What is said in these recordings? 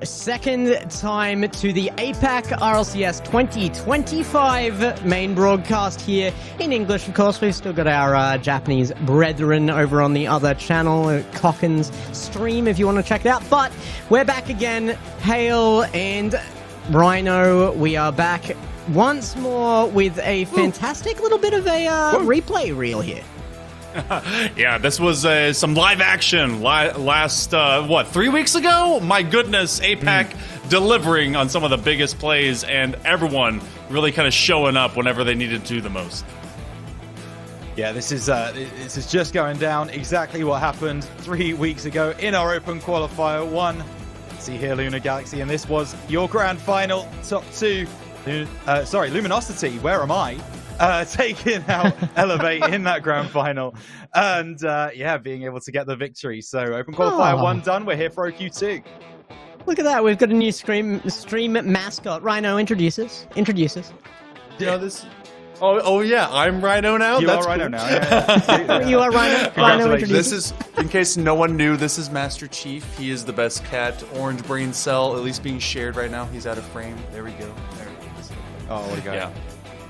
second time to the APAC RLCS 2025 main broadcast here in English. Of course, we've still got our Japanese brethren over on the other channel, Cockin's stream, if you want to check it out. But we're back again. Hail and Rhino, we are back once more with a fantastic little bit of a replay reel here. Yeah, this was some live action last, 3 weeks ago? My goodness, APAC delivering on some of the biggest plays and everyone really kind of showing up whenever they needed to the most. Yeah, this is just going down exactly what happened 3 weeks ago in our Open Qualifier 1. See here, Lunar Galaxy, and this was your grand final, top two. Luminosity, where am I? Taking out Elevate in that grand final, and being able to get the victory. So Open Qualifier 1 done. We're here for OQ2. Look at that, we've got a new stream mascot. Rhino, introduce us. You know this. Oh yeah, I'm Rhino now. That's Rhino cool. Now. Yeah. You are Rhino. Rhino, this is, in case no one knew, this is Master Chief. He is the best cat. Orange brain cell, at least being shared right now. He's out of frame. There we go. There it is. Oh, what a guy. Yeah.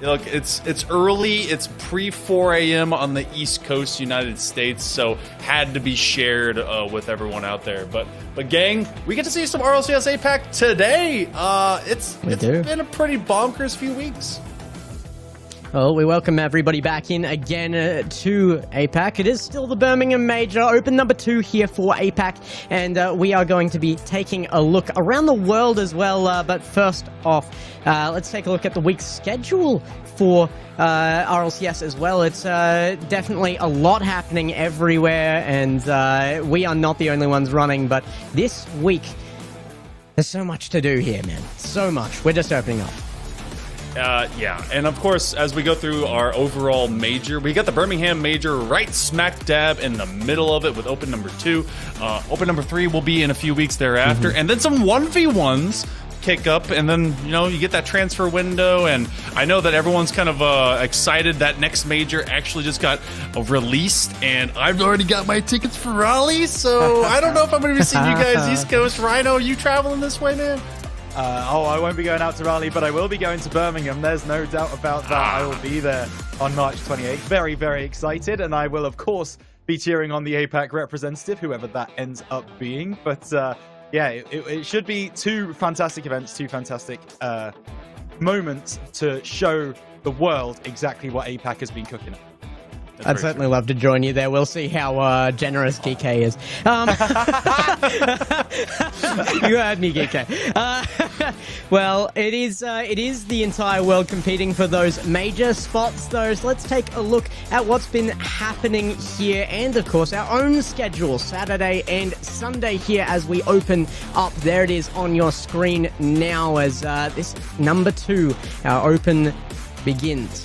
Look, it's early. It's pre-4 a.m. on the East Coast, United States, so had to be shared with everyone out there. But gang, we get to see some RLCS APAC today. It's been a pretty bonkers few weeks. Well, we welcome everybody back in again to APAC. It is still the Birmingham Major, Open number 2 here for APAC, and we are going to be taking a look around the world as well. But first off, let's take a look at the week's schedule for RLCS as well. It's definitely a lot happening everywhere, and we are not the only ones running, but this week, there's so much to do here, man. So much. We're just opening up. Yeah, and of course, as we go through our overall major, we got the Birmingham Major right smack dab in the middle of it with Open number 2. Open number 3 will be in a few weeks thereafter, and then some 1v1s kick up, and then, you know, you get that transfer window, and I know that everyone's kind of excited that next major actually just got released, and I've already got my tickets for Raleigh, so I don't know if I'm going to be seeing you guys East Coast. Rhino, are you traveling this way, man? I won't be going out to Raleigh, but I will be going to Birmingham. There's no doubt about that. I will be there on March 28th. Very, very excited. And I will, of course, be cheering on the APAC representative, whoever that ends up being. But it should be two fantastic events, two fantastic moments to show the world exactly what APAC has been cooking up. I'd certainly love to join you there. We'll see how generous GK is. You heard me, GK. Well, it is the entire world competing for those major spots, though. So let's take a look at what's been happening here, and of course our own schedule, Saturday and Sunday here as we open up. There it is on your screen now as this number 2, our Open, begins.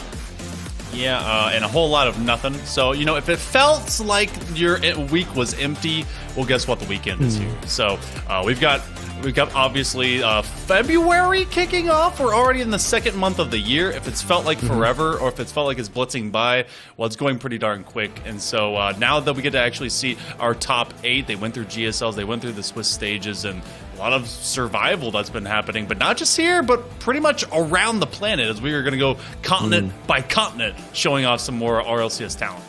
Yeah, and a whole lot of nothing. So, you know, if it felt like your week was empty, well, guess what? The weekend is here. So, we've got obviously February kicking off. We're already in the second month of the year. If it's felt like forever, or if it's felt like it's blitzing by, well, it's going pretty darn quick. And so now that we get to actually see our top 8, they went through GSLs, they went through the Swiss stages, and a lot of survival that's been happening, but not just here, but pretty much around the planet, as we are going to go continent by continent, showing off some more RLCS talent.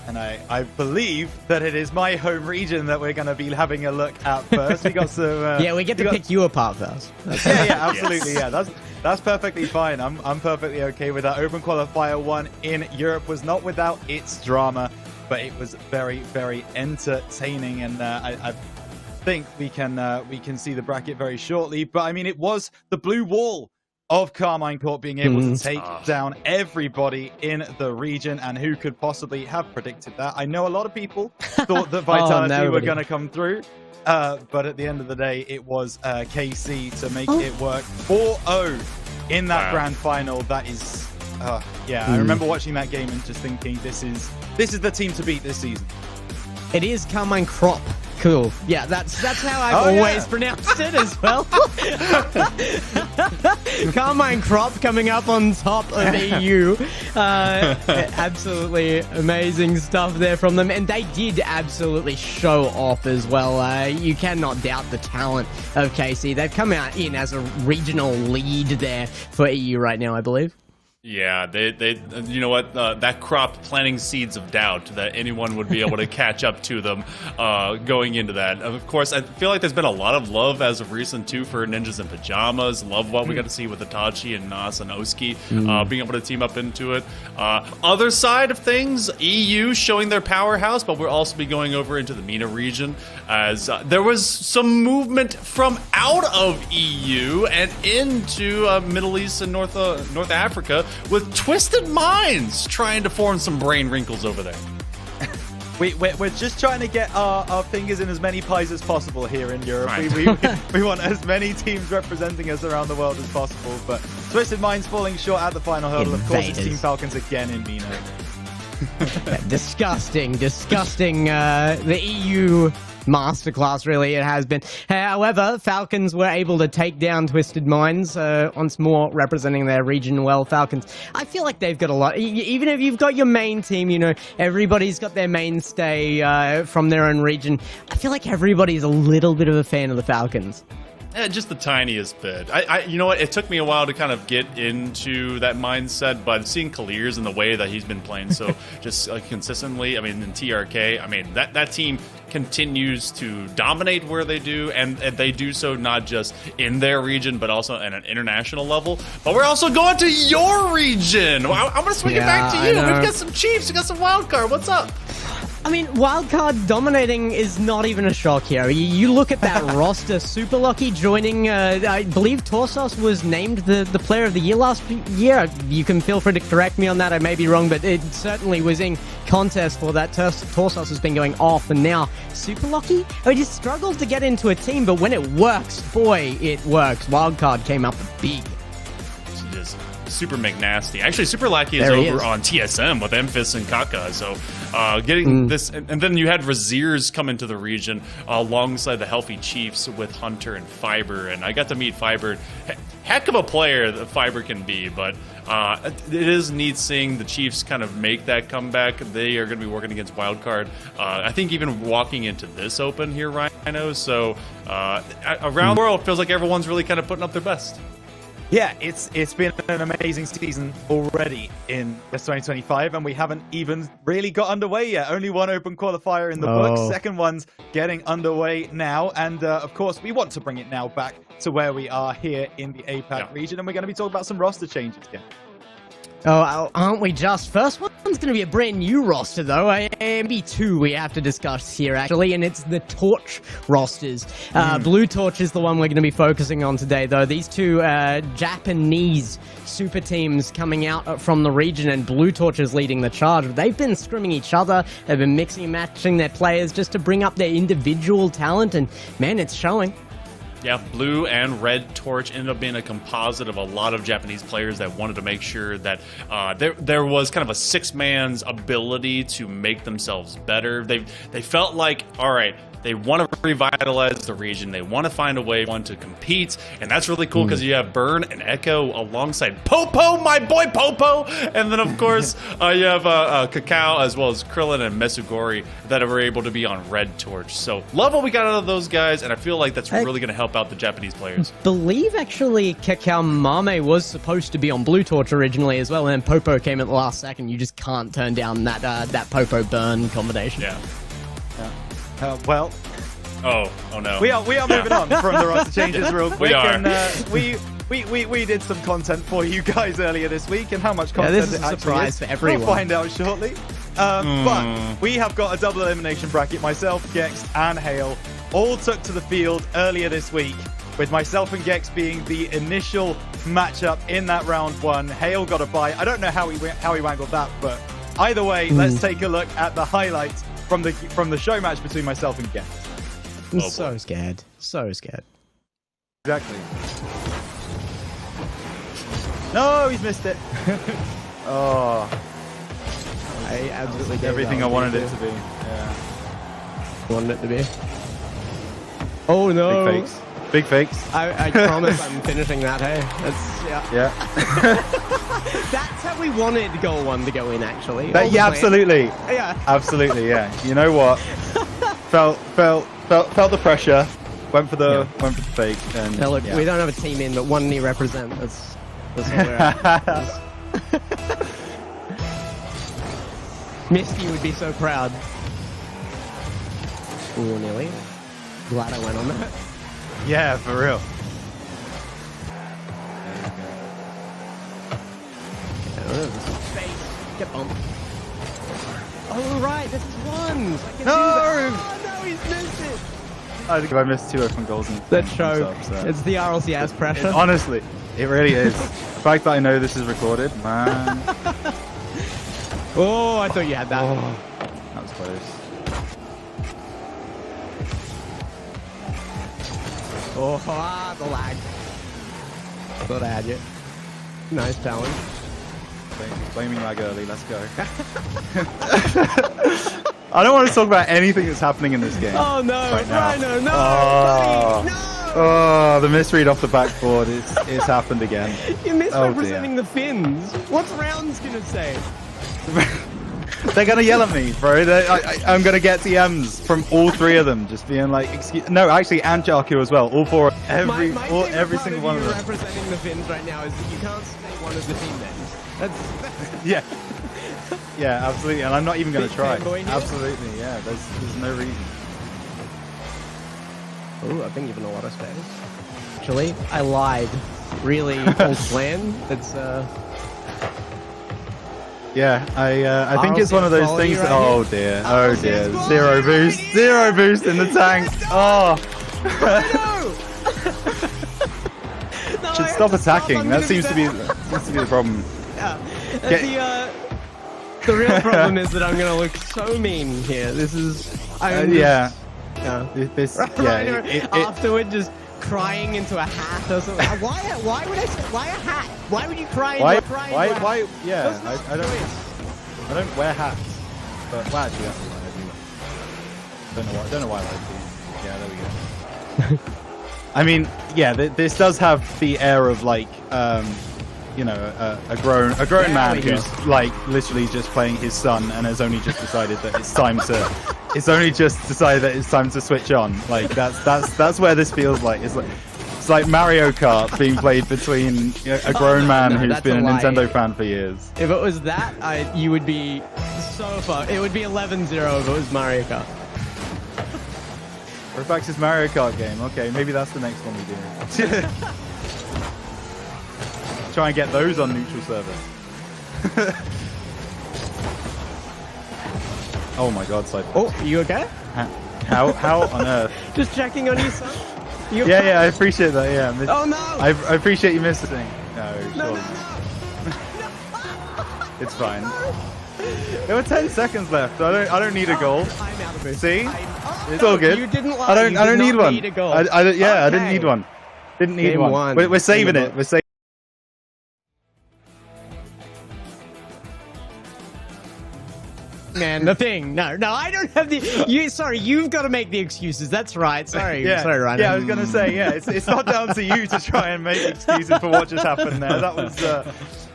And I believe that it is my home region that we're going to be having a look at first. We got some. We get to pick you apart first. Yeah, absolutely. Yes. Yeah, that's perfectly fine. I'm perfectly okay with that. Open Qualifier 1 in Europe was not without its drama, but it was very, very entertaining, and I think we can see the bracket very shortly. But I mean, it was the blue wall of Carmine Corp being able to take down everybody in the region, and who could possibly have predicted that? I know a lot of people thought that Vitality were going to come through, but at the end of the day, it was KC to make it work 4-0 in that grand final. That is, I remember watching that game and just thinking, this is the team to beat this season. It is Carmine Corp Cool. Yeah, that's how I've always pronounced it as well. Carmine Crop coming up on top of EU. Absolutely amazing stuff there from them. And they did absolutely show off as well. You cannot doubt the talent of KC. They've come out in as a regional lead there for EU right now, I believe. Yeah, they you know what, that crop planting seeds of doubt that anyone would be able to catch up to them going into that. Of course, I feel like there's been a lot of love as of recent too for Ninjas in Pajamas. Love what we got to see with Itachi and Nas and Oski being able to team up into it. Other side of things, EU showing their powerhouse, but we'll also be going over into the MENA region as there was some movement from out of EU and into Middle East and North Africa, with Twisted Minds trying to form some brain wrinkles over there. We're just trying to get our fingers in as many pies as possible here in Europe. Right. We want as many teams representing us around the world as possible, but Twisted Minds falling short at the final hurdle. Of course, it's Team Falcons again in MENA. Disgusting. The EU masterclass, really, it has been. However, Falcons were able to take down Twisted Minds, once more representing their region well. Falcons, I feel like they've got a lot. Even if you've got your main team, you know, everybody's got their mainstay from their own region. I feel like everybody's a little bit of a fan of the Falcons. Just the tiniest bit. You know what? It took me a while to kind of get into that mindset, but seeing Kalir's and the way that he's been playing so just consistently, I mean, in TRK, I mean, that team continues to dominate where they do, and they do so not just in their region, but also at an international level. But we're also going to your region. I'm going to swing it back to you. We've got some Chiefs. We've got some wildcard. What's up? I mean, wildcard dominating is not even a shock here. You look at that roster. Super Lucky joining, I believe Torsos was named the player of the year last year. You can feel free to correct me on that. I may be wrong, but it certainly was in contest for that. Torsos has been going off, and now Super Lucky? I mean, he struggles to get into a team, but when it works, boy, it works. Wildcard came up big. Just Super McNasty. Actually, Super Lucky is over on TSM with Emphis and Kaka. So getting this, and then you had Raziers come into the region alongside the Healthy Chiefs with Hunter and Fiber, and I got to meet Fiber. Heck of a player that Fiber can be, but it is neat seeing the Chiefs kind of make that comeback. They are going to be working against Wildcard. I think even walking into this Open here, Rhino. So around the world, it feels like everyone's really kind of putting up their best. Yeah, it's been an amazing season already in 2025, and we haven't even really got underway yet. Only one open qualifier in the books. Second one's getting underway now, and of course, we want to bring it now back to where we are here in the APAC region, and we're going to be talking about some roster changes again. Oh, aren't we just? First one's going to be a brand new roster, though. MB2 we have to discuss here, actually, and it's the Torch rosters. Blue Torch is the one we're going to be focusing on today, though. These two Japanese super teams coming out from the region, and Blue Torch is leading the charge. They've been scrimming each other. They've been mixing and matching their players just to bring up their individual talent, and, man, it's showing. Yeah, Blue and Red Torch ended up being a composite of a lot of Japanese players that wanted to make sure that there was kind of a six-man's ability to make themselves better. They felt like, all right, they want to revitalize the region. They want to find a way to compete, and that's really cool because you have Burn and Echo alongside Popo, my boy Popo, and then of course you have Kakao as well as Krillin and Mesugori that were able to be on Red Torch. So love what we got out of those guys, and I feel like that's really going to help out the Japanese players. Believe actually Kakao Mame was supposed to be on Blue Torch originally as well, and then Popo came at the last second. You just can't turn down that Popo Burn combination. Yeah. Well, oh no. We are moving on from the roster changes real quick. We are. And we did some content for you guys earlier this week, and how much content this is it a actually surprise is, for everyone. we'll find out shortly. But we have got a double elimination bracket. Myself, Gex, and Hale all took to the field earlier this week, with myself and Gex being the initial matchup in that round one. Hale got a bye. I don't know how he wangled that, but either way, let's take a look at the highlights from the show match between myself and Gex. I'm so scared. So scared. Exactly. No, he's missed it. Oh. I absolutely everything I wanted it to be. Yeah. Wanted it to be. Oh no! Big fakes. Big fakes. I promise I'm finishing that. Hey, Yeah. That's how we wanted goal 1 to go in, actually. Yeah, absolutely. Yeah. Absolutely, yeah. You know what? felt the pressure. Went for the fake. And Now look, yeah. we don't have a team in, but 1 knee represent. That's what we're at. Misty would be so proud. Ooh, nearly. Glad I went on that. Yeah, for real. Get bumped. Oh, right, this is 1s. I can No! do that. Oh, no, he's missed it. I think I missed 2 open goals. Let's show. It's the RLCS pressure. Honestly, it really is. The fact that I know this is recorded, man. Oh, I thought you had that. Oh, that was close. Oh, the lag. Thought I had you. Nice challenge. Blaming lag early, let's go. I don't want to talk about anything that's happening in this game. Oh no, right now. Rhino, no, Oh. buddy, no! Oh, the misread off the backboard it's happened again. You're misrepresenting the Finns. What's Rounds gonna say? They're gonna yell at me, bro. I'm gonna get TMs from all 3 of them, just being like, "Excuse." No, actually, and Jarku as well. All 4, every single one of them. Representing the Finns right now is that you can't say one of the team names. That's Yeah. Yeah, absolutely. And I'm not even gonna Big try. fanboy here. Absolutely, yeah. There's no reason. Oh, I think you've in a lot of space. Actually, I lied. Really, full plan. It's Yeah, I think it's one of those quality things. right Oh here. dear, oh dear. quality Zero boost, right zero here. boost in the tank. Oh, no, should I stop have to attacking. I'm That gonna seems to be better. the problem. Yeah. Get- The real problem is that I'm gonna look so mean here. This is. Yeah, Yeah. this. Right, Yeah, afterward, just crying into a hat or something. Why would I say? Why a hat? Why would you cry into a crying hat? Why? Yeah, That's not I don't. choice. I don't wear hats, but well, actually, that's why I do. Don't know why I like to. Yeah, there we go. I mean, yeah, this does have the air of like, you know, a grown There man we go. who's like literally just playing his son and has only just decided that it's time to. It's only just decided that it's time to switch on. Like that's where this feels like. It's like Mario Kart being played between a grown man who's that's been a a lie. Nintendo fan for years. If it was that, you would be so far. It would be 11-0 if it was Mario Kart. Refac's Mario Kart game. Okay, maybe that's the next one we do. Try and get those on neutral server. Oh my god, side. Oh, you okay? How on earth? Just checking on you, son. You Yeah, yeah, I appreciate that. Yeah. Oh no! I appreciate you missing. No, No, surely. no, It's fine. There were 10 seconds left. I don't need a goal. I'm out of boost. See? Oh, It's no, all good. You didn't lie. I don't You did need not one. Need a goal. I didn't Okay. need one. Didn't need Game one. one. We're saving In the it. We're saving. Man, the thing. No, I don't have the. Sorry, you've got to make the excuses. That's right. Sorry, Yeah, sorry, Ryan. yeah. I was gonna say, yeah. It's not down to you to try and make excuses for what just happened there. That was,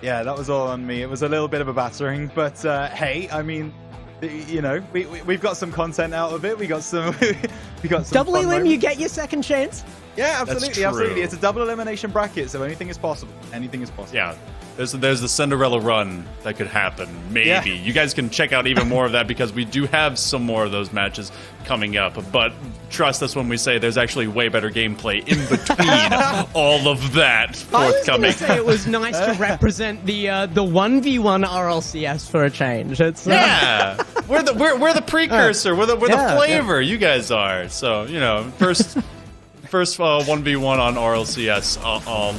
yeah, that was all on me. It was a little bit of a battering, but hey, I mean, you know, we've got some content out of it. We got some. We got some. Double fun elim, you moments. get your second chance. Yeah, absolutely, true. absolutely. It's a double elimination bracket, so anything is possible. Anything is possible. Yeah, there's the Cinderella run that could happen. Maybe Yeah. you guys can check out even more of that because we do have some more of those matches coming up. But trust us when we say there's actually way better gameplay in between all of that I was forthcoming. going to say it was nice to represent the 1v1 RLCS for a change. It's Yeah, we're the precursor. We're the Yeah, flavor. You guys are. So you know, first 1v1 on RLCS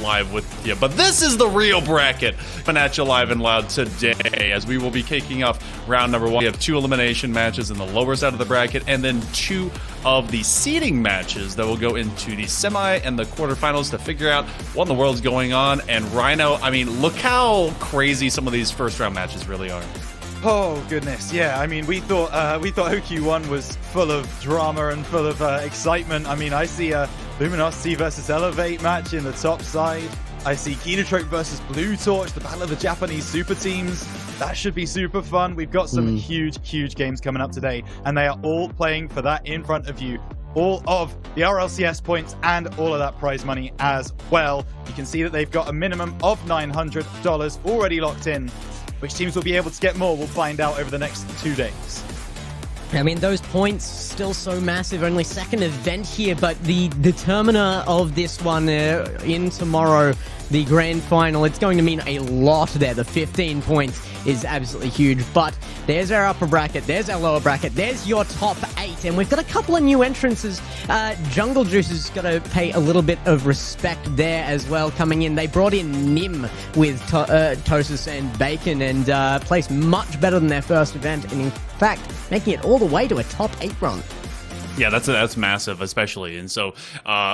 live with you. But this is the real bracket. Coming at you live and loud today as we will be kicking off round number 1. We have 2 elimination matches in the lower side of the bracket and then 2 of the seeding matches that will go into the semi and the quarterfinals to figure out what in the world's going on. And Rhino, I mean, look how crazy some of these first round matches really are. Oh goodness, yeah. I mean, we thought OQ1 was full of drama and full of excitement. I mean, I see a Luminosity versus Elevate match in the top side. I see KINOTROPE versus Blue Torch, the battle of the Japanese super teams. That should be super fun. We've got some huge games coming up today, and they are all playing for that in front of you. All of the RLCS points and all of that prize money as well. You can see that they've got a minimum of $900 already locked in. Which teams will be able to get more, we'll find out over the next 2 days. I mean, those points still so massive. Only second event here, but the determiner of this one in tomorrow, the grand final, it's going to mean a lot there. The 15 points is absolutely huge. But there's our upper bracket, there's our lower bracket, there's your top 8, and we've got a couple of new entrances. Jungle Juice has got to pay a little bit of respect there as well coming in. They brought in Nim with Tosis and Bacon and placed much better than their first event, and in fact, making it all the way to a top 8 run. Yeah, that's massive, especially. And so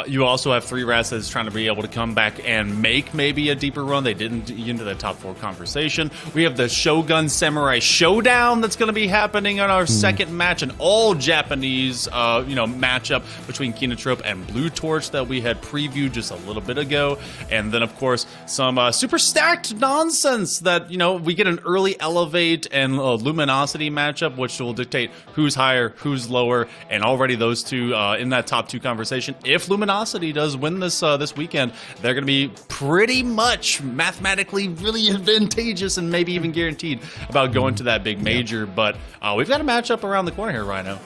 you also have 3 Rats that's trying to be able to come back and make maybe a deeper run. They didn't get into the top 4 conversation. We have the Shogun Samurai Showdown that's going to be happening on our second match, an all-Japanese matchup between KINOTROPE and Blue Torch that we had previewed just a little bit ago. And then, of course, some super stacked nonsense that, we get an early Elevate and Luminosity matchup, which will dictate who's higher, who's lower, and already those two in that top 2 conversation. If Luminosity does win this weekend, they're going to be pretty much mathematically really advantageous and maybe even guaranteed about going to that big major. But we've got a matchup around the corner here, Rhino.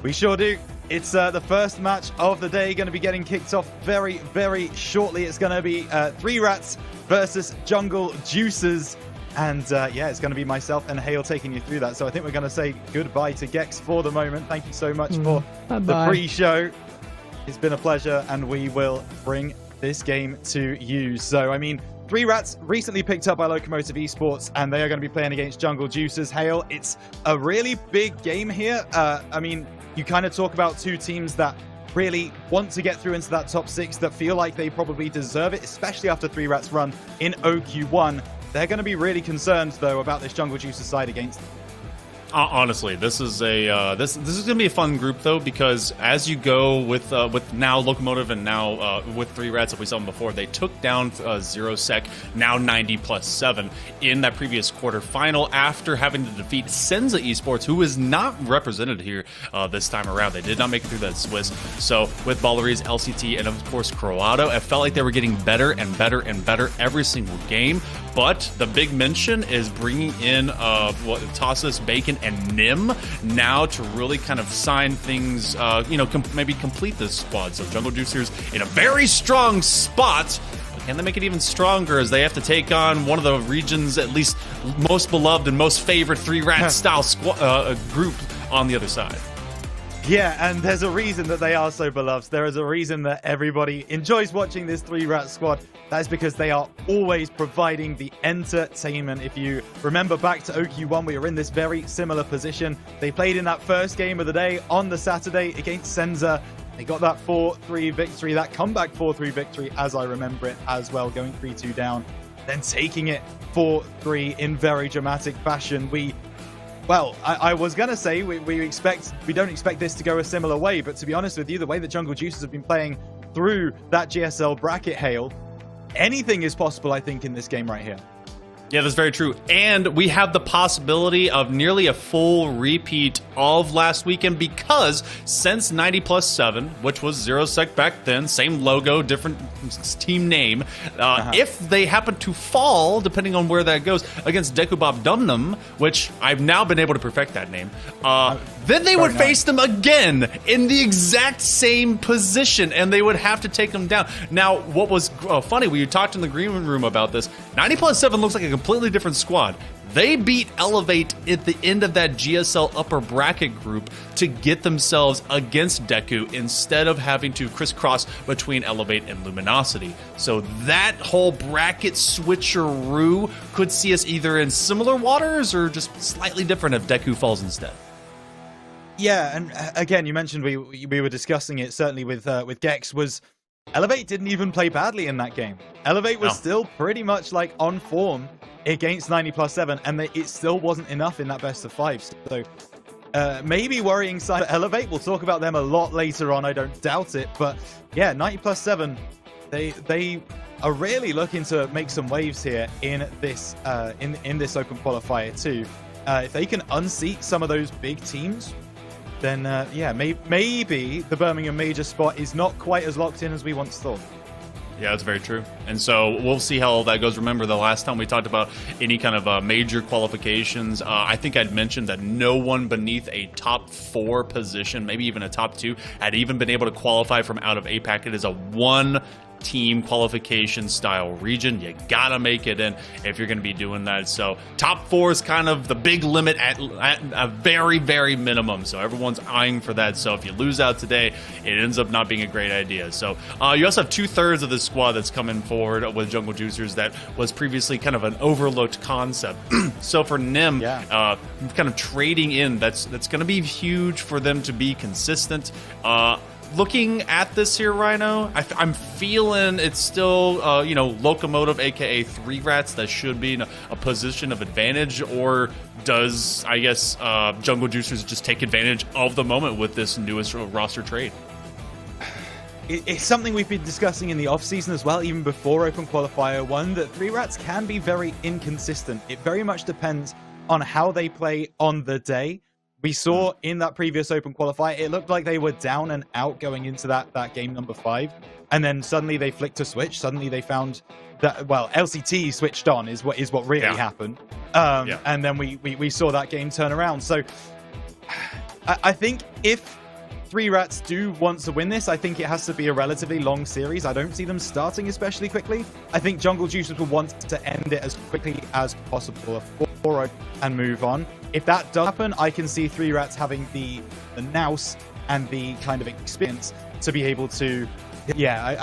We sure do. It's the first match of the day, going to be getting kicked off very, very shortly. It's going to be 3 Rats versus Jungle Juices. And it's going to be myself and Hale taking you through that. So I think we're going to say goodbye to Gex for the moment. Thank you so much for the pre-show. It's been a pleasure, and we will bring this game to you. So, I mean, 3 Rats recently picked up by Locomotive Esports, and they are going to be playing against Jungle Juices. Hale, it's a really big game here. I mean, you kind of talk about 2 teams that really want to get through into that top 6, that feel like they probably deserve it, especially after 3 Rats run in OQ1. They're going to be really concerned, though, about this Jungle Juices side against them. Honestly, this is a this is going to be a fun group, though, because as you go with now Locomotive and now with 3 Rats, if we saw them before, they took down 0sec, now 90+7 in that previous quarterfinal after having to defeat Senza Esports, who is not represented here this time around. They did not make it through that Swiss. So with Balleries, LCT, and of course Croato, it felt like they were getting better and better and better every single game. But the big mention is bringing in Tossus, Bacon, and Nim now to really kind of sign things, maybe complete this squad. So Jungle Juicers in a very strong spot. But can they make it even stronger as they have to take on one of the region's at least most beloved and most favorite 3 Rat style group on the other side? Yeah, and there's a reason that they are so beloved. There is a reason that everybody enjoys watching this 3 Rat squad. That is because they are always providing the entertainment. If you remember back to OQ1, we were in this very similar position. They played in that first game of the day on the Saturday against Senza. They got that 4-3 victory, that comeback 4-3 victory, as I remember it as well, going 3-2 down, then taking it 4-3 in very dramatic fashion. I was going to say we don't expect this to go a similar way, but to be honest with you, the way that Jungle Juices have been playing through that GSL bracket, Hale, anything is possible, I think, in this game right here. Yeah, that's very true. And we have the possibility of nearly a full repeat of last weekend, because since 90+7, which was 0sec back then, same logo, different team name, if they happen to fall, depending on where that goes, against DEKUBOPDUMNEM, which I've now been able to perfect that name, then they would face them again in the exact same position, and they would have to take them down. Now, what was funny, we talked in the green room about this, 90+7 looks like a completely different squad. They beat Elevate at the end of that GSL upper bracket group to get themselves against Deku instead of having to crisscross between Elevate and Luminosity. So that whole bracket switcheroo could see us either in similar waters or just slightly different if Deku falls instead. Yeah, and again, you mentioned we were discussing it, certainly with Gex, was Elevate didn't even play badly in that game. Elevate was still pretty much like on form against 90+7, and it still wasn't enough in that best of 5. So maybe worrying sign for Elevate. We'll talk about them a lot later on. I don't doubt it. But yeah, 90+7, they are really looking to make some waves here in this in this open qualifier too. If they can unseat some of those big teams, then yeah, maybe the Birmingham Major spot is not quite as locked in as we once thought. Yeah, that's very true. And so we'll see how that goes. Remember, the last time we talked about any kind of major qualifications, I think I'd mentioned that no one beneath a top 4 position, maybe even a top 2, had even been able to qualify from out of APAC. It is a one-team qualification style region. You gotta make it in if you're going to be doing that. So top 4 is kind of the big limit at a very, very minimum. So everyone's eyeing for that. So if you lose out today, it ends up not being a great idea. So you also have 2/3 of the squad that's coming forward with Jungle Juicers that was previously kind of an overlooked concept. So for NIM, kind of trading in, that's going to be huge for them to be consistent. Looking at this here, Rhino, I'm feeling it's still, you know, Locomotive, aka 3 Rats, that should be in a position of advantage, or does, I guess, Jungle Juicers just take advantage of the moment with this newest roster trade? It's something we've been discussing in the off-season as well, even before Open Qualifier 1, that 3 Rats can be very inconsistent. It very much depends on how they play on the day. We saw in that previous Open Qualifier, it looked like they were down and out going into that game number 5. And then suddenly they flicked a switch. Suddenly they found that, well, LCT switched on is what really happened. And then we saw that game turn around. So I think if 3 Rats do want to win this, I think it has to be a relatively long series. I don't see them starting especially quickly. I think Jungle Juicers will want to end it as quickly as possible and move on. If that does happen, I can see 3 Rats having the nous and the kind of experience to be able to. Yeah,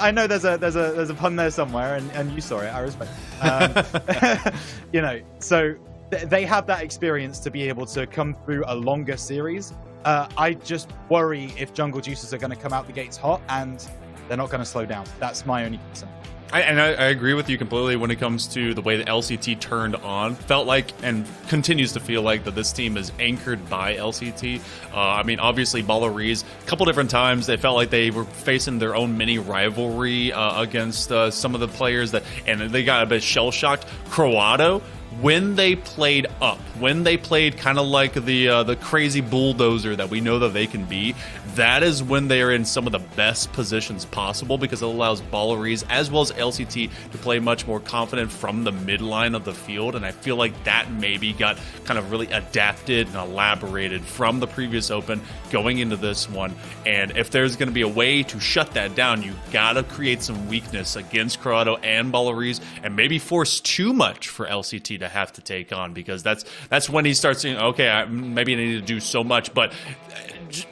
I know there's a pun there somewhere, and you saw it. I respect it. You know, so they have that experience to be able to come through a longer series. I just worry if Jungle Juicers are going to come out the gates hot and they're not going to slow down. That's my only concern. I agree with you completely when it comes to the way the LCT turned on. Felt like, and continues to feel like, that this team is anchored by LCT. I mean, obviously, Ballerese, a couple different times, they felt like they were facing their own mini rivalry against some of the players, and they got a bit shell-shocked. Croato, when they played up, when they played kind of like the crazy bulldozer that we know that they can be, that is when they are in some of the best positions possible, because it allows Ballerese as well as LCT to play much more confident from the midline of the field. And I feel like that maybe got kind of really adapted and elaborated from the previous Open going into this one. And if there's going to be a way to shut that down, you gotta create some weakness against Corrado and Ballerese, and maybe force too much for LCT to have to take on, because that's when he starts saying, okay, maybe I need to do so much, but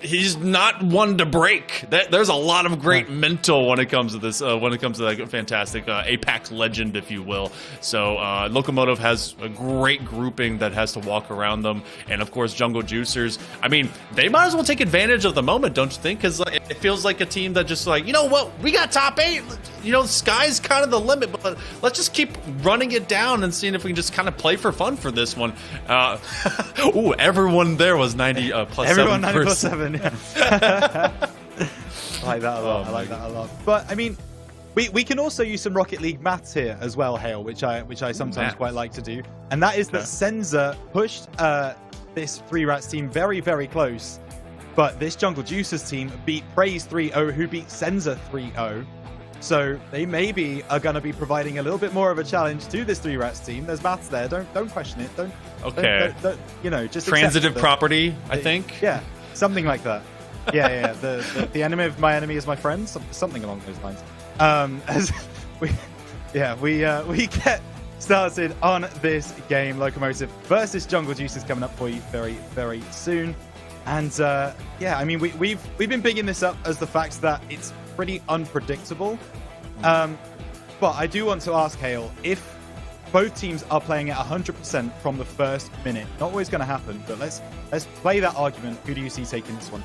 he's not one to break. There's a lot of great mental when it comes to this, when it comes to that fantastic APAC legend, if you will. So Locomotive has a great grouping that has to walk around them, and of course Jungle Juicers, I mean, they might as well take advantage of the moment, don't you think? Because it feels like a team that just like, you know what, we got top 8, you know, sky's kind of the limit, but let's just keep running it down and seeing if we can just kind of play for fun for this one. Ooh, everyone there was 90 plus everyone 7%. 90 plus 7, yeah. I like that a lot. I like that a lot. But I mean, we can also use some Rocket League maths here as well, Hale, which I sometimes quite like to do, and that is that Senza pushed this 3 Rats team very, very close, but this Jungle Juicers team beat Praise 3-0, who beat Senza 3-0. So they maybe are going to be providing a little bit more of a challenge to this 3 Rats team. There's maths there. Don't question it. Don't. You know, just transitive property, I think. Yeah, something like that. Yeah. The enemy of my enemy is my friend. Something along those lines. As we get started on this game, Locomotive versus Jungle Juicers coming up for you very, very soon. And yeah, I mean, we've been bigging this up as the fact that it's pretty unpredictable. But I do want to ask, Hale, if both teams are playing at 100% from the first minute, not always going to happen, but let's play that argument. Who do you see taking this one?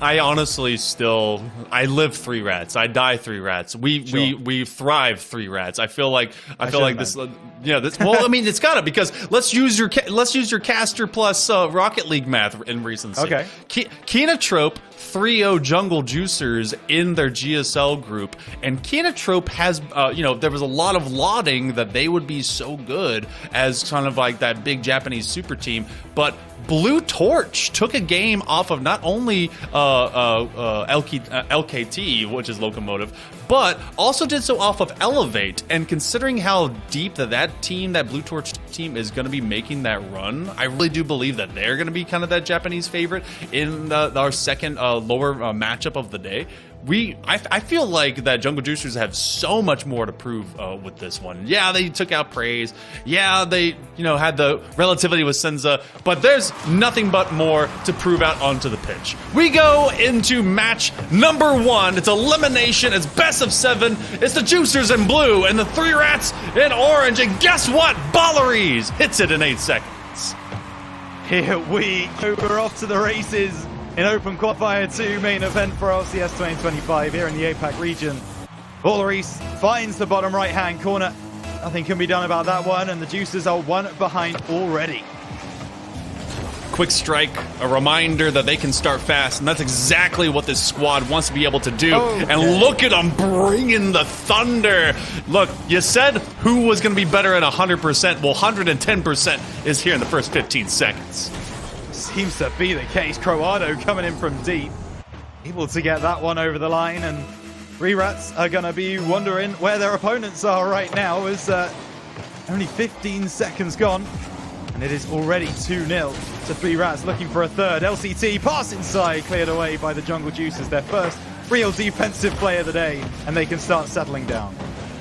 I honestly still, I live 3 rats. I die 3 rats. We thrive 3 rats. I feel like this. Yeah, this. Well, I mean, it's gotta, because let's use your caster plus Rocket League math in recency. Okay. KINOTROPE 3-0 Jungle Juicers in their GSL group, and KINOTROPE has, there was a lot of lauding that they would be so good as kind of like that big Japanese super team, but Blue Torch took a game off of not only LKT, which is Locomotive, but also did so off of Elevate. And considering how deep that team, that Blue Torch team, is going to be making that run, I really do believe that they're going to be kind of that Japanese favorite in our second lower matchup of the day. I feel like that Jungle Juicers have so much more to prove with this one. Yeah, they took out Praise. Yeah, they had the relativity with Senza, but there's nothing but more to prove out onto the pitch. We go into match number 1. It's elimination. It's best of 7. It's the Juicers in blue and the 3 rats in orange. And guess what? Balleries hits it in 8 seconds. Here we go. We're off to the races in Open Qualifier 2 main event for RLCS 2025 here in the APAC region. Balleries finds the bottom right-hand corner. Nothing can be done about that one, and the Juicers are 1 behind already. Quick strike, a reminder that they can start fast, and that's exactly what this squad wants to be able to do. And look at them bringing the thunder. Look, you said who was going to be better at 100%. Well, 110% is here in the first 15 seconds. Seems to be the case. Croado coming in from deep, able to get that one over the line, and 3 rats are going to be wondering where their opponents are right now, as only 15 seconds gone, and it is already 2-0 to 3 rats, looking for a third. LCT pass inside, cleared away by the Jungle Juicers, their first real defensive play of the day, and they can start settling down.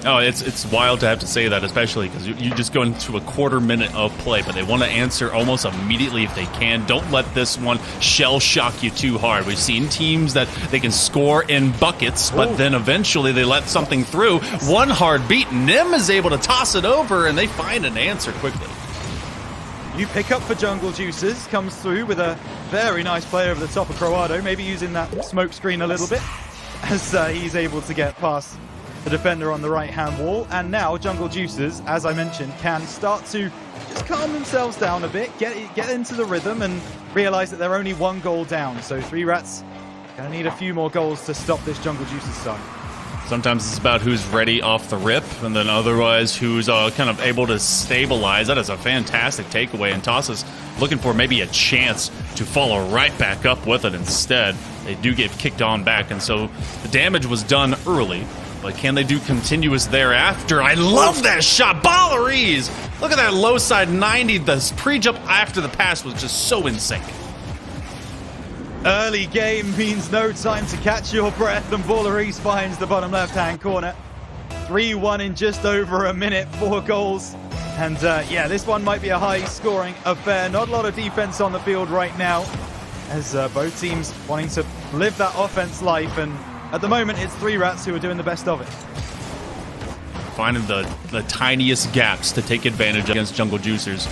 Oh, it's wild to have to say that, especially because you just go into a quarter minute of play, but they want to answer almost immediately if they can. Don't let this one shell shock you too hard. We've seen teams that they can score in buckets, but then eventually they let something through. One hard beat, Nim is able to toss it over, and they find an answer quickly. You pick up for Jungle Juicers, comes through with a very nice play over the top of Croado, maybe using that smoke screen a little bit, as he's able to get past the defender on the right-hand wall. And now Jungle Juicers, as I mentioned, can start to just calm themselves down a bit, get into the rhythm, and realize that they're only 1 goal down. So 3 rats gonna need a few more goals to stop this Jungle Juicers side. Sometimes it's about who's ready off the rip, and then otherwise who's kind of able to stabilize. That is a fantastic takeaway, and Tosses looking for maybe a chance to follow right back up with it. Instead, they do get kicked on back, and so the damage was done early. But can they do continuous thereafter? I love that shot. Balleries! Look at that low side 90. The pre-jump after the pass was just so in sync. Early game means no time to catch your breath, and Balleries finds the bottom left-hand corner. 3-1 in just over a minute, 4 goals. And yeah, this one might be a high-scoring affair. Not a lot of defense on the field right now, as both teams wanting to live that offense life, and at the moment, it's 3 rats who are doing the best of it. Finding the tiniest gaps to take advantage against Jungle Juicers.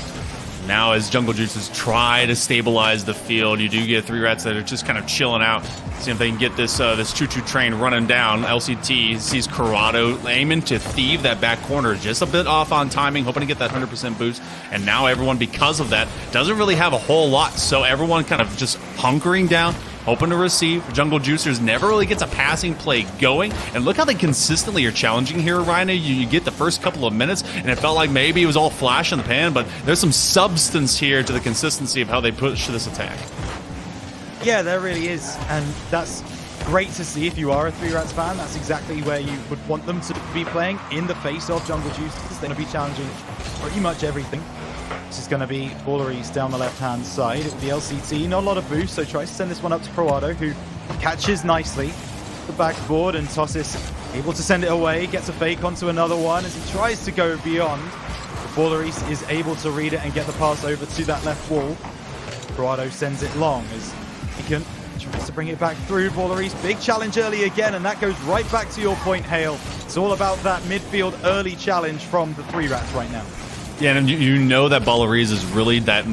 Now, as Jungle Juicers try to stabilize the field, you do get 3 rats that are just kind of chilling out. See if they can get this choo-choo train running down. LCT sees Corrado aiming to thieve that back corner, just a bit off on timing, hoping to get that 100% boost. And now everyone, because of that, doesn't really have a whole lot. So everyone kind of just hunkering down, hoping to receive. Jungle Juicers never really gets a passing play going. And look how they consistently are challenging here, Rhino. You get the first couple of minutes, and it felt like maybe it was all flash in the pan, but there's some substance here to the consistency of how they push this attack. Yeah, there really is. And that's great to see if you are a 3 rats fan. That's exactly where you would want them to be playing, in the face of Jungle Juicers. They're going to be challenging pretty much everything. This is going to be Balleries down the left-hand side. It will be LCT, not a lot of boost, so tries to send this one up to Croado, who catches nicely the backboard, and Tossis able to send it away, gets a fake onto another one as he tries to go beyond. Balleries is able to read it and get the pass over to that left wall. Croado sends it long as Deacon tries to bring it back through. Balleries, big challenge early again, and that goes right back to your point, Hale. It's all about that midfield early challenge from the 3 rats right now. Yeah, and you know that Balariz is really that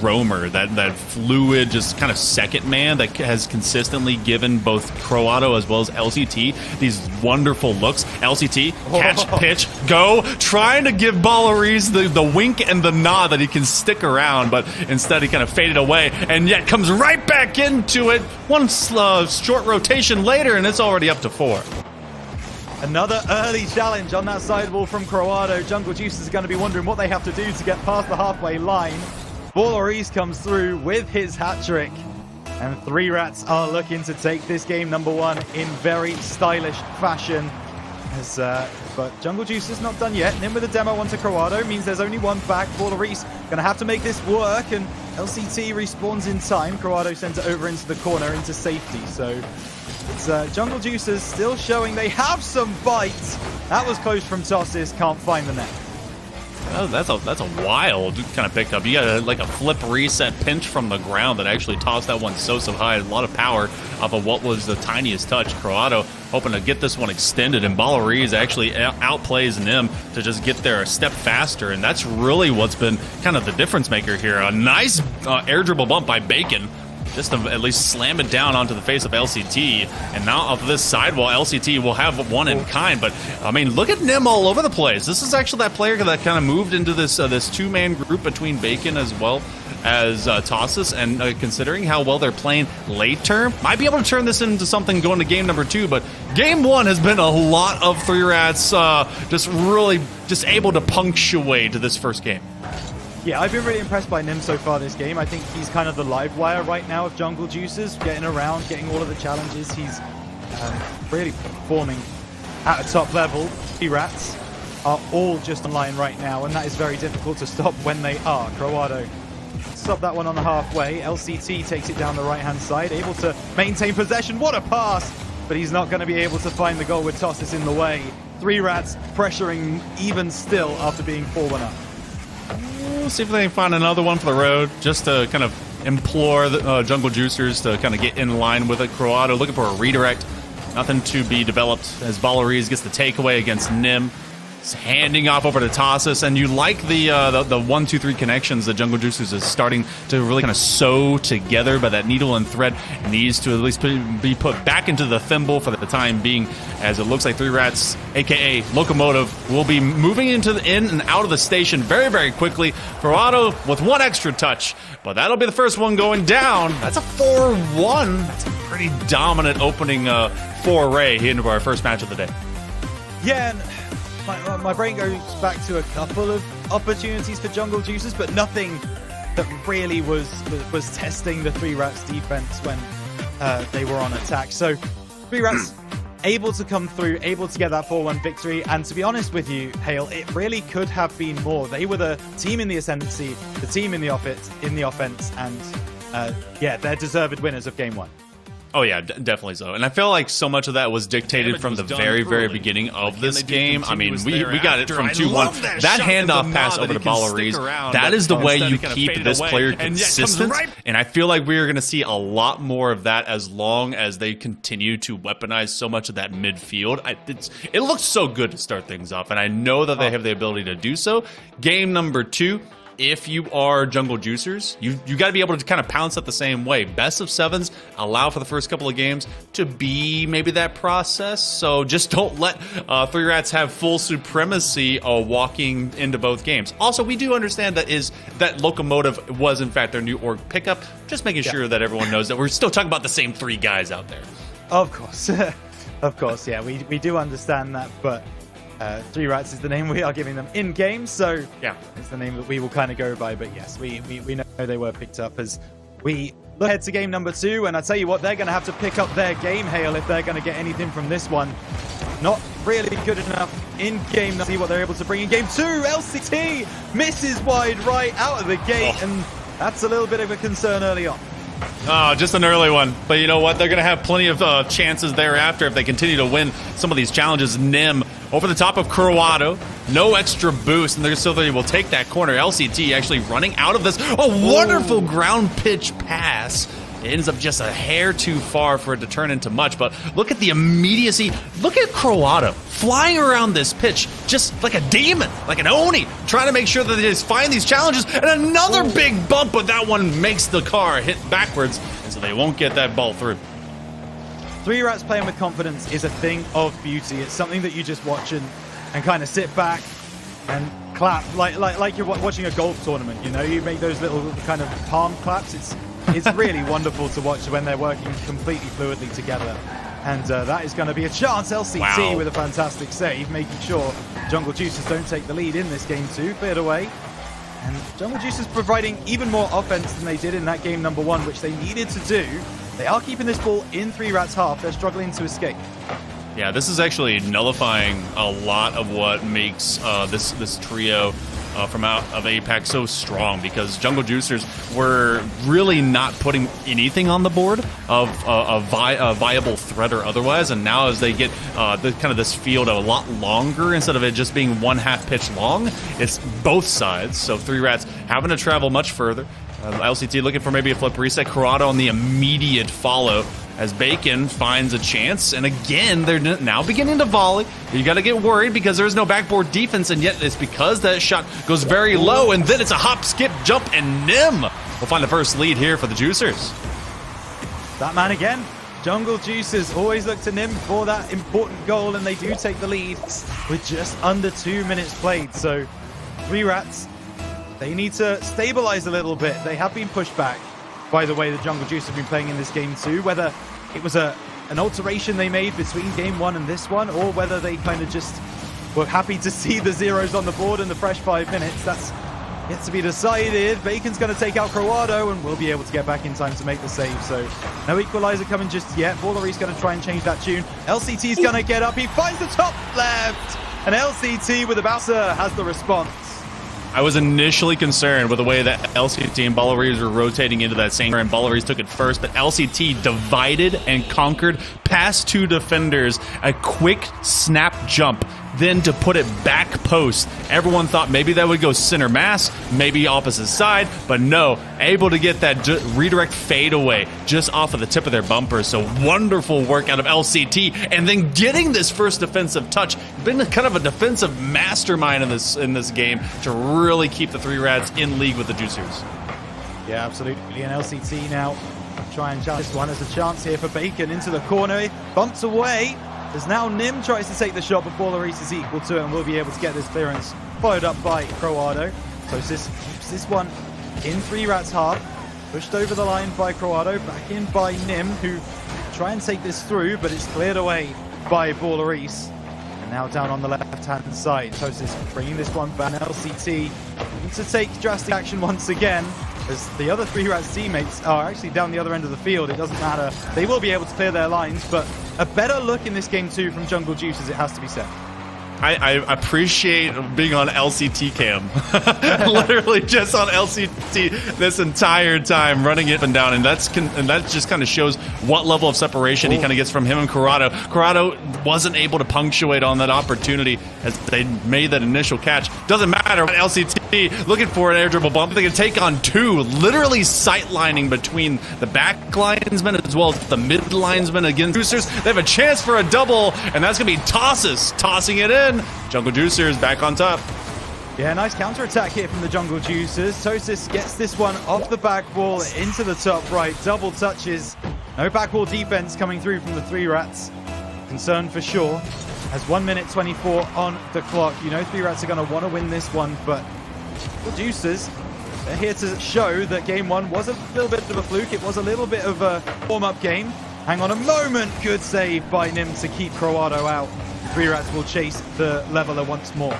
roamer, that fluid, just kind of second man that has consistently given both Croato as well as LCT these wonderful looks. LCT, catch, pitch, go, trying to give Balariz the wink and the nod that he can stick around, but instead he kind of faded away, and yet comes right back into it. One short rotation later, and it's already up to 4. Another early challenge on that sidewall from Croato. Jungle Juice is going to be wondering what they have to do to get past the halfway line. Balariz comes through with his hat trick. And 3 Rats are looking to take this game number 1 in very stylish fashion. But Jungle Juice is not done yet. Nim with a demo onto Croato means there's only one back. Balariz going to have to make this work, and LCT respawns in time. Croato sends it over into the corner, into safety. So it's Jungle Juice is still showing they have some bite. That was close from Tossis, can't find the net. Oh, that's a wild kind of pickup. You got like a flip reset pinch from the ground that actually tossed that one so high. A lot of power off of what was the tiniest touch. Croato hoping to get this one extended, and Balariz actually outplays Nim to just get there a step faster, and that's really what's been kind of the difference maker here. A nice air dribble bump by Bacon, just to at least slam it down onto the face of LCT. And now off this sidewall, LCT will have one in kind. But, I mean, look at Nim all over the place. This is actually that player that kind of moved into this this two-man group between Bacon as well as Tossis. And considering how well they're playing late term, might be able to turn this into something going to game number 2. But game 1 has been a lot of 3 Rats just able to punctuate this first game. Yeah, I've been really impressed by Nim so far this game. I think he's kind of the live wire right now of Jungle Juices, getting around, getting all of the challenges. He's really performing at a top level. 3 Rats are all just online right now, and that is very difficult to stop when they are. Croato stop that one on the halfway. LCT takes it down the right-hand side, able to maintain possession. What a pass! But he's not going to be able to find the goal with Tossis in the way. 3 Rats pressuring even still after being 4-1 up. We'll see if they can find another one for the road, just to kind of implore the Jungle Juicers to kind of get in line with it. Croato looking for a redirect. Nothing to be developed as Balariz gets the takeaway against Nim. It's handing off over to Tossis, and you like the 1-2-3 connections that Jungle Juicers is starting to really kind of sew together, but that needle and thread needs to at least be put back into the thimble for the time being, as it looks like 3 Rats, aka Locomotive, will be moving into in and out of the station very, very quickly. Croato with one extra touch, but that'll be the first one going down. That's a 4-1. That's a pretty dominant opening foray into our first match of the day. Yeah, and my brain goes back to a couple of opportunities for Jungle Juicers, but nothing that really was testing the 3 Rats defense when they were on attack. So 3 Rats able to come through, able to get that 4-1 victory, and to be honest with you, Hale, it really could have been more. They were the team in the ascendancy, the team in the offense, and yeah, they're deserved winners of game 1. Oh yeah, definitely so. And I feel like so much of that was dictated from the very, very beginning of this game. I mean, we got it from 2-1. That handoff pass over to Balariz, that is the way you keep this player consistent. And I feel like we're going to see a lot more of that as long as they continue to weaponize so much of that midfield. It looks so good to start things off, and I know that they have the ability to do so. Game number 2. If you are Jungle Juicers, you got to be able to kind of pounce at the same way. Best of 7s allow for the first couple of games to be maybe that process. So just don't let 3 Rats have full supremacy walking into both games. Also, we do understand that Locomotive was in fact their new org pickup. Just making sure that everyone knows that we're still talking about the same 3 guys out there. Of course, of course, yeah, we do understand that, but 3 Rats is the name we are giving them in game, so yeah, it's the name that we will kind of go by. But yes, we know they were picked up as we look ahead to game number 2. And I tell you what, they're going to have to pick up their game, Hale, if they're going to get anything from this one. Not really good enough in game. See what they're able to bring in game 2. LCT misses wide right out of the gate, and that's a little bit of a concern early on. Oh, just an early one. But you know what? They're going to have plenty of chances thereafter if they continue to win some of these challenges. Nim over the top of Croato. No extra boost, and they're still will take that corner. LCT actually running out of this. A wonderful ground pitch pass It ends up just a hair too far for it to turn into much, but look at the immediacy. Look at Croato flying around this pitch just like a demon, like an Oni, trying to make sure that they just find these challenges, and another big bump, but that one makes the car hit backwards, and so they won't get that ball through. Three Rats playing with confidence is a thing of beauty. It's something that you just watch and kind of sit back and clap like you're watching a golf tournament. You know, you make those little kind of palm claps. It's really wonderful to watch when they're working completely fluidly together. And that is going to be a chance. LCT with a fantastic save, making sure Jungle Juicers don't take the lead in this game too. Cleared away. And Jungle Juicers providing even more offense than they did in that game number 1, which they needed to do. They are keeping this ball in Three Rats half. They're struggling to escape. Yeah, this is actually nullifying a lot of what makes this trio from out of APAC so strong, because Jungle Juicers were really not putting anything on the board of a viable threat or otherwise, and now as they get this field a lot longer, instead of it just being 1/2 pitch long, it's both sides. So Three Rats having to travel much further. LCT looking for maybe a flip reset. Corrado on the immediate follow as Bacon finds a chance, and again they're now beginning to volley. You got to get worried because there's no backboard defense, and yet it's because that shot goes very low, and then it's a hop, skip, jump, and Nim will find the first lead here for the Juicers. That man again. Jungle Juicers always look to Nim for that important goal, and they do take the lead with just under 2 minutes played. So Three Rats, they need to stabilize a little bit. They have been pushed back by the way the Jungle Juice have been playing in this game too. Whether it was an alteration they made between game 1 and this one, or whether they kind of just were happy to see the zeros on the board in the fresh 5 minutes, that's yet to be decided. Bacon's going to take out Croado and will be able to get back in time to make the save. So no equalizer coming just yet. Ballery's going to try and change that tune. LCT's going to get up. He finds the top left, and LCT with the bouncer has the response. I was initially concerned with the way that LCT and Balleries were rotating into that same, and Balleries took it first, but LCT divided and conquered past 2 defenders, a quick snap jump, then to put it back post. Everyone thought maybe that would go center mass, maybe opposite side, but no, able to get that redirect fade away just off of the tip of their bumper. So wonderful work out of LCT, and then getting this first defensive touch. Been kind of a defensive mastermind in this game to really keep the Three Rats in league with the Juicers. Yeah, absolutely. And LCT now try and challenge this one as a chance here for Bacon into the corner. He bumps away as now Nim tries to take the shot, but Balleries is equal to it and will be able to get this clearance, followed up by Croado. So this keeps this one in Three Rats half. Pushed over the line by Croado, back in by Nim, who try and take this through, but it's cleared away by Balleries. And now down on the left-hand side. Tosis bringing this one back. LCT needs to take drastic action once again, as the other Three Rats teammates are actually down the other end of the field. It doesn't matter. They will be able to clear their lines, but a better look in this game too from Jungle Juicers, it has to be said. I appreciate being on LCT cam. Literally just on LCT this entire time, running it up and down, and that just kind of shows what level of separation he kind of gets from him and Corrado. Corrado wasn't able to punctuate on that opportunity as they made that initial catch. Doesn't matter. LCT looking for an air dribble bump. They can take on 2, literally sightlining between the back linesmen as well as the mid linesmen against Juicers. They have a chance for a double, and that's going to be Tosses tossing it in. Jungle Juicers back on top. Yeah, nice counter-attack here from the Jungle Juicers. Tosis gets this one off the back wall into the top right. Double touches. No back wall defense coming through from the Three Rats. Concern for sure. Has 1 minute 24 on the clock. You know Three Rats are going to want to win this one, but the Juicers, they're here to show that game 1 was a little bit of a fluke. It was a little bit of a warm-up game. Hang on a moment. Good save by Nim to keep Croado out. Three Rats will chase the leveler once more.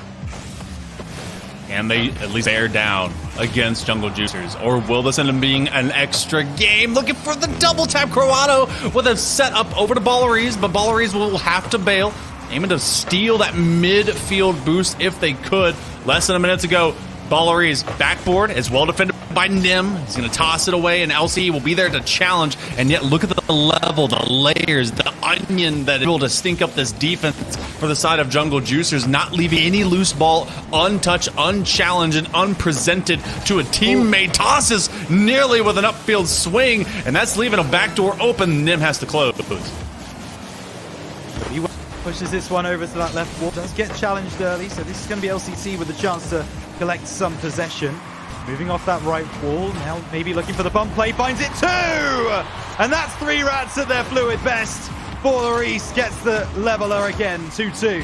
And they at least bear down against Jungle Juicers. Or will this end up being an extra game? Looking for the double tap. Croado with a set up over to Balleries, but Balleries will have to bail. Aiming to steal that midfield boost if they could. Less than a minute to go. Balleries backboard is well defended by Nim. He's going to toss it away, and LCE will be there to challenge. And yet, look at the level, the layers, the onion that is able to stink up this defense. for the side of Jungle Juicers, not leaving any loose ball untouched, unchallenged, and unpresented to a teammate. Tosses nearly with an upfield swing, and that's leaving a backdoor open. Nim has to close. He pushes this one over to that left wall. Does get challenged early, so this is going to be LCT with a chance to collect some possession. Moving off that right wall, now maybe looking for the bump play, finds it too! And that's 3 Rats at their fluid best. Baller East gets the leveler again, 2-2.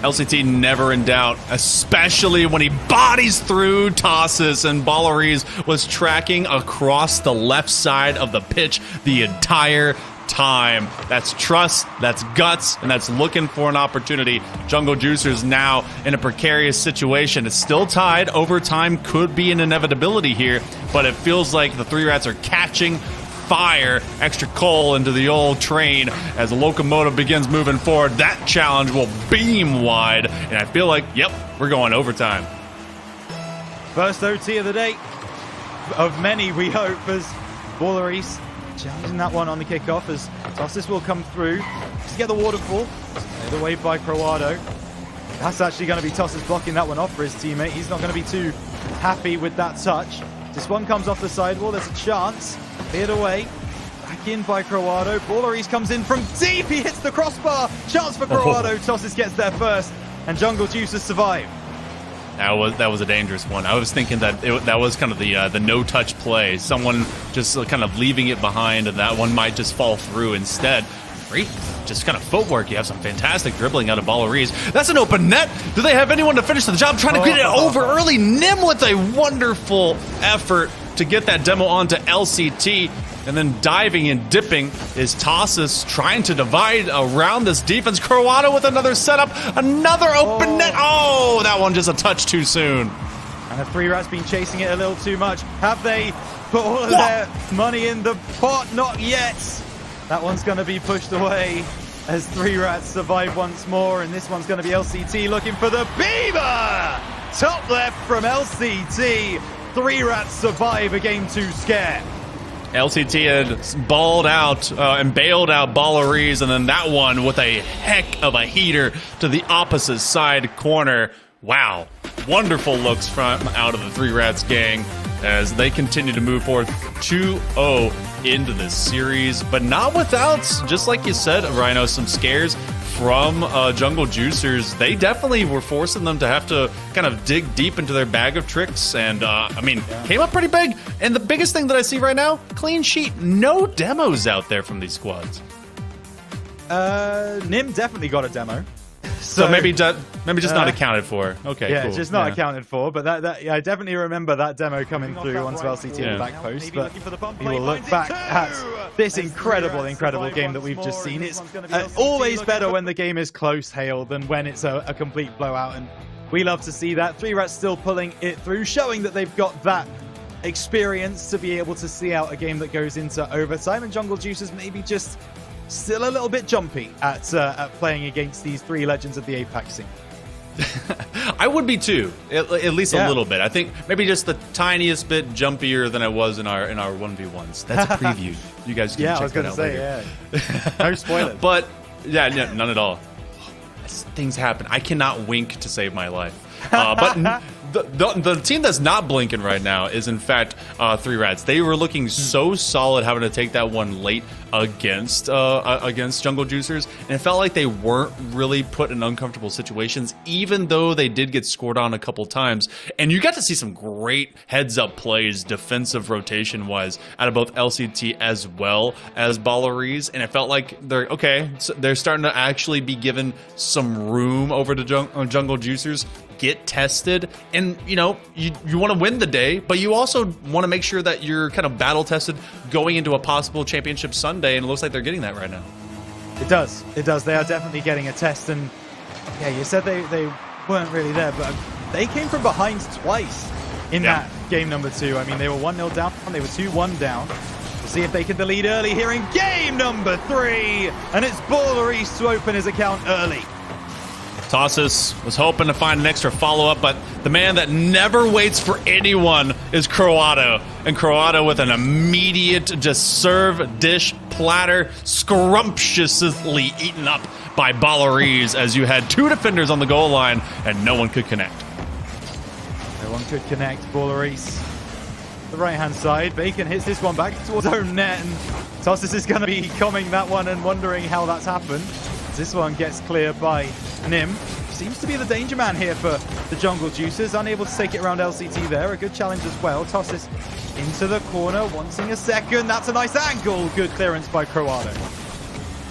LCT never in doubt, especially when he bodies through Tosses, and Balleries was tracking across the left side of the pitch the entire time. That's trust, that's guts, and that's looking for an opportunity. Jungle Juicers now in a precarious situation. It's still tied. Overtime could be an inevitability here, but it feels like the 3 Rats are catching fire, extra coal into the old train as the locomotive begins moving forward. That challenge will beam wide, and I feel like, yep, we're going overtime. First OT of the day, of many we hope, as Baller East challenging that one on the kickoff as Tosses will come through to get the waterfall. Either way by Croado. That's actually going to be Tosses blocking that one off for his teammate. He's not going to be too happy with that touch. This one comes off the sidewall. There's a chance. Cleared away. Back in by Croado. Baller East comes in from deep. He hits the crossbar. Chance for Croado. Tosses gets there first. And Jungle Juicers survive. That was a dangerous one. I was thinking that that was kind of the no-touch play. Someone just kind of leaving it behind, and that one might just fall through instead. Great, just kind of footwork. You have some fantastic dribbling out of Balleries. That's an open net. Do they have anyone to finish the job? Trying to get it over early. Nim with a wonderful effort to get that demo onto LCT. And then diving and dipping is Tosses trying to divide around this defense. Croado with another setup. Another open net. Oh, that one just a touch too soon. And the 3 Rats been chasing it a little too much. Have they put all of their money in the pot? Not yet. That one's going to be pushed away as 3 Rats survive once more. And this one's going to be LCT looking for the Beaver. Top left from LCT. 3 Rats survive a game 2 scare. LCT had balled out and bailed out Balleries, and then that one with a heck of a heater to the opposite side corner. Wow. Wonderful looks from out of the 3 Rats gang as they continue to move forward 2-0 into this series, but not without, just like you said, Rhino, some scares from Jungle Juicers. They definitely were forcing them to have to kind of dig deep into their bag of tricks, and I mean, came up pretty big. And the biggest thing that I see right now, clean sheet, no demos out there from these squads. Nim definitely got a demo. So maybe just not accounted for. Okay, yeah, cool. just not accounted for. But yeah, I definitely remember that demo coming through onto LCT in the back post. But we will look back at this incredible game that we've just seen. It's always better when the game is close, Hale, than when it's a complete blowout. And we love to see that. 3 Rats still pulling it through, showing that they've got that experience to be able to see out a game that goes into overtime. And Jungle Juicers maybe just still a little bit jumpy at playing against these 3 legends of the APAC scene. I would be too, at least a little bit. I think maybe just the tiniest bit jumpier than I was in our 1v1s. That's a preview. You guys can check that out later. No spoilers. But yeah, none at all. Things happen. I cannot wink to save my life. But the team that's not blinking right now is, in fact, 3 Rats. They were looking so solid having to take that one late against Jungle Juicers, and it felt like they weren't really put in uncomfortable situations, even though they did get scored on a couple times. And you got to see some great heads-up plays, defensive rotation-wise, out of both LCT as well as Balleries, and it felt like they're starting to actually be given some room over to Jungle Juicers. Get tested, and you want to win the day, but you also want to make sure that you're kind of battle tested going into a possible championship Sunday, and it looks like they're getting that right now. It does. They are definitely getting a test, and yeah, you said they weren't really there, but they came from behind twice in that game number 2. I mean, they were 1-0 down, they were 2-1 down. We'll see if they get the lead early here in game number 3, and it's Baller East to open his account early. Tossis was hoping to find an extra follow-up, but the man that never waits for anyone is Croato. And Croato with an immediate just serve, dish, platter, scrumptiously eaten up by Balleries as you had 2 defenders on the goal line and no one could connect. No one could connect. Balleries. The right-hand side. Bacon hits this one back towards his own net, and Tossis is going to be combing that one and wondering how that's happened. This one gets cleared by Nim. Seems to be the danger man here for the Jungle Juicers. Unable to take it around LCT there. A good challenge as well. Tossis into the corner, wanting a second. That's a nice angle. Good clearance by Croato.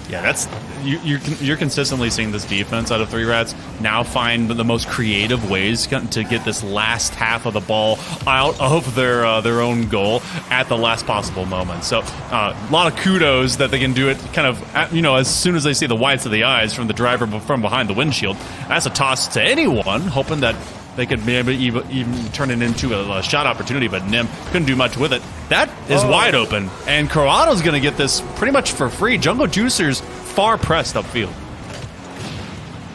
Yeah, that's you're consistently seeing this defense out of 3Rats now find the most creative ways to get this last half of the ball out of their own goal at the last possible moment. So a lot of kudos that they can do it kind of as soon as they see the whites of the eyes from the driver from behind the windshield. That's a toss to anyone, hoping that they could maybe even turn it into a shot opportunity, but Nim couldn't do much with it. That is wide open, and Corrado's going to get this pretty much for free. Jungle Juicers far pressed upfield.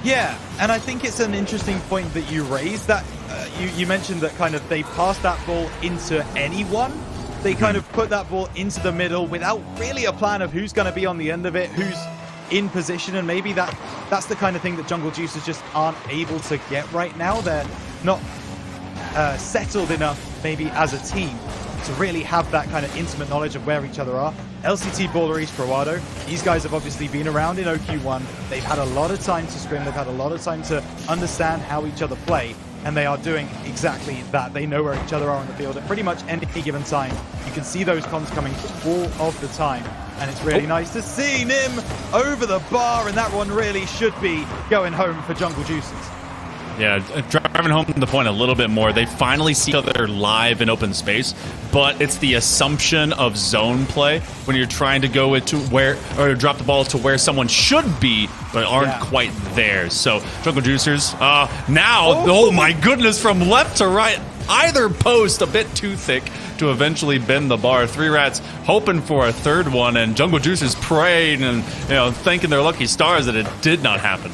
Yeah, and I think it's an interesting point that you raised, that you mentioned that kind of they passed that ball into anyone. They kind of put that ball into the middle without really a plan of who's going to be on the end of it, who's in position, and maybe that's the kind of thing that Jungle Juicers just aren't able to get right now. They're not settled enough maybe as a team to really have that kind of intimate knowledge of where each other are. LCT, Balleries, Croato, these guys have obviously been around in OQ1. They've had a lot of time to scrim. They've had a lot of time to understand how each other play, and they are doing exactly that. They know where each other are on the field at pretty much any given time. You can see those comms coming all of the time, and it's really nice to see Nim over the bar, and that one really should be going home for Jungle Juicers. Yeah, driving home the point a little bit more, they finally see each other live in open space, but it's the assumption of zone play when you're trying to go into where, or drop the ball to where someone should be, but aren't quite there. So, Jungle Juicers, now, oh my goodness, from left to right, either post a bit too thick to eventually bend the bar. 3Rats hoping for a third one, and Jungle Juicers praying and thanking their lucky stars that it did not happen.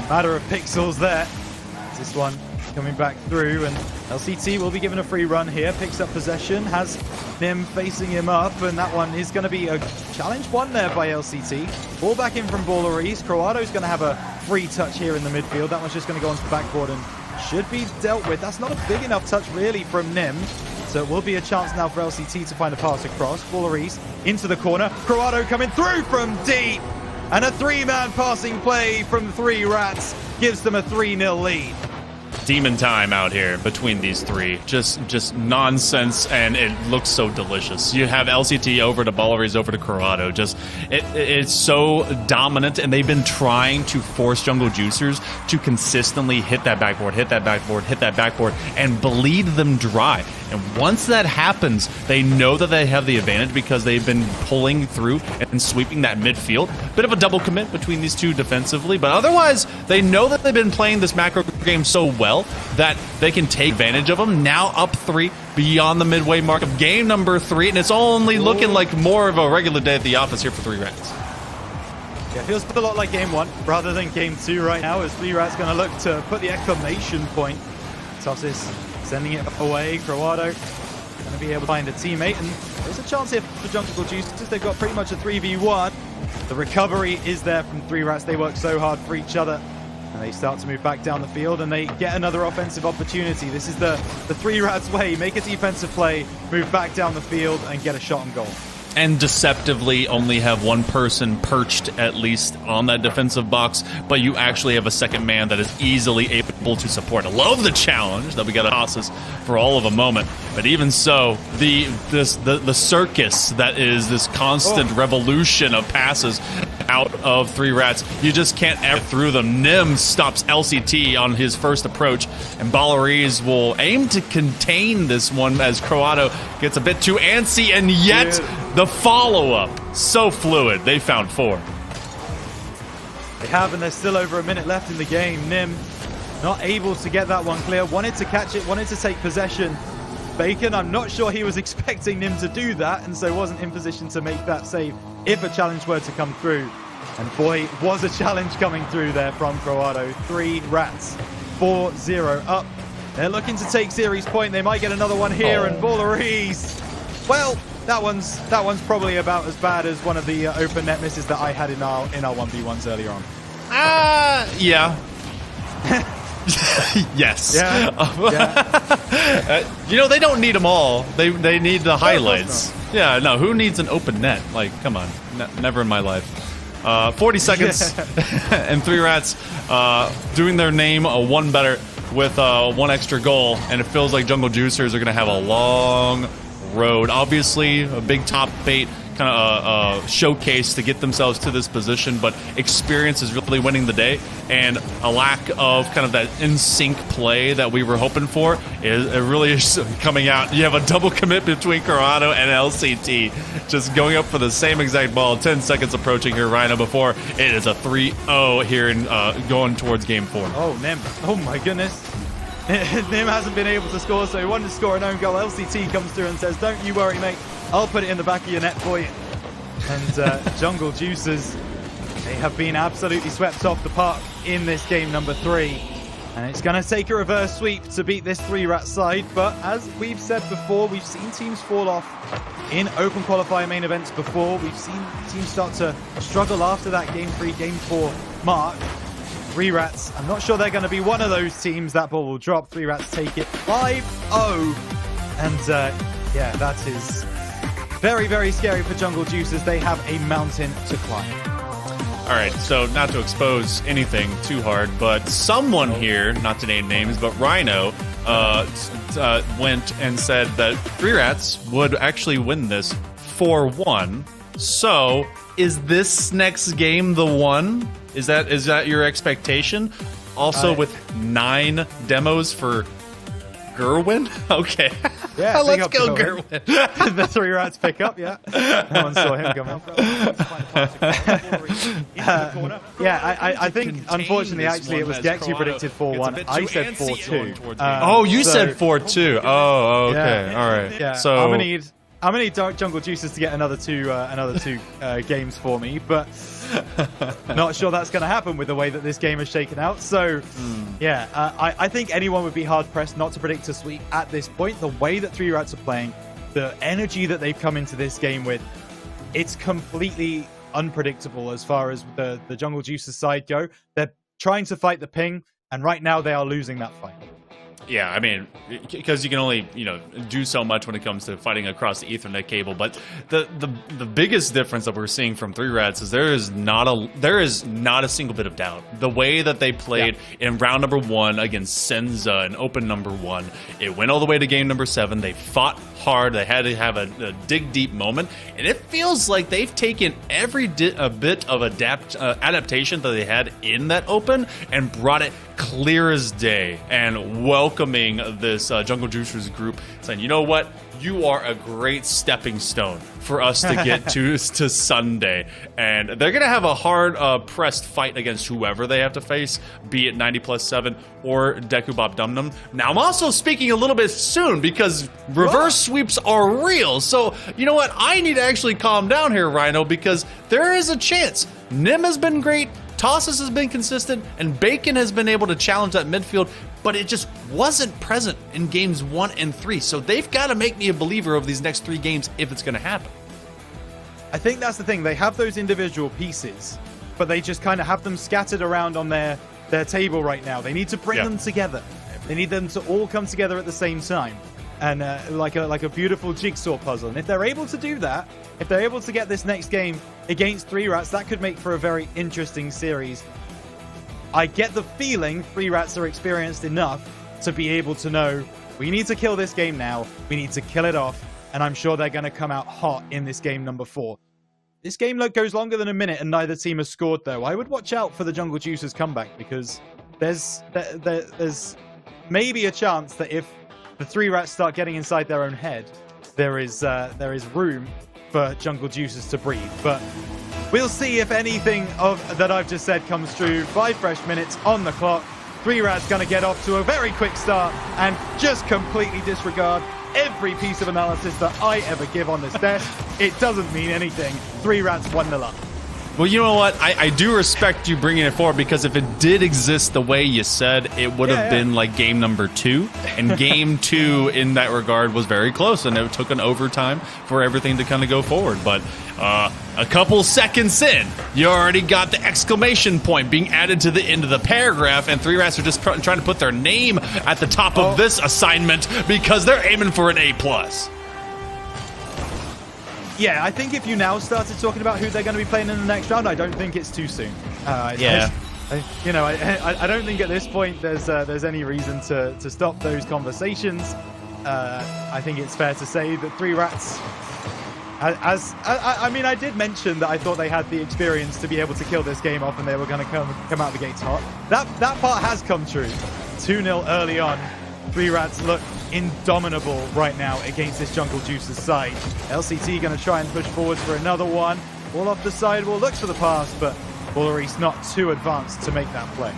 Matter of pixels there. This one coming back through, and LCT will be given a free run here. Picks up possession, has Nim facing him up, and that one is going to be a challenge won there by LCT. Ball back in from Balleries. Croato's going to have a free touch here in the midfield. That one's just going to go onto the backboard and should be dealt with. That's not a big enough touch really from Nim. So it will be a chance now for LCT to find a pass across. Balleries into the corner. Croato coming through from deep. And a 3-man passing play from 3Rats gives them a 3-0 lead. Demon time out here between these three. Just nonsense, and it looks so delicious. You have LCT over to Balleries, over to Croato. It's so dominant, and they've been trying to force Jungle Juicers to consistently hit that backboard, and bleed them dry. And once that happens, they know that they have the advantage because they've been pulling through and sweeping that midfield. Bit of a double commit between these two defensively, but otherwise, they know that they've been playing this macro game so well that they can take advantage of them. Now up 3 beyond the midway mark of game number 3, and it's only looking like more of a regular day at the office here for 3Rats. Yeah, it feels a lot like game 1 rather than game 2 right now, as 3Rats going to look to put the exclamation point. Tossis sending it away. Croato going to be able to find a teammate, and there's a chance here for Jungle Juicers. They've got pretty much a 3v1. The recovery is there from 3Rats. They work so hard for each other, and they start to move back down the field, and they get another offensive opportunity. This is the 3Rats way. Make a defensive play, move back down the field, and get a shot on goal. And deceptively only have one person perched at least on that defensive box, but you actually have a second man that is easily able to support. I love the challenge that we got to tosses for all of a moment, but even so, the circus that is this constant revolution of passes out of 3Rats, you just can't ever through them. Nim stops LCT on his first approach, and Balleries will aim to contain this one as Croato gets a bit too antsy, and yet the follow-up, so fluid. They found 4. They have, and there's still over a minute left in the game. Nim not able to get that one clear. Wanted to catch it, wanted to take possession. Bacon, I'm not sure he was expecting Nim to do that, and so wasn't in position to make that save if a challenge were to come through. And boy, was a challenge coming through there from Croado. 3 rats, 4-0 up. They're looking to take series point. They might get another one here, and Ballerese. Well, that one's probably about as bad as one of the open net misses that I had in our 1v1s earlier on. Yeah. Yes. Yeah. You know, they don't need them all. They need the highlights. Yeah, no, who needs an open net? Like, come on. Never in my life. 40 seconds and 3 rats doing their name one better with 1 extra goal, and it feels like Jungle Juicers are going to have a long road. Obviously, a big top 8 kind of showcase to get themselves to this position, but experience is really winning the day, and a lack of kind of that in-sync play that we were hoping for is it really is coming out. You have a double commit between Corrado and LCT, just going up for the same exact ball. 10 seconds approaching here, Rhino, before it is a 3-0 here and going towards game 4. Oh, Nim. Oh, my goodness. Nim hasn't been able to score, so he wanted to score an own goal. LCT comes through and says, don't you worry, mate. I'll put it in the back of your net for you. And Jungle Juicers, they have been absolutely swept off the park in this game number 3. And it's going to take a reverse sweep to beat this 3-rat side. But as we've said before, we've seen teams fall off in open qualifier main events before. We've seen teams start to struggle after that game 3, game 4 mark. 3-rats, I'm not sure they're going to be one of those teams. That ball will drop. 3-rats take it 5-0. And yeah, that is very, very scary for Jungle Juicers. They have a mountain to climb. All right, so not to expose anything too hard, but someone here, not to name names, but Rhino, went and said that 3-rats would actually win this 4-1. So, is this next game the one? Is that your expectation? Also, with 9 demos for Gerwin? Okay. Yeah, let's go, Gerwin. The 3-rats pick up, yeah. No one saw him coming. I think, unfortunately, actually, it was Gex who predicted 4-1. I said 4-2. Oh, you said 4-2. Oh, okay. Yeah, all right. Yeah. So I'm gonna need Jungle Juicers to get another two games for me, but not sure that's going to happen with the way that this game is shaken out. So, yeah, I think anyone would be hard-pressed not to predict a sweep at this point. The way that 3-rats are playing, the energy that they've come into this game with, it's completely unpredictable as far as the Jungle Juicers side go. They're trying to fight the ping, and right now they are losing that fight. Yeah, I mean, because you can only, do so much when it comes to fighting across the Ethernet cable. But the biggest difference that we're seeing from 3-rats is there is not a single bit of doubt. The way that they played in round number 1 against Senza in open number 1, it went all the way to game number 7. They fought hard. They had to have a dig deep moment, and it feels like they've taken every bit of adaptation that they had in that open and brought it clear as day, and welcoming this Jungle Juicers group, saying, you know what, you are a great stepping stone for us to get to Sunday. And they're going to have a hard pressed fight against whoever they have to face, be it 90+7 or DEKUBOPDUMNEM. Now, I'm also speaking a little bit soon because reverse sweeps are real. So, you know what, I need to actually calm down here, Rhino, because there is a chance. Nim has been great, Tosses has been consistent, and Bacon has been able to challenge that midfield, but it just wasn't present in games 1 and 3. So they've got to make me a believer of these next 3 games if it's going to happen. I think that's the thing. They have those individual pieces, but they just kind of have them scattered around on their table right now. They need to bring them together. They need them to all come together at the same time. And like a beautiful jigsaw puzzle. And if they're able to do that, if they're able to get this next game against 3-rats, that could make for a very interesting series. I get the feeling 3-rats are experienced enough to be able to know, we need to kill this game now, we need to kill it off, and I'm sure they're going to come out hot in this game number 4. This game goes longer than a minute, and neither team has scored, though. I would watch out for the Jungle Juicers comeback, because there's maybe a chance that if the 3-rats start getting inside their own head, there is room for Jungle Juicers to breathe. But we'll see if anything of that I've just said comes true. 5 fresh minutes on the clock. 3-rats going to get off to a very quick start and just completely disregard every piece of analysis that I ever give on this desk. It doesn't mean anything. 3-rats 1-0 up. Well, you know what? I do respect you bringing it forward, because if it did exist the way you said, it would have been like game number 2. And game 2 in that regard was very close, and it took an overtime for everything to kind of go forward. But a couple seconds in, you already got the exclamation point being added to the end of the paragraph, and 3 Rats are just trying to put their name at the top of this assignment because they're aiming for an A+. Yeah, I think if you now started talking about who they're going to be playing in the next round, I don't think it's too soon. Yeah. I don't think at this point there's any reason to stop those conversations. I think it's fair to say that 3 Rats, I mean, I did mention that I thought they had the experience to be able to kill this game off, and they were going to come out the gates hot. That part has come true. 2-0 early on. 3 Rats look indomitable right now against this Jungle Juice's side. LCT going to try and push forward for another one. Ball off the sidewall, looks for the pass, but Bullery's not too advanced to make that play.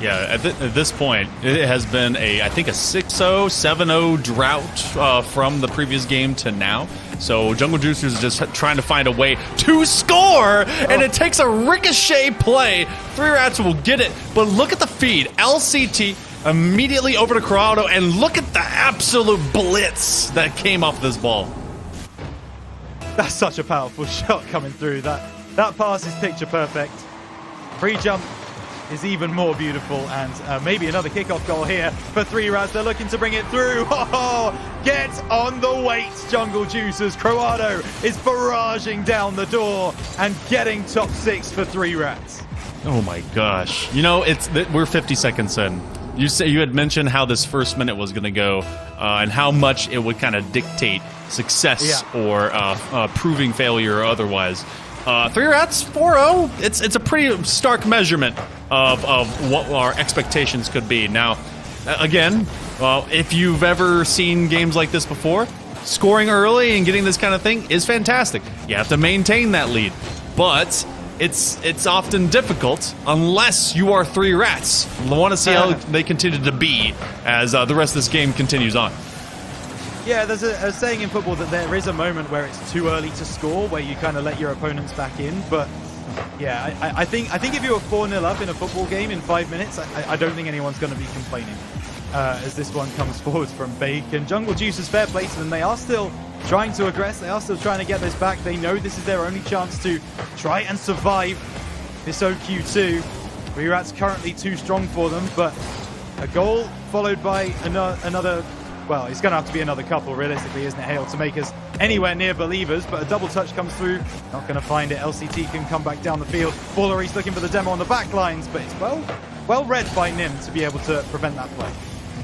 Yeah, at this point, it has been I think a 6-0, 7-0 drought from the previous game to now. So Jungle Juicers is just trying to find a way to score, and it takes a ricochet play. 3 Rats will get it, but look at the feed. LCT immediately over to Corrado, and look at the absolute blitz that came off this ball. That's such a powerful shot coming through. That pass is picture perfect. Free jump is even more beautiful, and maybe another kickoff goal here for 3 Rats. They're looking to bring it through. Oh, get on the weight, Jungle Juicers. Corrado is barraging down the door and getting top 6 for 3 Rats. Oh my gosh. You know, we're 50 seconds in. You had mentioned how this first minute was going to go, and how much it would kind of dictate success or proving failure or otherwise. 3 Rats 4-0. It's a pretty stark measurement of what our expectations could be. Now, again, if you've ever seen games like this before, scoring early and getting this kind of thing is fantastic. You have to maintain that lead, but it's often difficult unless you are 3 Rats. I want to see how they continue to be as the rest of this game continues on. Yeah, there's a saying in football that there is a moment where it's too early to score, where you kind of let your opponents back in. But yeah, I think if you were 4-0 up in a football game in 5 minutes, I don't think anyone's going to be complaining as this one comes forward from Bake. And Jungle Juice is fair play to them. They are still trying to aggress. They are still trying to get this back. They know this is their only chance to try and survive this OQ2. 3 Rats currently too strong for them, but a goal followed by another. Well, it's going to have to be another couple, realistically, isn't it, Hale, to make us anywhere near believers. But a double touch comes through. Not going to find it. LCT can come back down the field. Bullery's looking for the demo on the back lines, but it's well read by Nim to be able to prevent that play.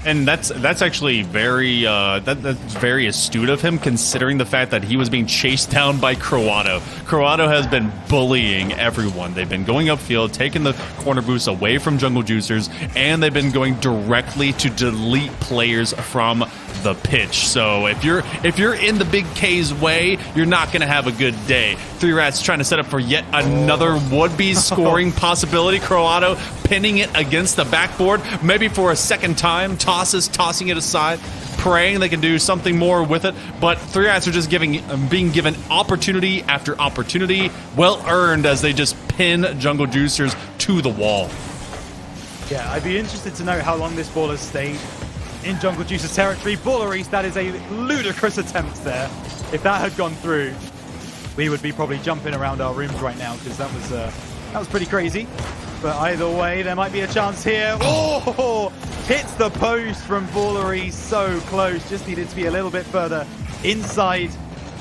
And that's actually very that's very astute of him, considering the fact that he was being chased down by Corrado. Corrado has been bullying everyone. They've been going upfield, taking the corner boosts away from Jungle Juicers, and they've been going directly to delete players from the pitch. So if you're in the Big K's way, you're not going to have a good day. 3 Rats trying to set up for yet another would-be scoring possibility. Corrado pinning it against the backboard, maybe for a second time. Tossing it aside, praying they can do something more with it. But 3 Rats are just being given opportunity after opportunity, well earned, as they just pin Jungle Juicers to the wall. Yeah, I'd be interested to know how long this ball has stayed in Jungle Juice's territory. Bullery's, that is a ludicrous attempt there. If that had gone through, we would be probably jumping around our rooms right now, because that was pretty crazy. But either way, there might be a chance here. Oh, hits the post from Bullery, so close. Just needed to be a little bit further inside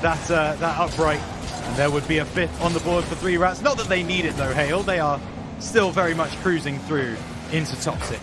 that upright, and there would be a 5th on the board for 3 Rats. Not that they need it though, Hale. They are still very much cruising through into top 6.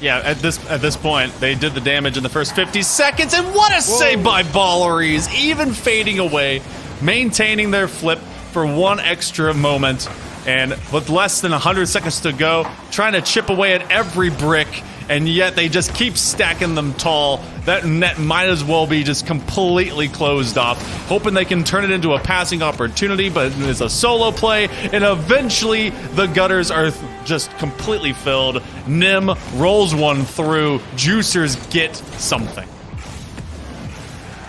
Yeah, at this point, they did the damage in the first 50 seconds, and what a save by Bullery's, even fading away, maintaining their flip for one extra moment. And with less than 100 seconds to go, trying to chip away at every brick, and yet they just keep stacking them tall. That net might as well be just completely closed off, hoping they can turn it into a passing opportunity, but it's a solo play, and eventually the gutters are just completely filled. Nim rolls one through. Juicers get something.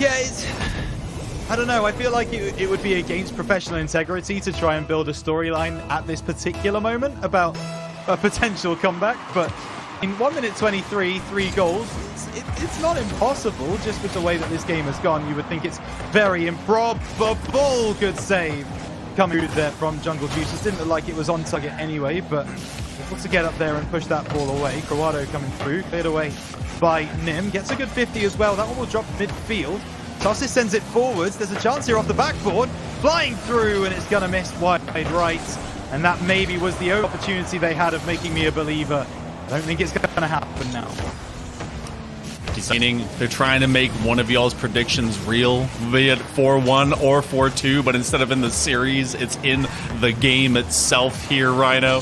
Yeah, I don't know. I feel like it would be against professional integrity to try and build a storyline at this particular moment about a potential comeback. But in 1 minute 23, 3 goals, it's not impossible. Just with the way that this game has gone, you would think it's very improbable. Good save coming there from Jungle Juices. Didn't look like it was on target anyway, but able to get up there and push that ball away. Krawado coming through, cleared away by Nim. Gets a good 50 as well. That one will drop midfield. Tossis sends it forwards. There's a chance here off the backboard. Flying through, and it's going to miss wide right. And that maybe was the only opportunity they had of making me a believer. I don't think it's going to happen now. Meaning they're trying to make one of y'all's predictions real, be it 4-1 or 4-2, but instead of in the series, it's in the game itself here, Rhino.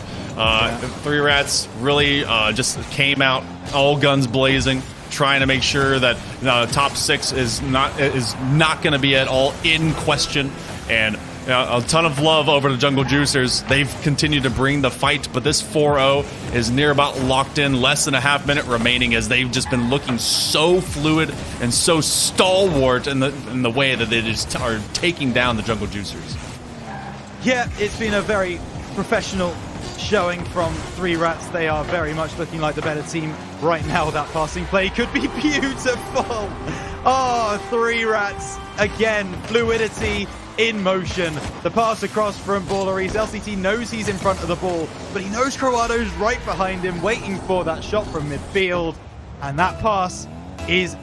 Three Rats really just came out all guns blazing, trying to make sure that top 6 is not going to be at all in question. And a ton of love over to Jungle Juicers. They've continued to bring the fight, but this 4-0 is near about locked in. Less than a half minute remaining, as they've just been looking so fluid and so stalwart in the way that they just are taking down the Jungle Juicers. Yeah, it's been a very professional showing from Three Rats. They are very much looking like the better team right now. That passing play could be beautiful. Oh, Three Rats again, fluidity in motion. The pass across from Balleries. LCT knows he's in front of the ball, but he knows Krawado's right behind him, waiting for that shot from midfield. And that pass is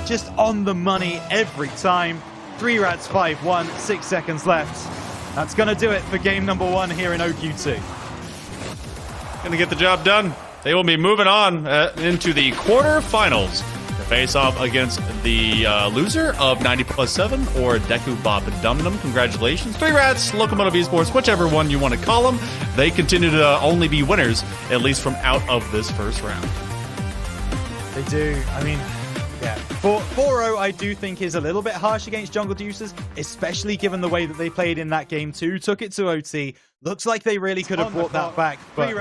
just on the money every time. Three Rats 5-1, 6 seconds left. That's going to do it for game number 1 here in OQ2. Going to get the job done. They will be moving on into the quarterfinals to face off against the loser of 90+7 or DEKUBOPDUMNEM. Congratulations. Three Rats, Locomotive Esports, whichever one you want to call them. They continue to only be winners, at least from out of this first round. They do. I mean, yeah. 4-0 I do think is a little bit harsh against Jungle Juicers, especially given the way that they played in that game too. Took it to OT. Looks like they really could have brought that back, but in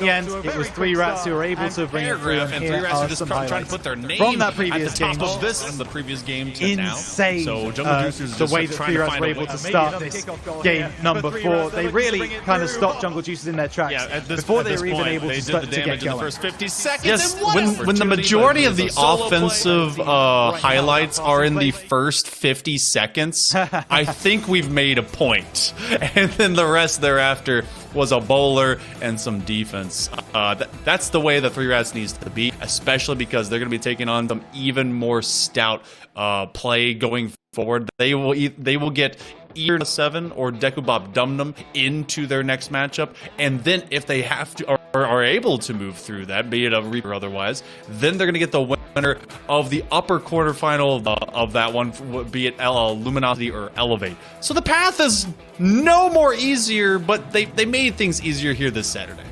the end, it was Three Rats who were able to bring it through. And Three Rats are just trying to put their name from that previous at the top game. of this and the previous game to now. Insane. So Jungle Juicers the way that Three Rats were able to start this game number 4. They really kind of stopped Jungle Juicers in their tracks before they were even able to start to get going. In the first 50 seconds. Yes, when the majority of the offensive highlights are in the first 50 seconds, I think we've made a point. And then the rest thereafter was a bowler and some defense. That's the way the Three Rats needs to be, especially because they're going to be taking on some even more stout play going forward. They will get either 7 or DEKUBOPDUMNEM into their next matchup, and then if they have to or are able to move through that, be it a Reaper or otherwise, then they're going to get the winner of the upper quarterfinal of that one, be it Luminosity or Elevate. So the path is no more easier, but they made things easier here this Saturday.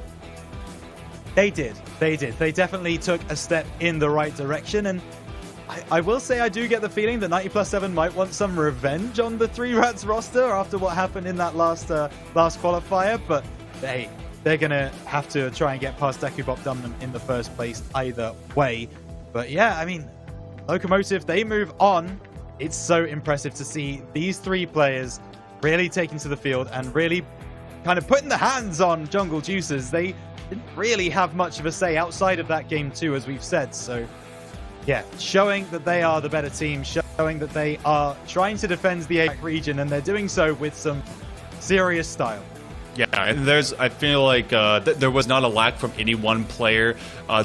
They did. They definitely took a step in the right direction, and I will say I do get the feeling that 90+7 might want some revenge on the Three Rats roster after what happened in that last qualifier, but they're going to have to try and get past DEKUBOPDUMNEM in the first place either way. But yeah, I mean, Locomotive, they move on. It's so impressive to see these 3 players really taking to the field and really kind of putting the hands on Jungle Juicers. They didn't really have much of a say outside of that game too, as we've said. So yeah, showing that they are the better team, showing that they are trying to defend the APAC region, and they're doing so with some serious style. Yeah, I feel like there was not a lack from any one player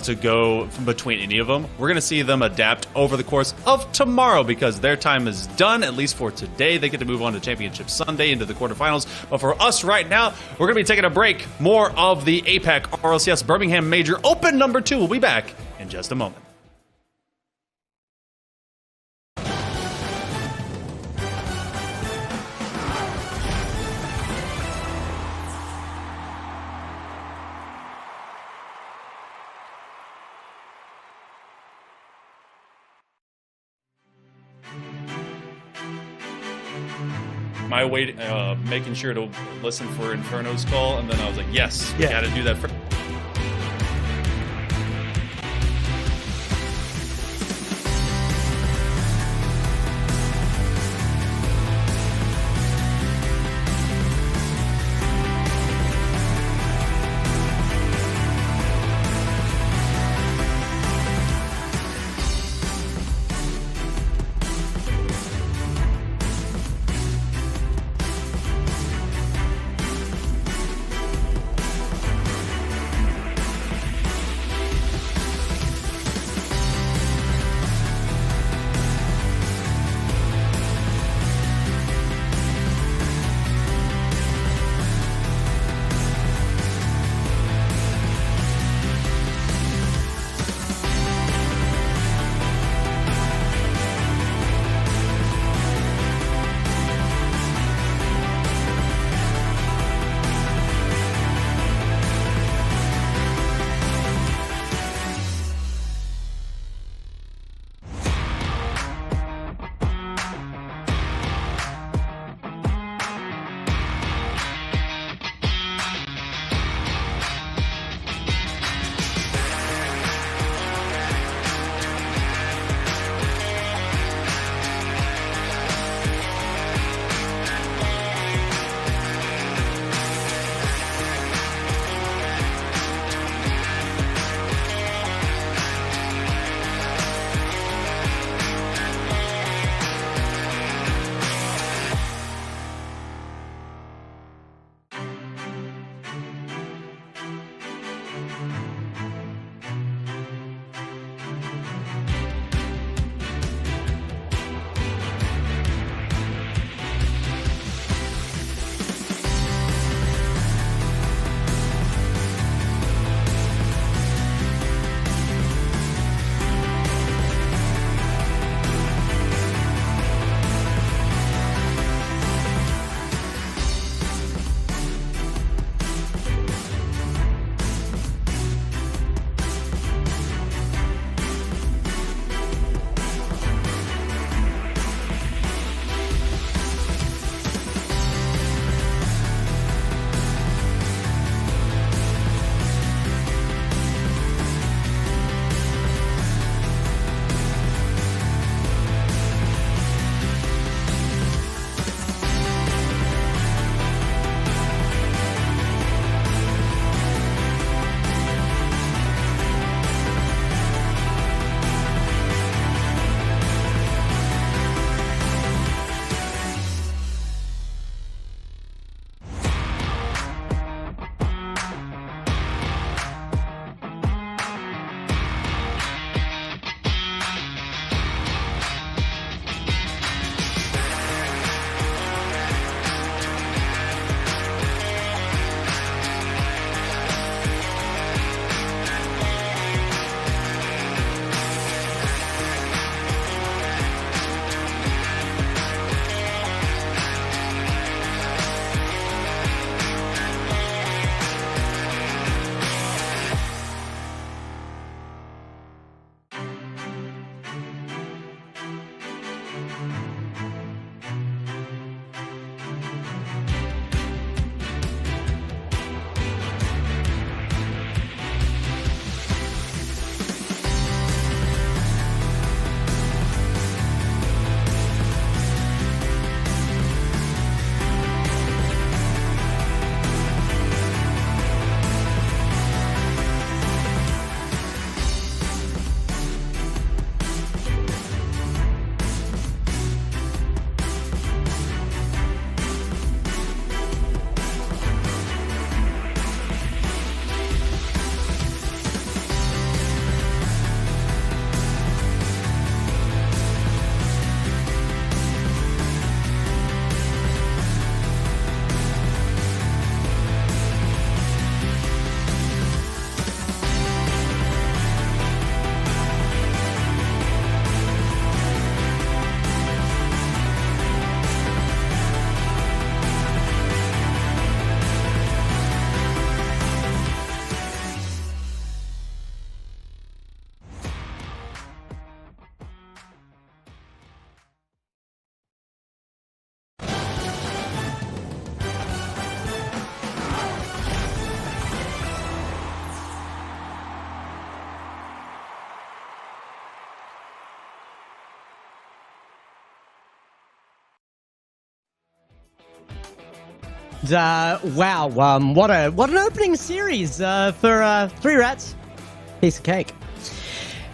to go between any of them. We're going to see them adapt over the course of tomorrow because their time is done, at least for today. They get to move on to Championship Sunday into the quarterfinals. But for us right now, we're going to be taking a break. More of the APAC RLCS Birmingham Major Open number 2. We'll be back in just a moment. My way, making sure to listen for Inferno's call, and then I was like, yes, we got to do that first. Wow, what an opening series for Three Rats. Piece of cake.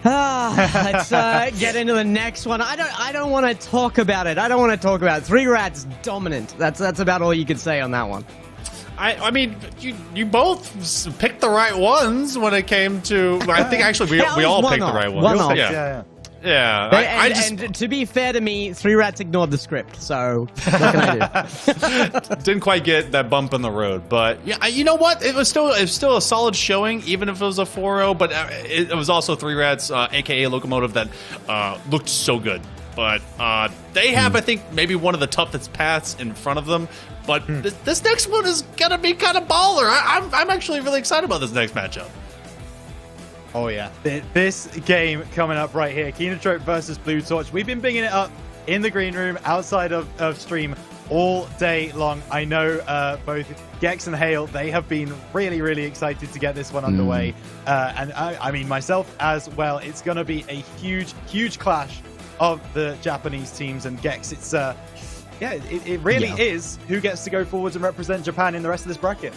Let's get into the next one. I don't want to talk about it. I don't want to talk about it. Three Rats dominant. That's about all you could say on that one. I mean, you both picked the right ones when it came to. I think actually we all picked the right ones. One off. Yeah. And to be fair to me, Three Rats ignored the script, so what can I do? Didn't quite get that bump in the road, but yeah, you know what? It was still a solid showing, even if it was a 4-0. But it was also Three Rats, aka Locomotive, that looked so good. But they have, I think, maybe one of the toughest paths in front of them. But this next one is gonna be kind of baller. I'm actually really excited about this next matchup. Oh yeah, this game coming up right here, KINOTROPE versus Blue Torch. We've been bringing it up in the green room outside of stream all day long. I know both Gex and Hale, they have been really excited to get this one underway. And I mean, myself as well, it's going to be a huge clash of the Japanese teams. And Gex, it's, it really is who gets to go forwards and represent Japan in the rest of this bracket.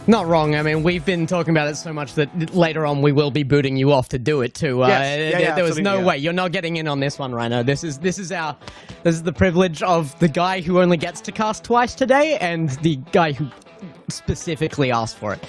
Not wrong. I mean, we've been talking about it so much that later on we will be booting you off to do it too. Yes. There was no way. You're not getting in on this one, Rhino. This is the privilege of the guy who only gets to cast twice today and the guy who specifically asked for it.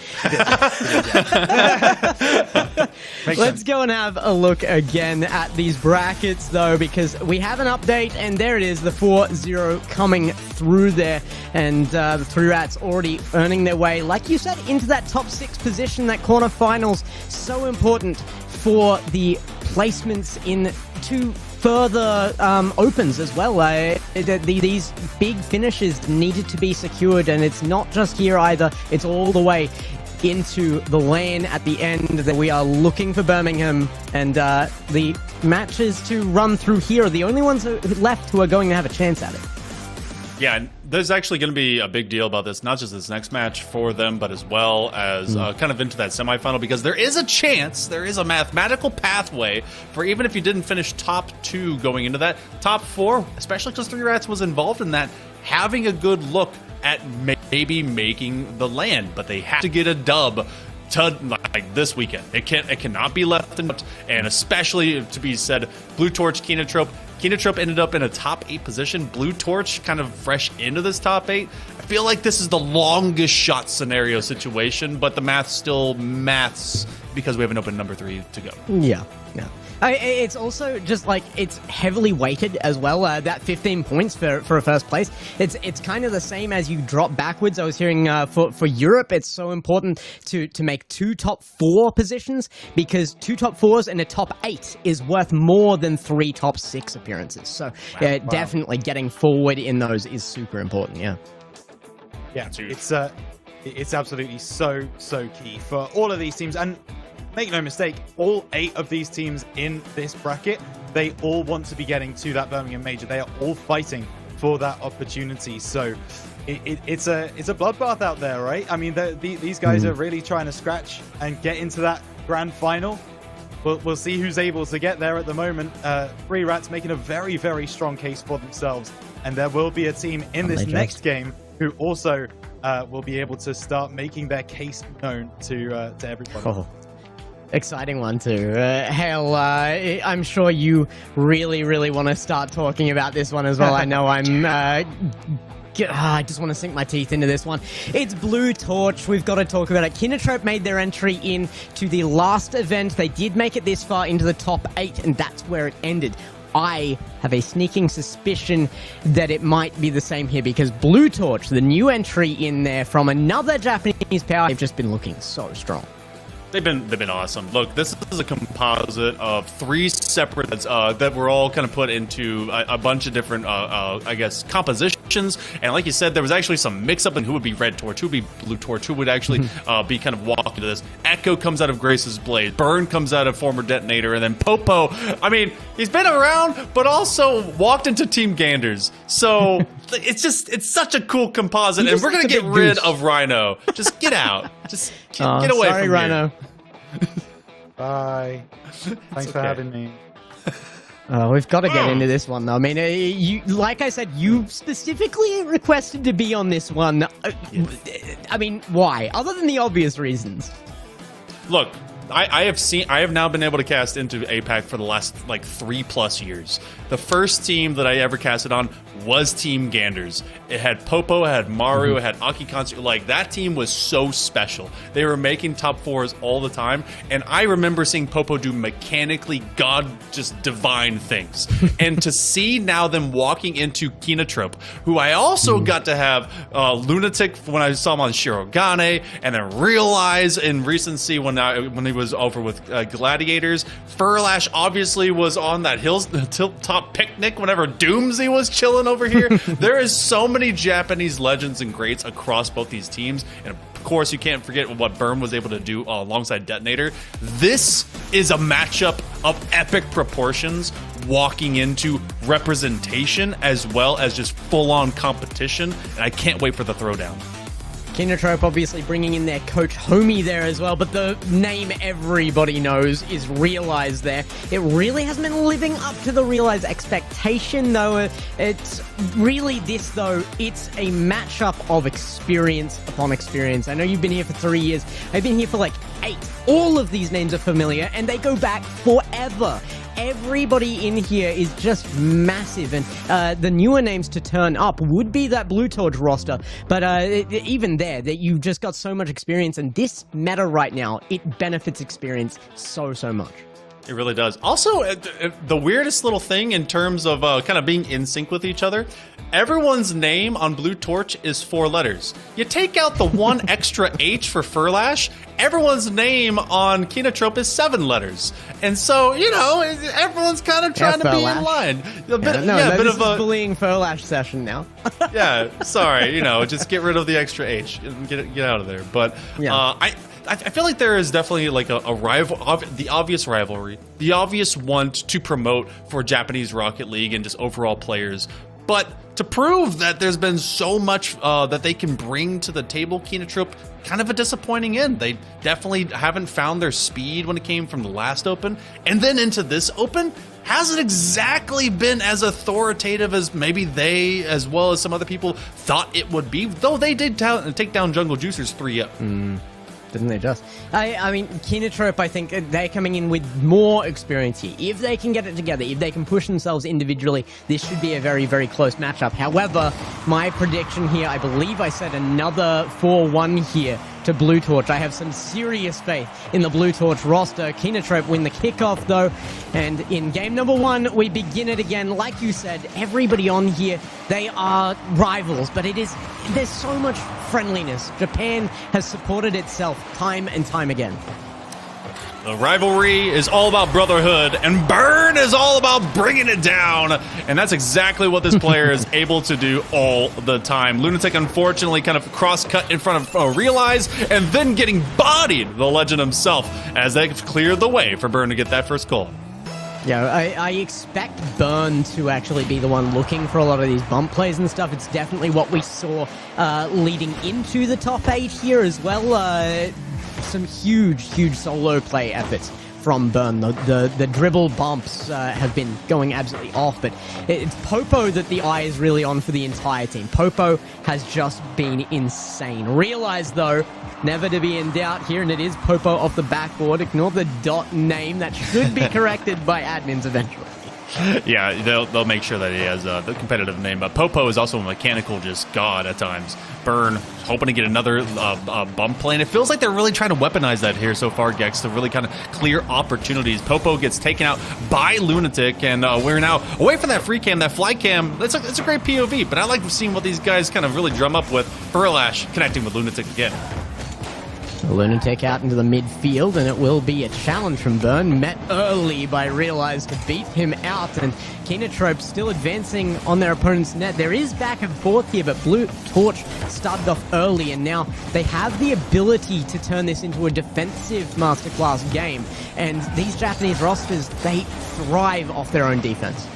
Let's go and have a look again at these brackets, though, because we have an update, and there it is, the 4-0 coming through there, and the Three Rats already earning their way, like you said, into that top 6 position, that quarterfinals, so important for the placements in two further opens as well. These big finishes needed to be secured, and it's not just here either, it's all the way into the lane at the end that we are looking for Birmingham, and the matches to run through here are the only ones left who are going to have a chance at it. Yeah, and there's actually going to be a big deal about this, not just this next match for them, but as well as kind of into that semifinal, because there is a chance, there is a mathematical pathway for, even if you didn't finish top 2 going into that, top 4, especially because Three Rats was involved in that, having a good look at maybe making the land, but they have to get a dub to, like, this weekend. It cannot be left in, and especially to be said, Blue Torch, KINOTROPE. KINOTROPE ended up in a top 8 position. Blue Torch kind of fresh into this top 8. I feel like this is the longest shot scenario situation, but the math still maths because we have an open number 3 to go. Yeah. It's also just like, it's heavily weighted as well. That 15 points for a first place. It's kind of the same as you drop backwards. I was hearing for Europe, it's so important to make 2 top 4 positions, because 2 top 4s and a top 8 is worth more than 3 top 6 appearances. So definitely getting forward in those is super important. Yeah, it's absolutely so key for all of these teams. And make no mistake, all 8 of these teams in this bracket, they all want to be getting to that Birmingham Major. They are all fighting for that opportunity. So it's a bloodbath out there, right? I mean, these guys are really trying to scratch and get into that grand final. We'll see who's able to get there at the moment. Three Rats making a very, very strong case for themselves. And there will be a team in this next game who also will be able to start making their case known to everybody. Oh. Exciting one too. Hale, I'm sure you really, really want to start talking about this one as well. I know I just want to sink my teeth into this one. It's Blue Torch. We've got to talk about it. KINOTROPE made their entry in to the last event. They did make it this far into the top 8, and that's where it ended. I have a sneaking suspicion that it might be the same here, because Blue Torch, the new entry in there from another Japanese power, they've just been looking so strong. They've been awesome. Look, this is a composite of 3 separate that were all kind of put into a bunch of different, I guess, compositions. And like you said, there was actually some mix-up in who would be Red Torch, who would be Blue Torch, who would actually be kind of walking to this. Echo comes out of Grace's Blade. Burn comes out of Former Detonator. And then Popo, I mean, he's been around, but also walked into Team Ganders. So it's such a cool composite. And we're going to get rid of Rhino. Just get out. Just get away from Rhino. here. Bye. Thanks for having me. We've got to get into this one, though. I mean, you, like I said, you specifically requested to be on this one. I mean, why? Other than the obvious reasons. Look, I have now been able to cast into APAC for the last, like, 3+ years. The first team that I ever casted on was Team Ganders. It had Popo, it had Maru, it had Aki Kansu. Like, that team was so special. They were making top 4s all the time, and I remember seeing Popo do mechanically just divine things. And to see now them walking into KINOTROPE, who I also got to have Lunatic when I saw him on Shirogane, and then realize in recency when he was over with Gladiators. Furlash obviously was on that Hilltop picnic whenever Doomsy was chilling over here. There is so many Japanese legends and greats across both these teams, and of course you can't forget what Burn was able to do alongside Detonator. This is a matchup of epic proportions, walking into representation as well as just full-on competition, and I can't wait for the throwdown. KINOTROPE obviously bringing in their coach Homie there as well, but the name everybody knows is Realize there. It really hasn't been living up to the Realize expectation, though. It's really this, though. It's a matchup of experience upon experience. I know you've been here for 3 years. I've been here for like 8. All of these names are familiar, and they go back forever. Everybody in here is just massive, and the newer names to turn up would be that Blue Torch roster, but even there, that you've just got so much experience, and this meta right now, it benefits experience so much. It really does. Also, the weirdest little thing in terms of kind of being in sync with each other, everyone's name on Blue Torch is 4 letters. You take out the 1 extra H for Furlash, everyone's name on KINOTROPE is 7 letters. And so, you know, everyone's kind of trying to be in line. A bit of a bullying Furlash session now. Yeah, sorry, you know, just get rid of the extra H and get out of there. But yeah. I feel like there is definitely like a rival, the obvious rivalry, the obvious want to promote for Japanese Rocket League and just overall players. But to prove that there's been so much that they can bring to the table, KINOTROPE, kind of a disappointing end. They definitely haven't found their speed when it came from the last Open. And then into this Open, hasn't exactly been as authoritative as maybe they, as well as some other people, thought it would be. Though they did take down Jungle Juicers 3-0. Didn't they just? I mean, KINOTROPE, I think they're coming in with more experience here. If they can get it together, if they can push themselves individually, this should be a very, very close matchup. However, my prediction here, I believe I said another 4-1 here to Blue Torch. I have some serious faith in the Blue Torch roster. KINOTROPE win the kickoff, though, and in game number 1, we begin it again. Like you said, everybody on here, they are rivals, but there's so much friendliness. Japan has supported itself time and time again. The rivalry is all about brotherhood, and Burn is all about bringing it down. And that's exactly what this player is able to do all the time. Lunatic, unfortunately, kind of cross-cut in front of Realize, and then getting bodied, the legend himself, as they've cleared the way for Burn to get that first goal. Yeah, I expect Burn to actually be the one looking for a lot of these bump plays and stuff. It's definitely what we saw leading into the top 8 here as well. Some huge solo play efforts from Burn. The dribble bumps have been going absolutely off, but it's Popo that the eye is really on for the entire team. Popo has just been insane. Realize, though, never to be in doubt here, and it is Popo off the backboard. Ignore the dot name. That should be corrected by admins eventually. Yeah, they'll make sure that he has the competitive name. But Popo is also a mechanical just god at times. Burn hoping to get another bump play, and it feels like they're really trying to weaponize that here so far, Gex, to really kind of clear opportunities. Popo gets taken out by Lunatic, and we're now away from that free cam, that fly cam. It's a great POV, but I like seeing what these guys kind of really drum up with. Furlash connecting with Lunatic again. Lunatic out into the midfield, and it will be a challenge from Burn, met early by Realize to beat him out, and KINOTROPE still advancing on their opponent's net. There is back and forth here, but Blue Torch started off early, and now they have the ability to turn this into a defensive masterclass game, and these Japanese rosters, they thrive off their own defense.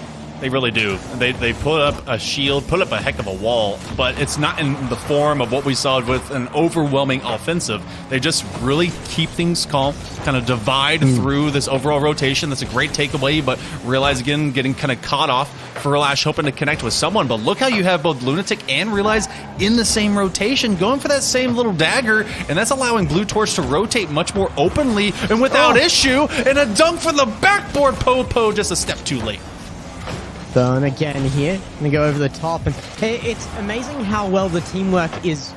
They really do. They put up a shield, put up a heck of a wall, but it's not in the form of what we saw with an overwhelming offensive. They just really keep things calm, kind of divide through this overall rotation. That's a great takeaway, but Realize again getting kind of caught off. Furlash hoping to connect with someone, but look how you have both Lunatic and Realize in the same rotation, going for that same little dagger, and that's allowing Blue Torch to rotate much more openly and without issue, and a dunk for the backboard. Popo just a step too late. Burn again here, gonna go over the top, and it's amazing how well the teamwork is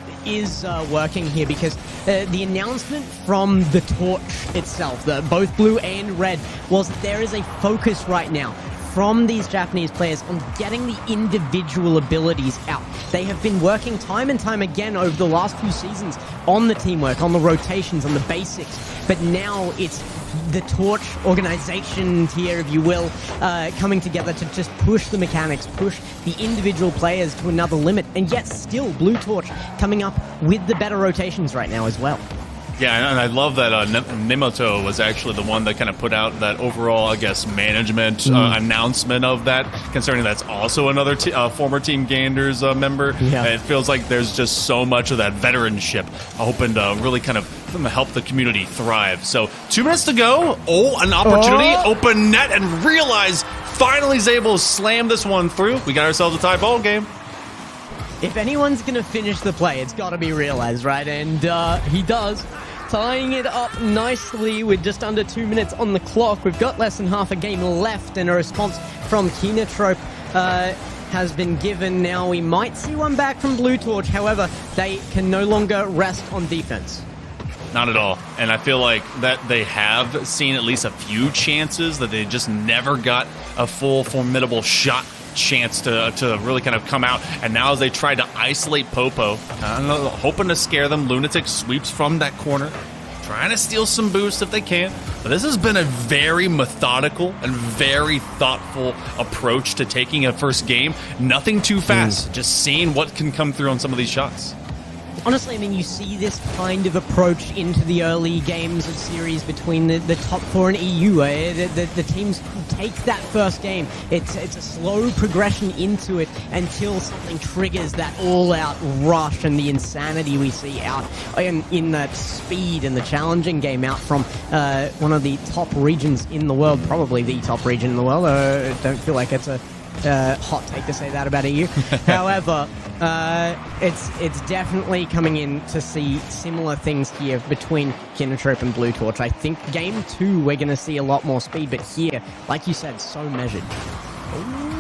working here, because the announcement from the Torch itself, both blue and red, was that there is a focus right now from these Japanese players on getting the individual abilities out. They have been working time and time again over the last few seasons on the teamwork, on the rotations, on the basics, but now it's the Torch organization here, if you will, coming together to just push the mechanics, push the individual players to another limit, and yet still Blue Torch coming up with the better rotations right now as well. Yeah, and I love that Nemoto was actually the one that kind of put out that overall, I guess, management announcement of that, concerning that's also another former Team Ganders member. Yeah. It feels like there's just so much of that veteranship hoping to really kind of help the community thrive. So 2 minutes to go. Oh, an opportunity. Open net, and Realize finally is able to slam this one through. We got ourselves a tie ball game. If anyone's going to finish the play, it's got to be Realize, right? And he does. Tying it up nicely with just under 2 minutes on the clock. We've got less than half a game left, and a response from KINOTROPE has been given. Now we might see one back from Blue Torch. However, they can no longer rest on defense. Not at all. And I feel like that they have seen at least a few chances that they just never got a full formidable shot chance to really kind of come out. And now as they try to isolate Popo, hoping to scare them, Lunatic sweeps from that corner, trying to steal some boost if they can. But this has been a very methodical and very thoughtful approach to taking a first game. Nothing too fast, just seeing what can come through on some of these shots. Honestly, I mean, you see this kind of approach into the early games of series between the top 4 in EU. The teams take that first game. It's a slow progression into it until something triggers that all-out rush and the insanity we see out in that speed and the challenging game out from one of the top regions in the world, probably the top region in the world. I don't feel like it's a hot take to say that about EU. However, it's definitely coming in to see similar things here between KINOTROPE and Blue Torch. I think game 2 we're going to see a lot more speed, but here, like you said, so measured.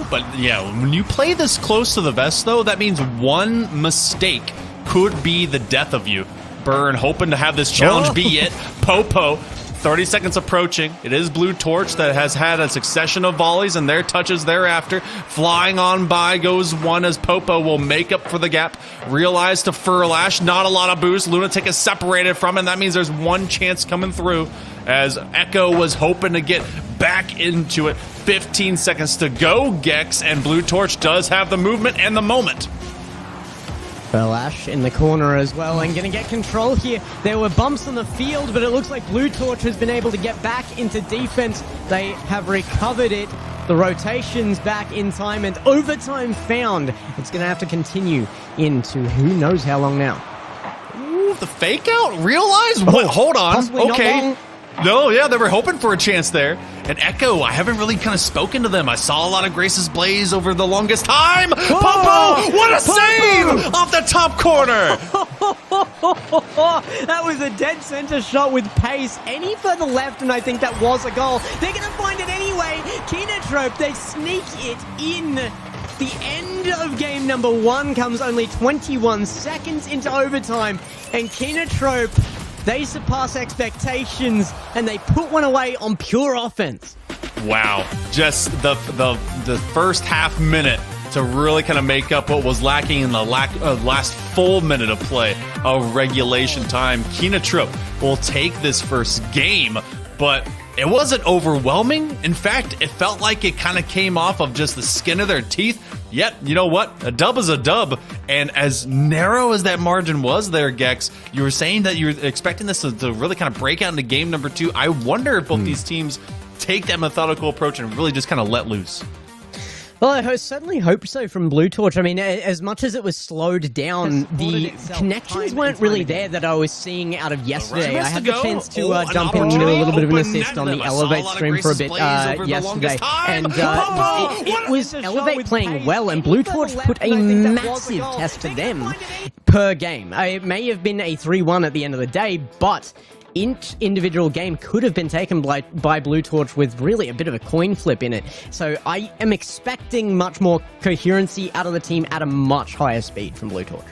But yeah, when you play this close to the vest, though, that means one mistake could be the death of you. Burn hoping to have this challenge be it. Popo 30 seconds approaching. It is Blue Torch that has had a succession of volleys and their touches thereafter. Flying on by goes one as Popo will make up for the gap. Realize to Furlash, not a lot of boost. Lunatic is separated from it, and that means there's one chance coming through as Echo was hoping to get back into it. 15 seconds to go, Gex, and Blue Torch does have the movement and the moment. Furlash in the corner as well, and going to get control here. There were bumps on the field, but it looks like Blue Torch has been able to get back into defense. They have recovered it. The rotation's back in time, and overtime found. It's going to have to continue into who knows how long now. Ooh, the fake out? Realize? What? Hold on. Possibly okay. No, yeah, they were hoping for a chance there. And Echo, I haven't really kind of spoken to them. I saw a lot of Grace's Blaze over the longest time. Popo, what a save off the top corner. That was a dead center shot with pace. Any further left, and I think that was a goal. They're going to find it anyway. KINOTROPE, they sneak it in. The end of game number 1 comes only 21 seconds into overtime, and KINOTROPE, they surpass expectations, and they put one away on pure offense. Wow. Just the first half minute to really kind of make up what was lacking in the last full minute of play of regulation time. KINOTROPE will take this first game, but it wasn't overwhelming. In fact, it felt like it kind of came off of just the skin of their teeth. Yet, you know what? A dub is a dub. And as narrow as that margin was there, Gex, you were saying that you were expecting this to really kind of break out into game number 2. I wonder if both these teams take that methodical approach and really just kind of let loose. Well, I certainly hope so from Blue Torch. I mean, as much as it was slowed down, the connections weren't really there that I was seeing out of yesterday. I had the chance to jump in and do a little bit of an assist on the Elevate stream for a bit yesterday. And it was Elevate playing well, and Blue Torch put a massive test to them per game. It may have been a 3-1 at the end of the day, but each individual game could have been taken by Blue Torch with really a bit of a coin flip in it. So I am expecting much more coherency out of the team at a much higher speed from Blue Torch.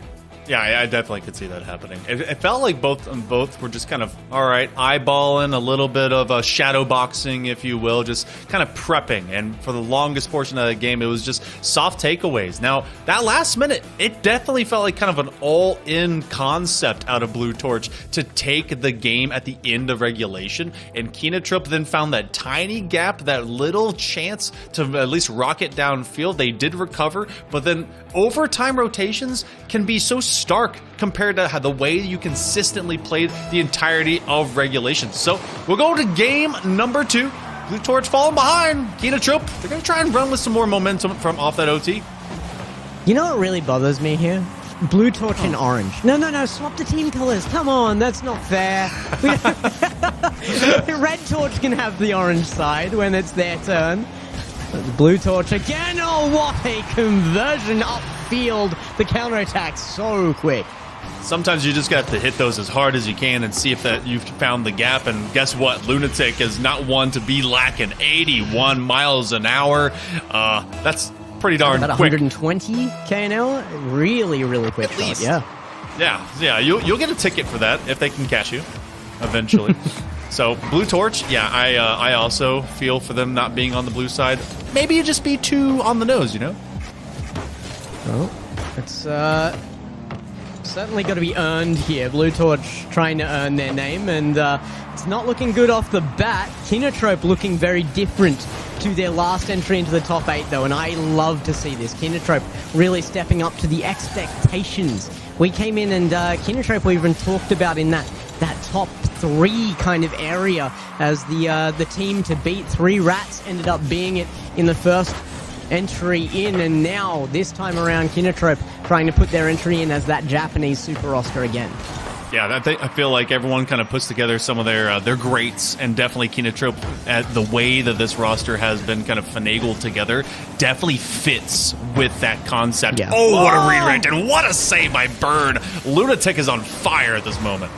Yeah, I definitely could see that happening. It felt like both were just kind of, all right, eyeballing, a little bit of shadow boxing, if you will, just kind of prepping. And for the longest portion of the game, it was just soft takeaways. Now, that last minute, it definitely felt like kind of an all-in concept out of Blue Torch to take the game at the end of regulation. And KINOTROPE then found that tiny gap, that little chance to at least rocket downfield. They did recover, but then overtime rotations can be so stark compared to how the way you consistently played the entirety of regulation. So we'll go to game number 2. Blue Torch falling behind. KINOTROPE, they're going to try and run with some more momentum from off that OT. You know what really bothers me here? Blue Torch in orange. No, swap the team colors. Come on, that's not fair. Red Torch can have the orange side when it's their turn. Blue Torch again. Oh, what a conversion upfield. The counterattack so quick. Sometimes you just got to hit those as hard as you can and see if that you've found the gap. And guess what? Lunatic is not one to be lacking. 81 miles an hour. That's pretty darn about quick. 120 k/h. Really, really quick shot. Yeah. You'll get a ticket for that if they can catch you eventually. So Blue Torch, yeah, I also feel for them not being on the blue side. Maybe you just be too on the nose, you know? Well, it's certainly got to be earned here. Blue Torch trying to earn their name, and it's not looking good off the bat. KINOTROPE looking very different to their last entry into the top 8, though, and I love to see this. KINOTROPE really stepping up to the expectations. We came in and KINOTROPE we even talked about in that top 3 kind of area as the team to beat 3 Rats ended up being it in the first entry in, and now this time around KINOTROPE trying to put their entry in as that Japanese super roster again. Yeah, I feel like everyone kind of puts together some of their greats, and definitely KINOTROPE, at the way that this roster has been kind of finagled together, definitely fits with that concept. Yeah. Oh, what a redirect, and what a save by Bird. Lunatic is on fire at this moment.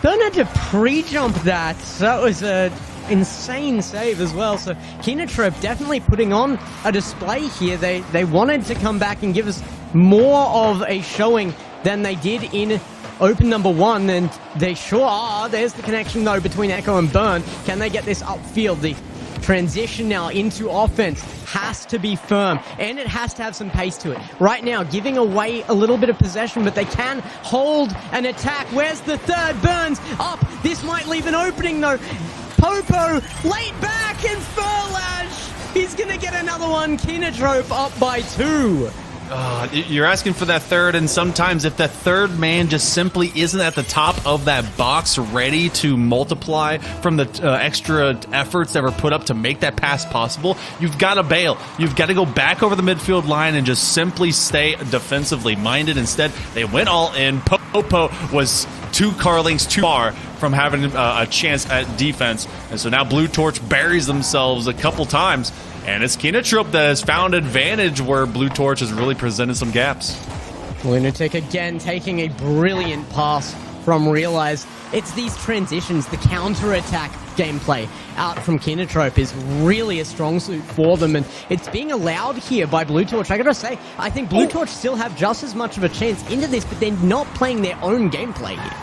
Bird had to pre-jump that. That was a insane save as well. So KINOTROPE definitely putting on a display here. They wanted to come back and give us more of a showing than they did in Open number 1, and they sure are. There's the connection, though, between Echo and Burn. Can they get this upfield? The transition now into offense has to be firm, and it has to have some pace to it. Right now, giving away a little bit of possession, but they can hold an attack. Where's the third? Burns up. This might leave an opening, though. Popo late back, and Furlash, he's going to get another one. KINOTROPE up by 2. You're asking for that third, and sometimes if that third man just simply isn't at the top of that box ready to multiply from the extra efforts that were put up to make that pass possible, you've got to bail. You've got to go back over the midfield line and just simply stay defensively minded. Instead, they went all in. Popo was 2 car lengths too far from having a chance at defense, and so now Blue Torch buries themselves a couple times. And it's KINOTROPE that has found advantage where Blue Torch has really presented some gaps. Lunatic again taking a brilliant pass from Realize. It's these transitions, the counter-attack gameplay out from KINOTROPE is really a strong suit for them, and it's being allowed here by Blue Torch. I gotta say, I think Blue Torch still have just as much of a chance into this, but they're not playing their own gameplay here.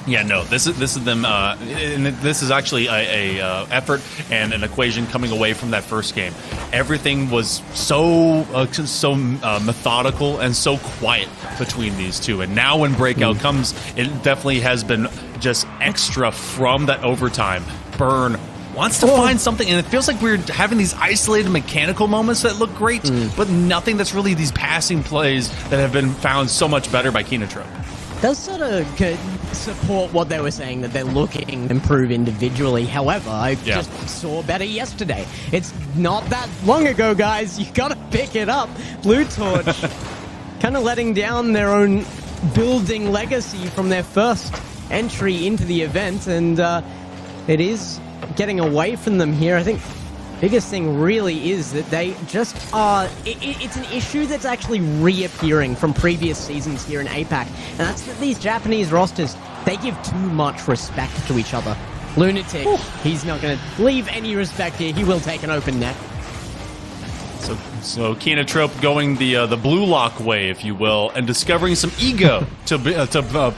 Yeah, no, this is them, and this is actually a effort and an equation coming away from that first game. Everything was so methodical and so quiet between these two, and now when breakout comes, it definitely has been just extra from that overtime. Burn wants to find something, and it feels like we're having these isolated mechanical moments that look great, but nothing that's really these passing plays that have been found so much better by KINOTROPE. Does sort of support what they were saying, that they're looking to improve individually. However, I just saw better yesterday. It's not that long ago, guys. You gotta pick it up. Blue Torch kind of letting down their own building legacy from their first entry into the event, and it is getting away from them here. I think biggest thing really is that they just are... It's an issue that's actually reappearing from previous seasons here in APAC, and that's that these Japanese rosters, they give too much respect to each other. Lunatic, he's not going to leave any respect here. He will take an open net. So KINOTROPE going the blue lock way, if you will, and discovering some ego to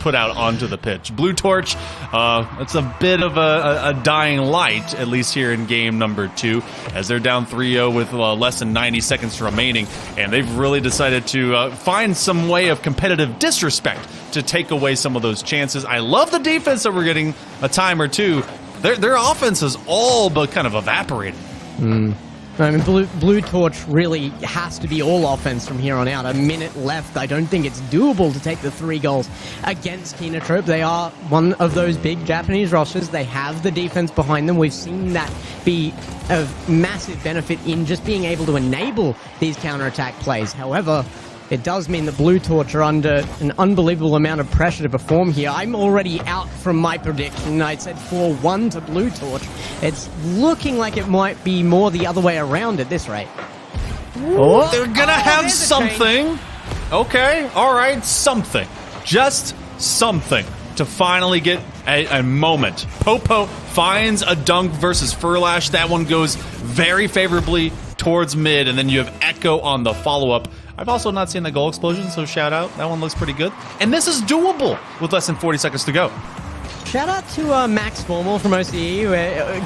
put out onto the pitch. Blue Torch, it's a bit of a dying light, at least here in game number 2, as they're down 3-0 with less than 90 seconds remaining, and they've really decided to find some way of competitive disrespect to take away some of those chances. I love the defense that we're getting a time or two. Their offense is all but kind of evaporated. I mean, Blue Torch really has to be all offense from here on out. A minute left. I don't think it's doable to take the 3 goals against KINOTROPE. They are one of those big Japanese rosters. They have the defense behind them. We've seen that be of massive benefit in just being able to enable these counterattack plays. However, it does mean that Blue Torch are under an unbelievable amount of pressure to perform here. I'm already out from my prediction. I said 4-1 to Blue Torch. It's looking like it might be more the other way around at this rate. Oh, they're gonna have something. Okay, all right, something. Just something to finally get a moment. Popo finds a dunk versus Furlash. That one goes very favorably towards mid, and then you have Echo on the follow-up. I've also not seen the goal explosion, so shout out. That one looks pretty good. And this is doable with less than 40 seconds to go. Shout out to Max Formal from OCE, who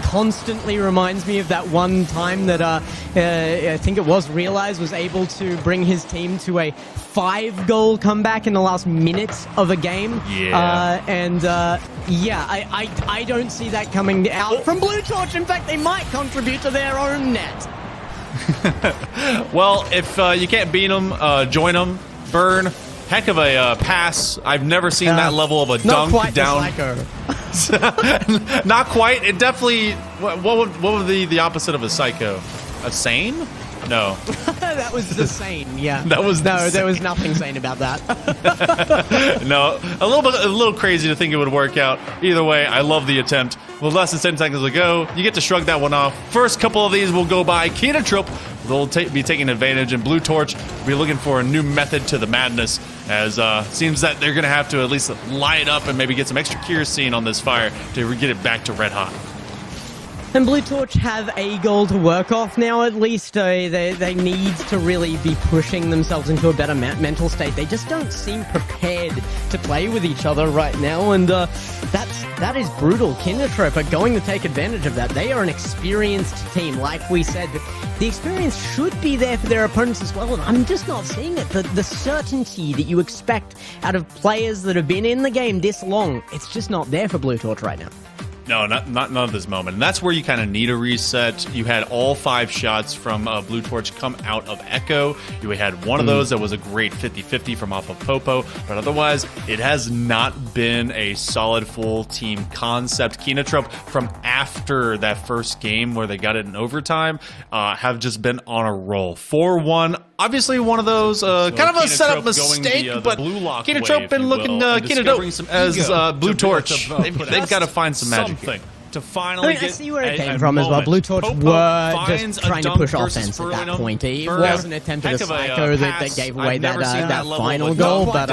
constantly reminds me of that one time that I think it was Realize was able to bring his team to a 5-goal comeback in the last minutes of a game. Yeah. I don't see that coming out from Blue Torch. In fact, they might contribute to their own net. Well, if you can't beat them, join them. Burn. Heck of a pass. I've never seen that level of a dunk down. Not quite. It definitely... What would be the opposite of a psycho? A sane? No. That was the sane, yeah. That was no, there was nothing sane about that. No, a little crazy to think it would work out. Either way, I love the attempt. With less than 10 seconds to go, you get to shrug that one off. First couple of these will go by. KINOTROPE will be taking advantage, and Blue Torch will be looking for a new method to the madness, as seems that they're going to have to at least light up and maybe get some extra kerosene on this fire to get it back to red hot. And Blue Torch have a goal to work off now, at least. They need to really be pushing themselves into a better mental state. They just don't seem prepared to play with each other right now, and that is brutal. KINOTROPE are going to take advantage of that. They are an experienced team, like we said, but the experience should be there for their opponents as well, and I'm just not seeing it. The certainty that you expect out of players that have been in the game this long, it's just not there for Blue Torch right now. No, not none of this moment. And that's where you kind of need a reset. You had all 5 shots from Blue Torch come out of Echo. You had one of those that was a great 50-50 from off of Popo. But otherwise, it has not been a solid full team concept. KINOTROPE, from after that first game where they got it in overtime, have just been on a roll. 4-1. Obviously, one of those kind of a setup mistake, but KINOTROPE been looking KINOTROPE as Blue Torch. They've got to find some magic to finally I see where it came from as well. Blue Torch were just trying to push offense at that point. It was an attempt at a psycho that gave away that final goal, but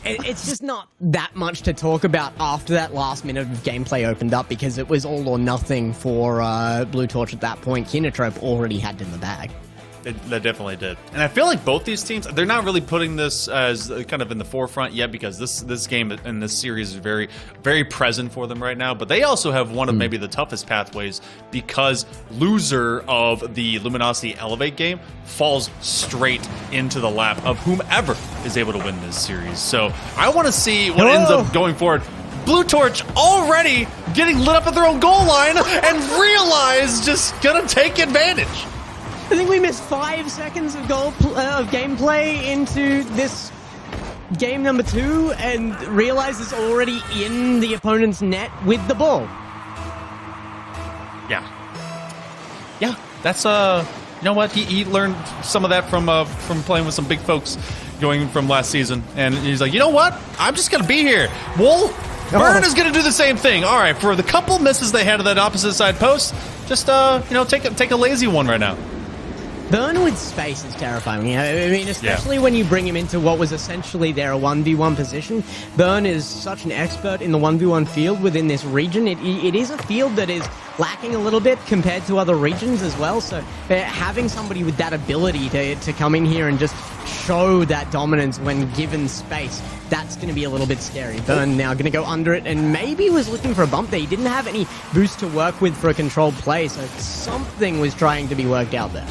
it's just not that much to talk about after that last minute of gameplay opened up, because it was all or nothing for Blue Torch at that point. KINOTROPE already had it in the bag. They definitely did. And I feel like both these teams, they're not really putting this as kind of in the forefront yet, because this game and this series is very, very present for them right now. But they also have one of maybe the toughest pathways, because loser of the Luminosity Elevate game falls straight into the lap of whomever is able to win this series. So I want to see what ends up going forward. Blue Torch already getting lit up at their own goal line and realize just gonna take advantage. I think we missed 5 seconds of gameplay into this game number 2 and realize it's already in the opponent's net with the ball. Yeah, that's you know what, he learned some of that from playing with some big folks going from last season, and he's like, you know what, I'm just gonna be here. Burn is gonna do the same thing. All right, for the couple misses they had at that opposite side post, just take a lazy one right now. Burn with space is terrifying. I mean, especially when you bring him into what was essentially their 1v1 position. Burn is such an expert in the 1v1 field within this region. It is a field that is lacking a little bit compared to other regions as well. So having somebody with that ability to come in here and just show that dominance when given space, that's going to be a little bit scary. Burn now going to go under it, and maybe was looking for a bump there. He didn't have any boost to work with for a controlled play, so something was trying to be worked out there.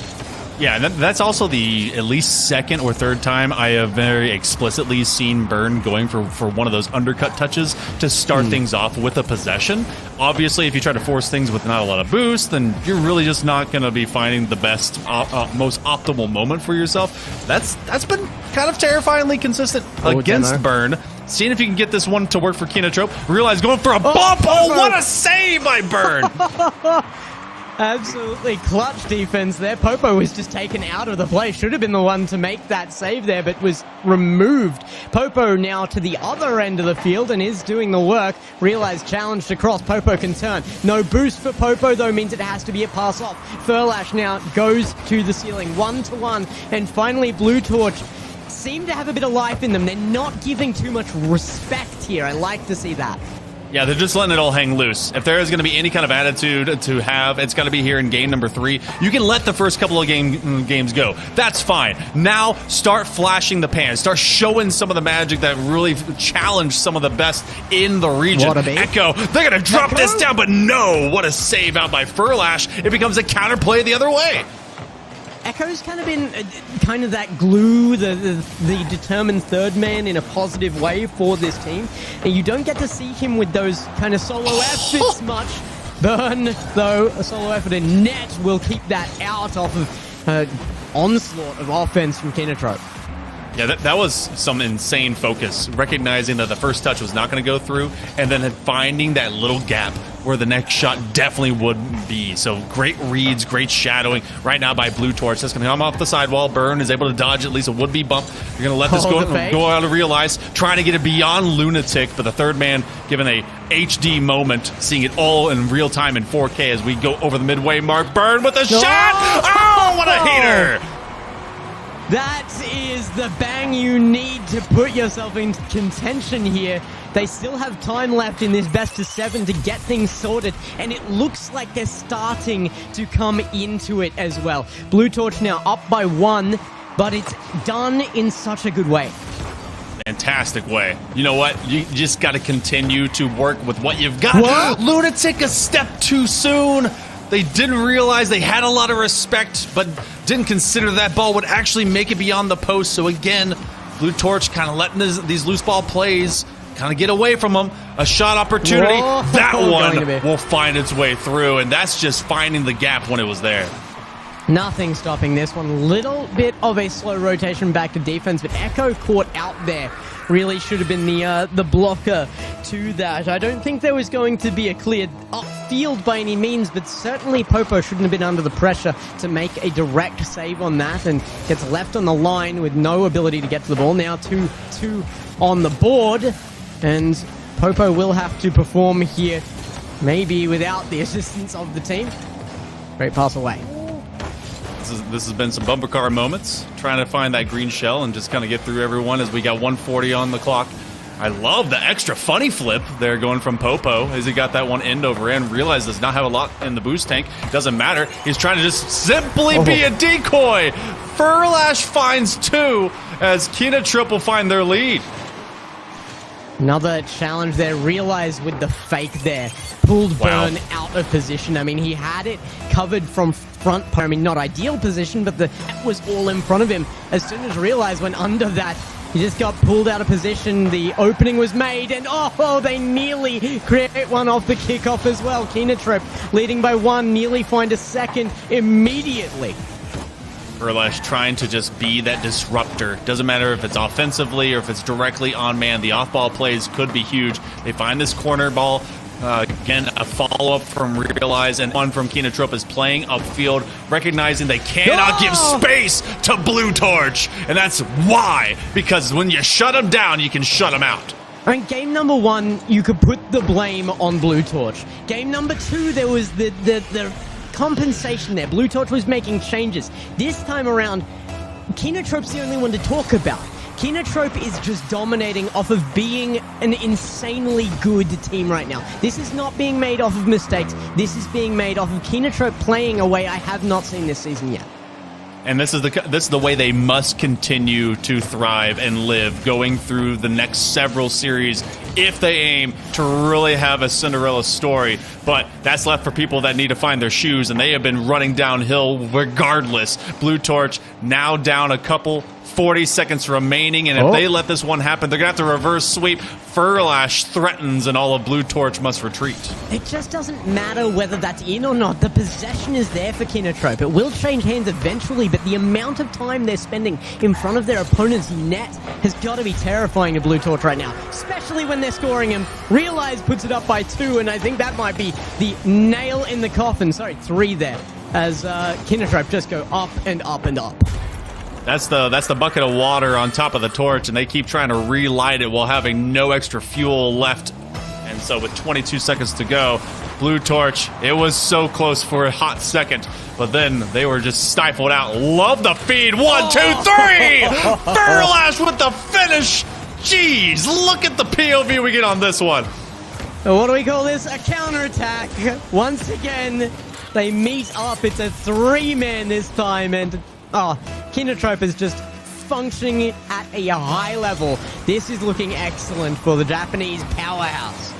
Yeah, and that's also the at least second or third time I have very explicitly seen Burn going for one of those undercut touches to start things off with a possession. Obviously, if you try to force things with not a lot of boost, then you're really just not going to be finding the best, most optimal moment for yourself. That's been kind of terrifyingly consistent against Burn. Seeing if you can get this one to work for KINOTROPE. Realize going for a bump. Oh, what a save by Burn! Absolutely clutch defense there. Popo was just taken out of the play. Should have been the one to make that save there, but was removed. Popo now to the other end of the field and is doing the work. Realized challenged across. Popo can turn. No boost for Popo, though, means it has to be a pass off. Furlash now goes to the ceiling. 1-1. And finally, Blue Torch seem to have a bit of life in them. They're not giving too much respect here. I like to see that. Yeah, they're just letting it all hang loose. If there is going to be any kind of attitude to have, it's going to be here in game number 3. You can let the first couple of games go. That's fine. Now, start flashing the pan. Start showing some of the magic that really challenged some of the best in the region. Echo, they're going to drop this down, but no! What a save out by Furlash. It becomes a counterplay the other way. Echo's kind of been kind of that glue, the determined third man in a positive way for this team. And you don't get to see him with those kind of solo efforts much. Burn, though, a solo effort in net will keep that out off of onslaught of offense from KINOTROPE. Yeah, that was some insane focus, recognizing that the first touch was not going to go through, and then finding that little gap where the next shot definitely would be. So great reads, great shadowing right now by Blue Torch. That's going to come off the sidewall. Burn is able to dodge at least a would-be bump. You're going to let this go out of Realize, trying to get it beyond Lunatic, but the third man given a HD moment, seeing it all in real time in 4K as we go over the midway mark. Burn with a shot! Oh, what a hater! That is the bang you need to put yourself in contention here. They still have time left in this best of 7 to get things sorted, and it looks like they're starting to come into it as well. Blue Torch now up by 1, but it's done in such a good way. Fantastic way. You know what? You just got to continue to work with what you've got. What? Lunatic a step too soon. They didn't realize they had a lot of respect, but didn't consider that ball would actually make it beyond the post. So again, Blue Torch kind of letting these loose ball plays kind of get away from them. A shot opportunity. Whoa. That one Going to be. will find its way through, and that's just finding the gap when it was there. Nothing stopping this one. Little bit of a slow rotation back to defense, but Echo caught out there. Really should have been the blocker to that. I don't think there was going to be a clear upfield by any means, but certainly Popo shouldn't have been under the pressure to make a direct save on that, and gets left on the line with no ability to get to the ball. Now 2-2 on the board, and Popo will have to perform here, maybe without the assistance of the team. Great pass away. This has been some bumper car moments, trying to find that green shell and just kind of get through everyone as we got 140 on the clock. I love the extra funny flip there going from Popo as he got that one end over end. Realized does not have a lot in the boost tank. Doesn't matter. He's trying to just simply be a decoy. Furlash finds 2 as KINOTROPE will find their lead. Another challenge there. Realized with the fake there. Pulled Wow. Burn out of position. I mean, he had it covered from front. I mean, not ideal position, but that was all in front of him. As soon as Realized went under that, he just got pulled out of position. The opening was made, and oh, they nearly create one off the kickoff as well. KINOTROPE leading by 1, nearly find a second immediately. Furlash trying to just be that disruptor. Doesn't matter if it's offensively or if it's directly on man. The off-ball plays could be huge. They find this corner ball. Again, a follow-up from Realize, and one from KINOTROPE is playing upfield, recognizing they cannot give space to Blue Torch. And that's why, because when you shut them down, you can shut them out. I mean, game number 1, you could put the blame on Blue Torch. Game number 2, there was the compensation there. Blue Torch was making changes. This time around, KINOTROPE's the only one to talk about. KINOTROPE is just dominating off of being an insanely good team right now. This is not being made off of mistakes. This is being made off of KINOTROPE playing a way I have not seen this season yet. And this is the way they must continue to thrive and live going through the next several series if they aim to really have a Cinderella story. But that's left for people that need to find their shoes, and they have been running downhill regardless. Blue Torch now down a couple, 40 seconds remaining, and if they let this one happen, they're going to have to reverse sweep. Furlash threatens, and all of Blue Torch must retreat. It just doesn't matter whether that's in or not. The possession is there for KINOTROPE. It will change hands eventually, but the amount of time they're spending in front of their opponent's net has got to be terrifying to Blue Torch right now, especially when they're scoring him. Realize puts it up by 2, and I think that might be the nail in the coffin. Sorry, 3 there, as KINOTROPE just go up and up and up. That's the bucket of water on top of the torch, and they keep trying to relight it while having no extra fuel left. And so with 22 seconds to go, Blue Torch, it was so close for a hot second, but then they were just stifled out. Love the feed. 1, 2, 3! Furlash with the finish. Jeez, look at the POV we get on this one. What do we call this? A counterattack. Once again, they meet up. It's a 3-man this time, and KINOTROPE is just functioning at a high level. This is looking excellent for the Japanese powerhouse.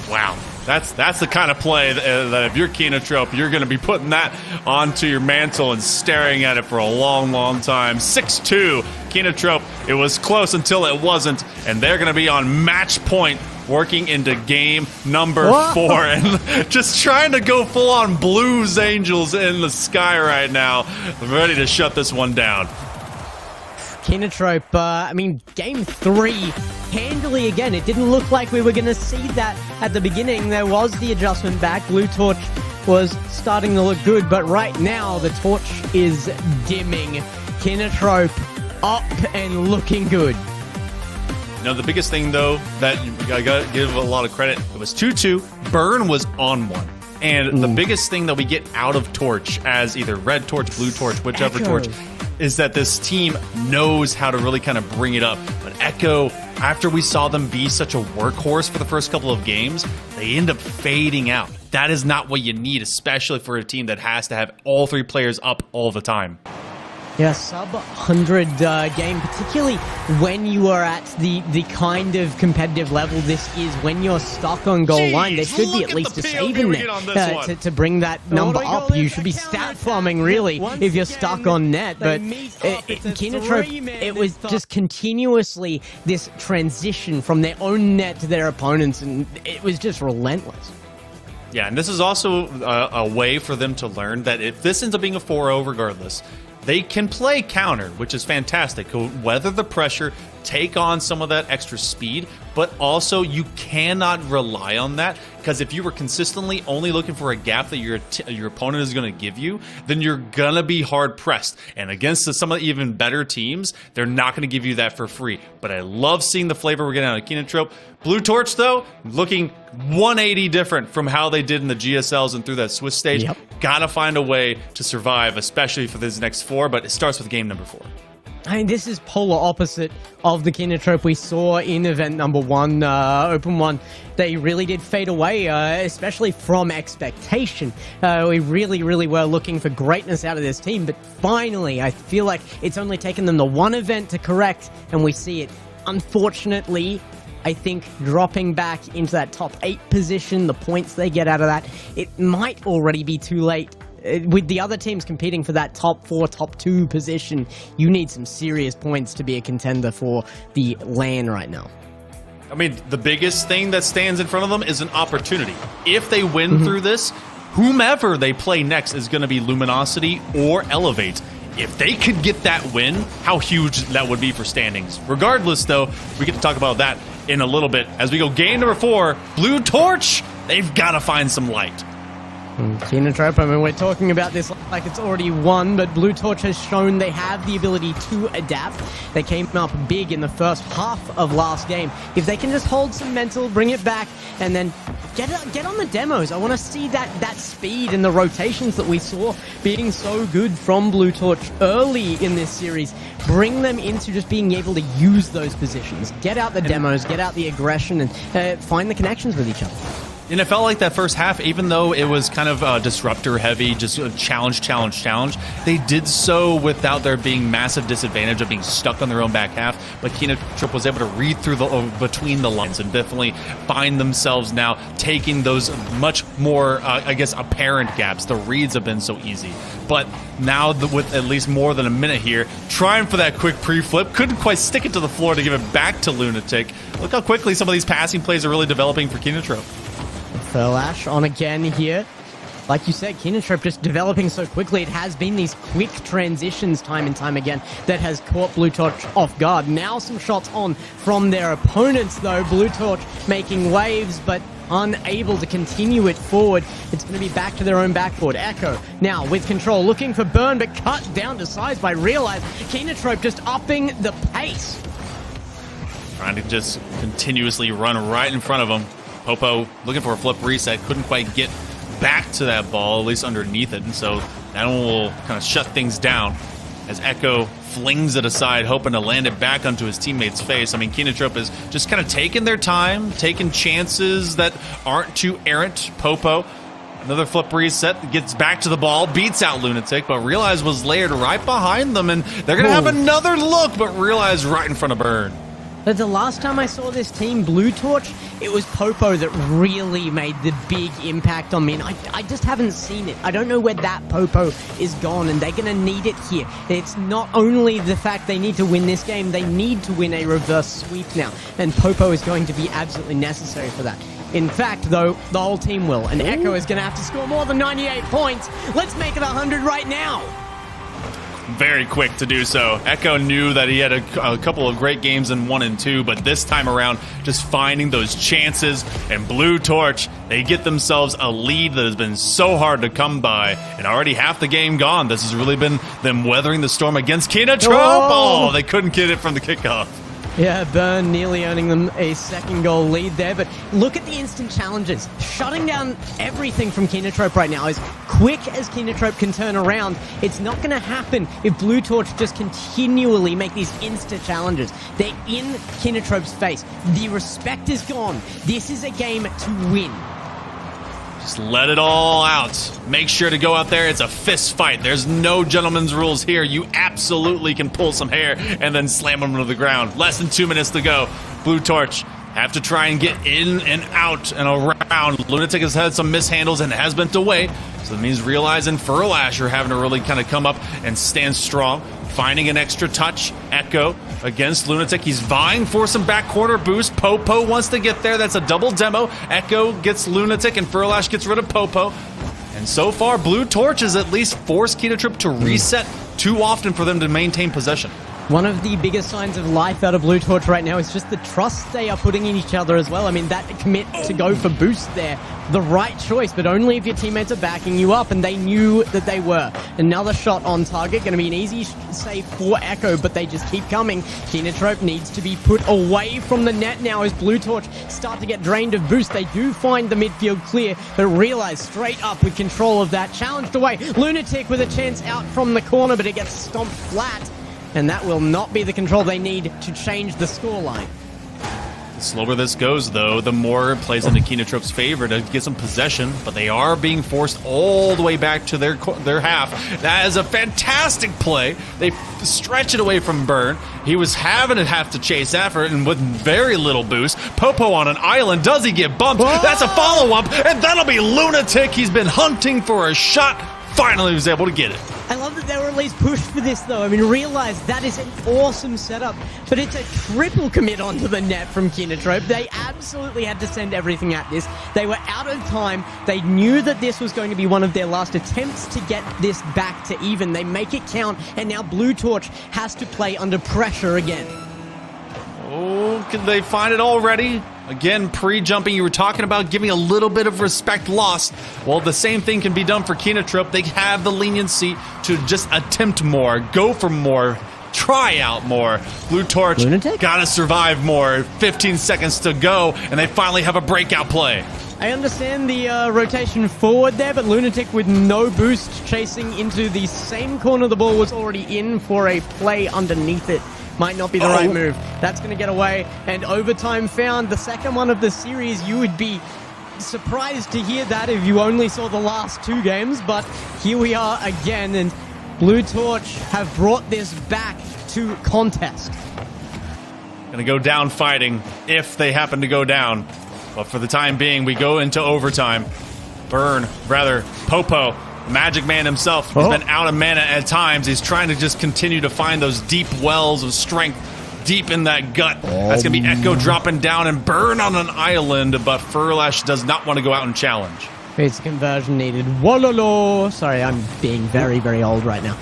Wow. That's the kind of play that if you're KINOTROPE, you're going to be putting that onto your mantle and staring at it for a long, long time. 6-2, KINOTROPE. It was close until it wasn't, and they're going to be on match point working into game number 4 and just trying to go full-on Blues Angels in the sky right now, ready to shut this one down. KINOTROPE, I mean, game 3, handily again. It didn't look like we were going to see that at the beginning. There was the adjustment back. Blue Torch was starting to look good, but right now the torch is dimming. KINOTROPE up and looking good. Now, the biggest thing, though, that I got to give a lot of credit, it was 2-2. Burn was on 1. And the biggest thing that we get out of Torch as either red torch, blue torch, whichever Echo. torch, is that this team knows how to really kind of bring it up. But Echo, after we saw them be such a workhorse for the first couple of games, they end up fading out. That is not what you need, especially for a team that has to have all 3 players up all the time. Yeah, sub 100 game, particularly when you are at the kind of competitive level this is, when you're stuck on goal line, there should be at least a save in there to bring that number up. You should be stat farming, really, if you're stuck on net. But KINOTROPE, it was just continuously this transition from their own net to their opponents, and it was just relentless. Yeah, and this is also a way for them to learn that if this ends up being a 4-0 regardless, they can play counter, which is fantastic. Weather the pressure, take on some of that extra speed, but also you cannot rely on that, because if you were consistently only looking for a gap that your opponent is going to give you, then you're going to be hard pressed. And against some of the even better teams, they're not going to give you that for free. But I love seeing the flavor we're getting out of KINOTROPE. Blue Torch, though, looking 180 different from how they did in the GSLs and through that Swiss stage. Yep. Gotta find a way to survive, especially for this next 4, but it starts with game number 4. I mean, this is polar opposite of the KINOTROPE we saw in event number 1, Open 1. They really did fade away, especially from expectation. We really were looking for greatness out of this team, but finally, I feel like it's only taken them the one event to correct, and we see it. Unfortunately, I think dropping back into that top 8 position, the points they get out of that, it might already be too late. With the other teams competing for that top 4, top 2 position, you need some serious points to be a contender for the LAN right now. I mean, the biggest thing that stands in front of them is an opportunity. If they win through this, whomever they play next is going to be Luminosity or Elevate. If they could get that win, how huge that would be for standings. Regardless, though, we get to talk about that in a little bit. As we go game number 4, Blue Torch, they've got to find some light. KINOTROPE, I mean, we're talking about this like it's already won, but Blue Torch has shown they have the ability to adapt. They came up big in the first half of last game. If they can just hold some mental, bring it back, and then get on the demos. I want to see that speed and the rotations that we saw being so good from Blue Torch early in this series. Bring them into just being able to use those positions. Get out the demos, get out the aggression, and find the connections with each other. And it felt like that first half, even though it was kind of disruptor heavy, just challenge, they did so without there being massive disadvantage of being stuck on their own back half. But KINOTROPE was able to read through between the lines and definitely find themselves now taking those much more, I guess, apparent gaps. The reads have been so easy. But now with at least more than a minute here, trying for that quick pre-flip, couldn't quite stick it to the floor to give it back to Lunatic. Look how quickly some of these passing plays are really developing for KINOTROPE. Furlash on again here. Like you said, KINOTROPE just developing so quickly. It has been these quick transitions time and time again that has caught Blue Torch off guard. Now some shots on from their opponents, though. Blue Torch making waves, but unable to continue it forward. It's going to be back to their own backboard. Echo now with control, looking for burn, but cut down to size by Realize. KINOTROPE just upping the pace. Trying to just continuously run right in front of them. Popo looking for a flip reset, couldn't quite get back to that ball, at least underneath it, and so that one will kind of shut things down as Echo flings it aside, hoping to land it back onto his teammate's face. I mean, KINOTROPE is just kind of taking their time, taking chances that aren't too errant. Popo, another flip reset, gets back to the ball, beats out Lunatic, but Realize was layered right behind them, and they're going to have another look, but Realize right in front of Burn. But the last time I saw this team, Blue Torch, it was Popo that really made the big impact on me. And I just haven't seen it. I don't know where that Popo is gone, and they're going to need it here. It's not only the fact they need to win this game, they need to win a reverse sweep now. And Popo is going to be absolutely necessary for that. In fact, though, the whole team will. And Echo is going to have to score more than 98 points. Let's make it 100 right now. Very quick to do so. Echo knew that he had a couple of great games in 1 and 2, but this time around, just finding those chances. And Blue Torch, they get themselves a lead that has been so hard to come by, and already half the game gone. This has really been them weathering the storm against KINOTROPE. Oh, they couldn't get it from the kickoff. Yeah, Burn nearly earning them a second goal lead there, but look at the instant challenges. Shutting down everything from KINOTROPE right now. As quick as KINOTROPE can turn around, it's not going to happen if Blue Torch just continually make these instant challenges. They're in KINOTROPE's face. The respect is gone. This is a game to win. Just let it all out. Make sure to go out there. It's a fist fight. There's no gentleman's rules here. You absolutely can pull some hair and then slam them to the ground. Less than 2 minutes to go. Blue Torch have to try and get in and out and around. Lunatic has had some mishandles and has been away. So that means Realize and Furlash are having to really kind of come up and stand strong. Finding an extra touch. Echo against Lunatic. He's vying for some back corner boost. Popo wants to get there. That's a double demo. Echo gets Lunatic and Furlash gets rid of Popo. And so far, Blue Torch has at least forced KINOTROPE to reset too often for them to maintain possession. One of the biggest signs of life out of Blue Torch right now is just the trust they are putting in each other as well. I mean, that commit to go for boost there, the right choice, but only if your teammates are backing you up, and they knew that they were. Another shot on target, going to be an easy save for Echo, but they just keep coming. KINOTROPE needs to be put away from the net now as Blue Torch start to get drained of boost. They do find the midfield clear, but Realize straight up with control of that. Challenged away. Lunatic with a chance out from the corner, but it gets stomped flat. And that will not be the control they need to change the scoreline. The slower this goes, though, the more it plays into KINOTROPE's favor to get some possession, but they are being forced all the way back to their half. That is a fantastic play. They stretch it away from Burn. He was having to have to chase after it, and with very little boost. Popo on an island. Does he get bumped? Whoa! That's a follow-up, and that'll be Lunatic. He's been hunting for a shot. Finally, he was able to get it. I love that they were at least pushed for this, though. I mean, Realize that is an awesome setup, but it's a triple commit onto the net from KINOTROPE. They absolutely had to send everything at this. They were out of time. They knew that this was going to be one of their last attempts to get this back to even. They make it count, and now Blue Torch has to play under pressure again. Oh, can they find it already? Again, pre-jumping, you were talking about giving a little bit of respect lost. Well, the same thing can be done for KINOTROPE. They have the leniency to just attempt more, go for more, try out more. Blue Torch Lunatic? gotta survive more. 15 seconds to go, and they finally have a breakout play. I understand the rotation forward there, but Lunatic with no boost chasing into the same corner the ball was already in for a play underneath it. Might not be the right move. That's going to get away, and overtime found. The second one of the series. You would be surprised to hear that if you only saw the last two games, but here we are again, and Blue Torch have brought this back to contest. Gonna go down fighting if they happen to go down. But for the time being, we go into overtime. Popo, Magic Man himself, has been out of mana at times. He's trying to just continue to find those deep wells of strength deep in that gut. That's going to be Echo dropping down and Burn on an island, but Furlash does not want to go out and challenge. It's conversion needed. Wallolo. Sorry, I'm being very, very old right now.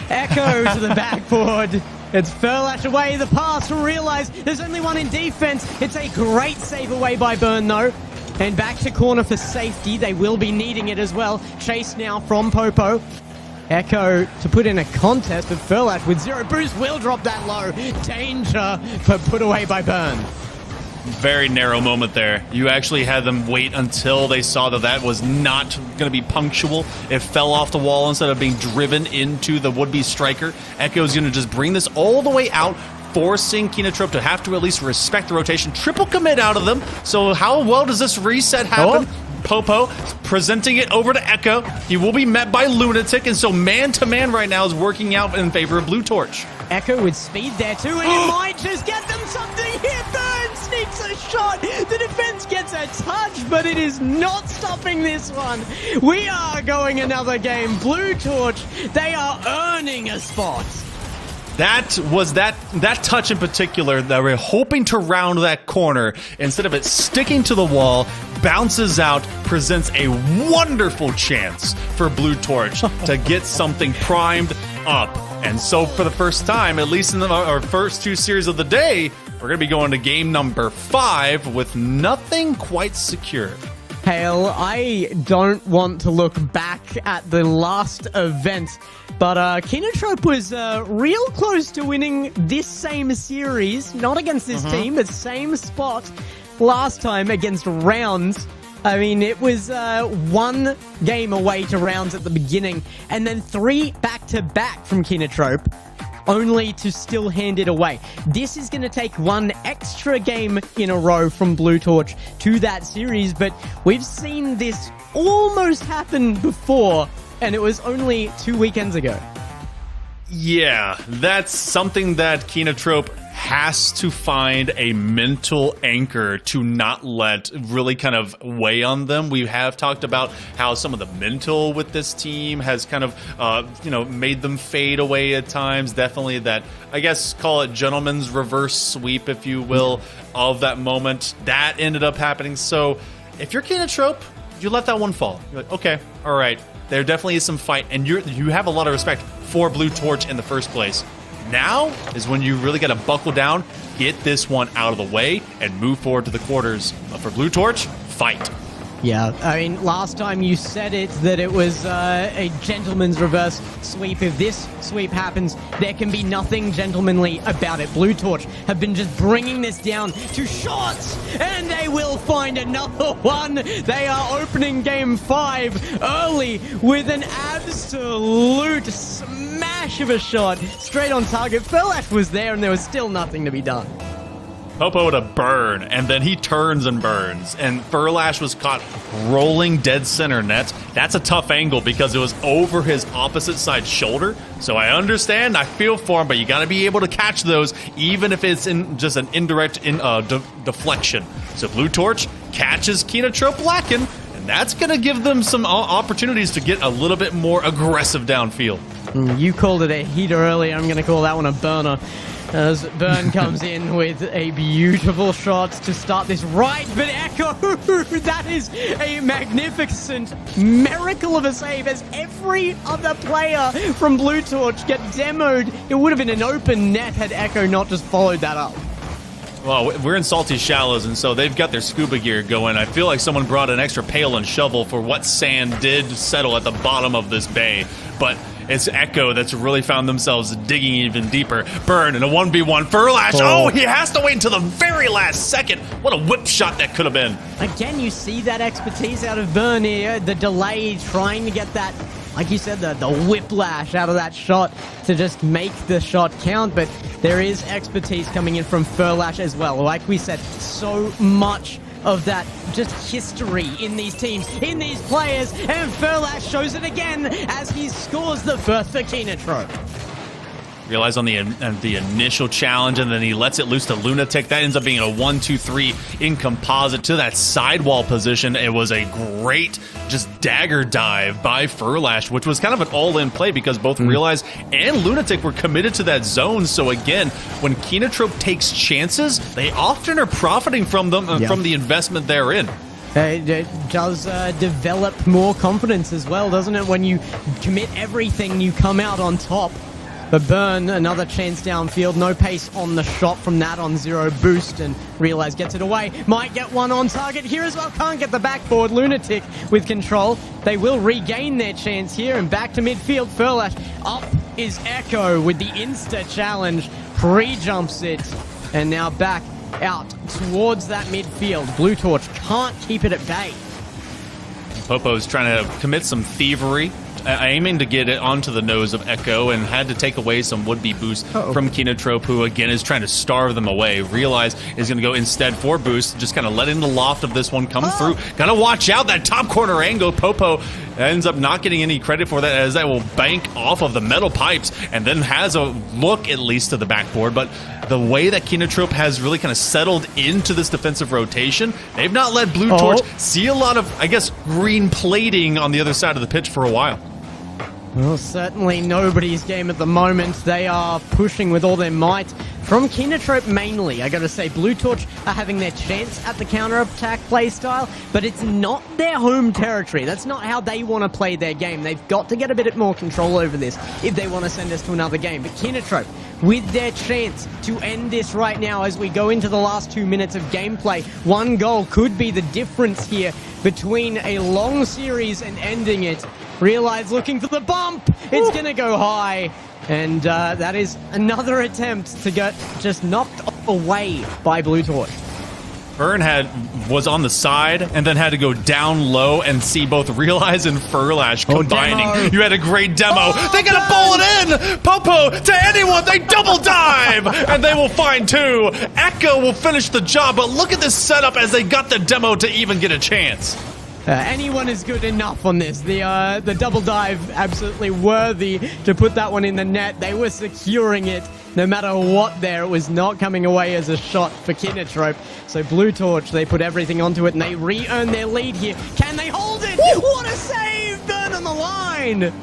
Echo to the backboard. It's Furlash away. The pass to Realize there's only one in defense. It's a great save away by Burn, though. And back to corner for safety. They will be needing it as well. Chase now from Popo. Echo to put in a contest, but Furlash with zero boost will drop that low. Danger, but put away by Burn. Very narrow moment there. You actually had them wait until they saw that that was not going to be punctual. It fell off the wall instead of being driven into the would-be striker. Echo's going to just bring this all the way out, forcing KINOTROPE to have to at least respect the rotation. Triple commit out of them. So how well does this reset happen? Popo presenting it over to Echo. He will be met by Lunatic, and so man-to-man right now is working out in favor of Blue Torch. Echo with speed there too, and it might just get them something here. Burn sneaks a shot. The defense gets a touch, but it is not stopping this one. We are going another game. Blue Torch, they are earning a spot. That was that touch in particular that we're hoping to round that corner. Instead of it sticking to the wall, bounces out, presents a wonderful chance for Blue Torch to get something primed up. And so for the first time, at least in our first two series of the day, we're going to be going to game number 5 with nothing quite secure. Hale, I don't want to look back at the last event But KINOTROPE was real close to winning this same series, not against this team, but same spot last time against Rounds. I mean, it was one game away to Rounds at the beginning, and then 3 back-to-back from KINOTROPE, only to still hand it away. This is going to take one extra game in a row from Blue Torch to that series, but we've seen this almost happen before, and it was only 2 weekends ago. Yeah, that's something that KINOTROPE has to find a mental anchor to not let really kind of weigh on them. We have talked about how some of the mental with this team has kind of, made them fade away at times. Definitely that, I guess, call it gentleman's reverse sweep, if you will, of that moment. That ended up happening. So if you're KINOTROPE, you let that one fall. You're like, okay, all right. There definitely is some fight, and you have a lot of respect for Blue Torch in the first place. Now is when you really got to buckle down, get this one out of the way, and move forward to the quarters. But for Blue Torch, fight. Yeah, I mean, last time you said it, that it was a gentleman's reverse sweep. If this sweep happens, there can be nothing gentlemanly about it. Blue Torch have been just bringing this down to shots, and they will find another one. They are opening game 5 early with an absolute smash of a shot straight on target. Furlash was there, and there was still nothing to be done. Popo with a burn, and then he turns and burns, and Furlash was caught rolling dead center net. That's a tough angle because it was over his opposite side shoulder, so I understand, I feel for him, but you gotta be able to catch those, even if it's in just an indirect deflection. So Blue Torch catches KINOTROPE lacking, and that's gonna give them some opportunities to get a little bit more aggressive downfield. You called it a heater earlier, I'm gonna call that one a burner. As Burn comes in with a beautiful shot to start this right, but Echo, that is a magnificent miracle of a save as every other player from Blue Torch get demoed. It would have been an open net had Echo not just followed that up. Well, we're in salty shallows, and so they've got their scuba gear going. I feel like someone brought an extra pail and shovel for what sand did settle at the bottom of this bay, but it's Echo that's really found themselves digging even deeper. Burn in a 1v1. Furlash, oh, he has to wait until the very last second. What a whip shot that could have been. Again, you see that expertise out of Burn here, the delay, trying to get that, like you said, the whiplash out of that shot to just make the shot count, but there is expertise coming in from Furlash as well. Like we said, so much of that just history in these teams, in these players, and Furlash shows it again as he scores the first for KINOTROPE. Realize on the initial challenge, and then he lets it loose to Lunatic. That ends up being a 1-2-3 in composite to that sidewall position. It was a great just dagger dive by Furlash, which was kind of an all-in play because both Realize and Lunatic were committed to that zone. So again, when KINOTROPE takes chances, they often are profiting from them, from the investment they're in. It does develop more confidence as well, doesn't it? When you commit everything, you come out on top. But Burn, another chance downfield, no pace on the shot from that on 0 boost, and Realize gets it away. Might get one on target here as well, can't get the backboard. Lunatic with control. They will regain their chance here, and back to midfield. Furlash, up is Echo with the insta challenge, pre-jumps it, and now back out towards that midfield. Blue Torch can't keep it at bay. Popo's trying to commit some thievery, aiming to get it onto the nose of Echo, and had to take away some would-be boost from KINOTROPE, who again is trying to starve them away. Realize is going to go instead for boost, just kind of letting the loft of this one come through. Gotta watch out, that top corner angle. Popo ends up not getting any credit for that, as that will bank off of the metal pipes, and then has a look at least to the backboard. But the way that KINOTROPE has really kind of settled into this defensive rotation, they've not let Blue Torch see a lot of, I guess, green plating on the other side of the pitch for a while. Well, certainly nobody's game at the moment. They are pushing with all their might. From KINOTROPE mainly, I gotta say, Blue Torch are having their chance at the counter-attack playstyle, but it's not their home territory. That's not how they want to play their game. They've got to get a bit more control over this if they want to send us to another game. But KINOTROPE, with their chance to end this right now as we go into the last 2 minutes of gameplay, one goal could be the difference here between a long series and ending it. Realize looking for the bump. It's going to go high. And that is another attempt to get just knocked away by Blue Torch. Burn was on the side and then had to go down low and see both Realize and Furlash combining. Demo. You had a great demo. Oh, they gotta bowl it in! Popo to anyone, they double dive! And they will find two. Echo will finish the job, but look at this setup as they got the demo to even get a chance. Anyone is good enough on this. The double dive, absolutely worthy to put that one in the net. They were securing it no matter what there. It was not coming away as a shot for KINOTROPE. So Blue Torch, they put everything onto it and they re-earn their lead here. Can they hold it? Woo! What a save! Burn on the line!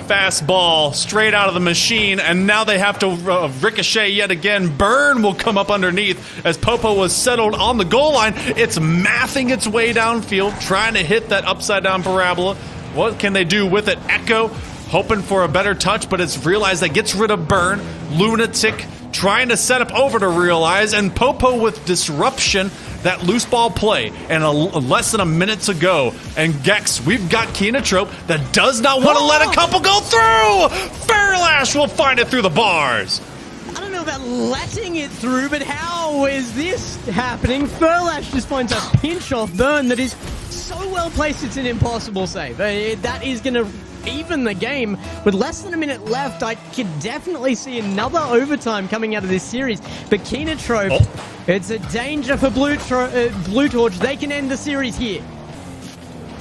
Fastball straight out of the machine, and now they have to ricochet yet again. Burn will come up underneath as Popo was settled on the goal line. It's mathing its way downfield, trying to hit that upside-down parabola. What can they do with it? Echo hoping for a better touch, but it's Realize that gets rid of Burn. Lunatic trying to set up over to Realize, and Popo with disruption. That loose ball play, and less than a minute to go. And Gex, we've got KINOTROPE that does not want to let a couple go through! Furlash will find it through the bars! I don't know about letting it through, but how is this happening? Furlash just finds a pinch off Burn that is so well placed it's an impossible save. That is going to even the game. With less than a minute left, I could definitely see another overtime coming out of this series. But KINOTROPE, it's a danger for Blue Torch. They can end the series here.